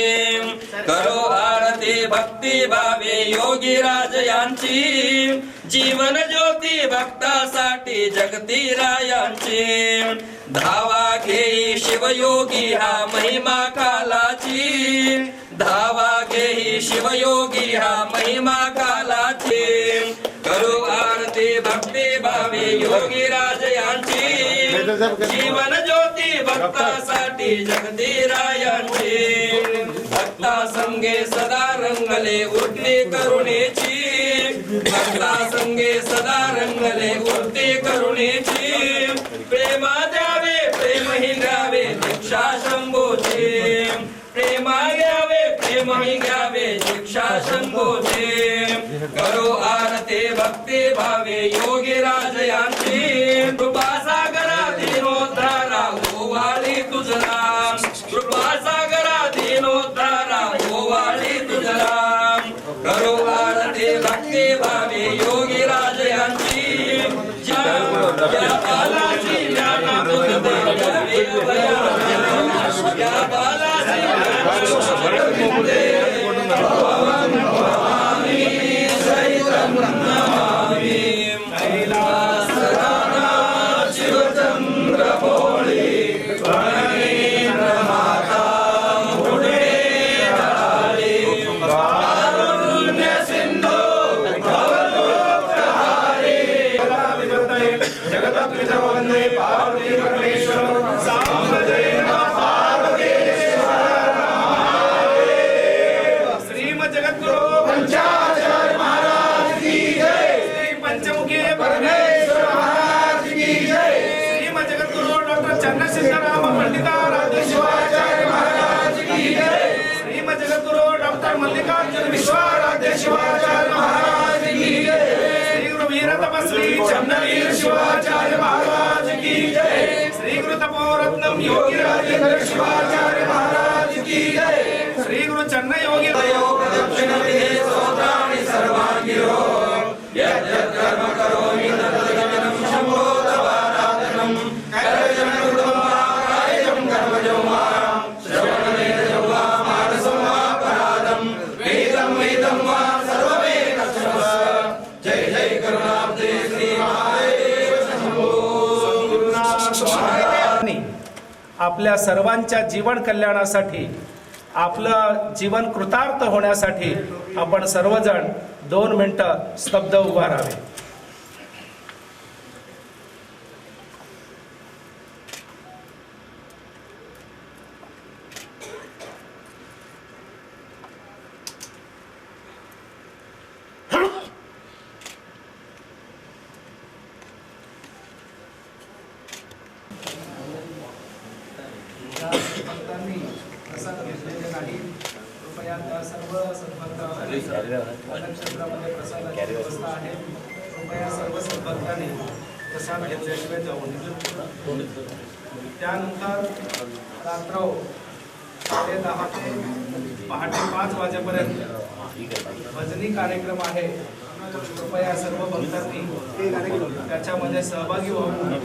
करो आरती भक्ती भावे योगी राज यांची जीवन ज्योती भक्तासाठी जगदीरायांची धावा घेई शिवयोगी हा महिमा कालाची धावा घेई शिवयोगी हा महिमा कालाची करू आरती भक्ती भावे योगी राज यांची जीवन ज्योती भक्तासाठी जगदीरायांची भक्ता संगे सदा रंगले उठली करुणेची भक्ता संगे सदा रंगले उठली करुणेची प्रेमा द्यावे प्रेम ही द्यावे दीक्षा शंभोची प्रेमा घ्यावे प्रेम ही घ्यावे दीक्षा शंभोची करो आरती भक्ती भावे योगी राज यांची कृपा सागरा दीनोद्धारा ओवाळी तुझ नाम कृपा सागरा दीनोद्धारा ओवाळी तुझ नाम करो आरती भक्ती भावे योगी राज यांची ज्या बालाची ज्ञाना तुझ दे या बालाची मल्लिकार्जुन विश्वाराध्य शिवाचार्य महाराज की जय। श्री गुरु वीर तपस्वी चन्नवीर शिवाचार्य महाराज की जय। श्री गुरु तपोरत्नम योगी राजेंद्र शिवाचार्य महाराज की जय। श्री गुरु चन्न योगी सर्वांगिरो यद्यत् कर्म करोमि तद् शंभो तवाराधनम करजन कुर्मः कायजं कर्मजो वा श्रवणेन वा मानसं वा पराधं वेदं वा सर्ववेदं जय जय करुणाब्दे श्री महादेव शंभो गुरुनाथ महाराज। आपल्या सर्वांच्या जीवन कल्याणासाठी आपलं जीवन कृतार्थ होण्यासाठी आपण सर्वजण 2 मिनिटं स्तब्ध उभा राहावे। प्रसाद घेतलेले नाही. कृपया त्या सर्व सद्भक्तांनी नक्षत्रामध्ये प्रसादाची व्यवस्था आहे. कृपया सर्व सद्भक्तांनी प्रसाद घेतल्याशिवाय जाऊ नये. त्यानंतर रात्र 10:30 ते पहाटे 5 वाजेपर्यंत भजनी कार्यक्रम आहे. कृपया सर्व भक्तांनी त्याच्यामध्ये सहभागी व्हावं,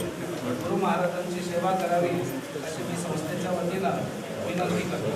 गुरु महाराजांची सेवा करावी अशी मी संस्थेच्या वतीनं विनंती करतो.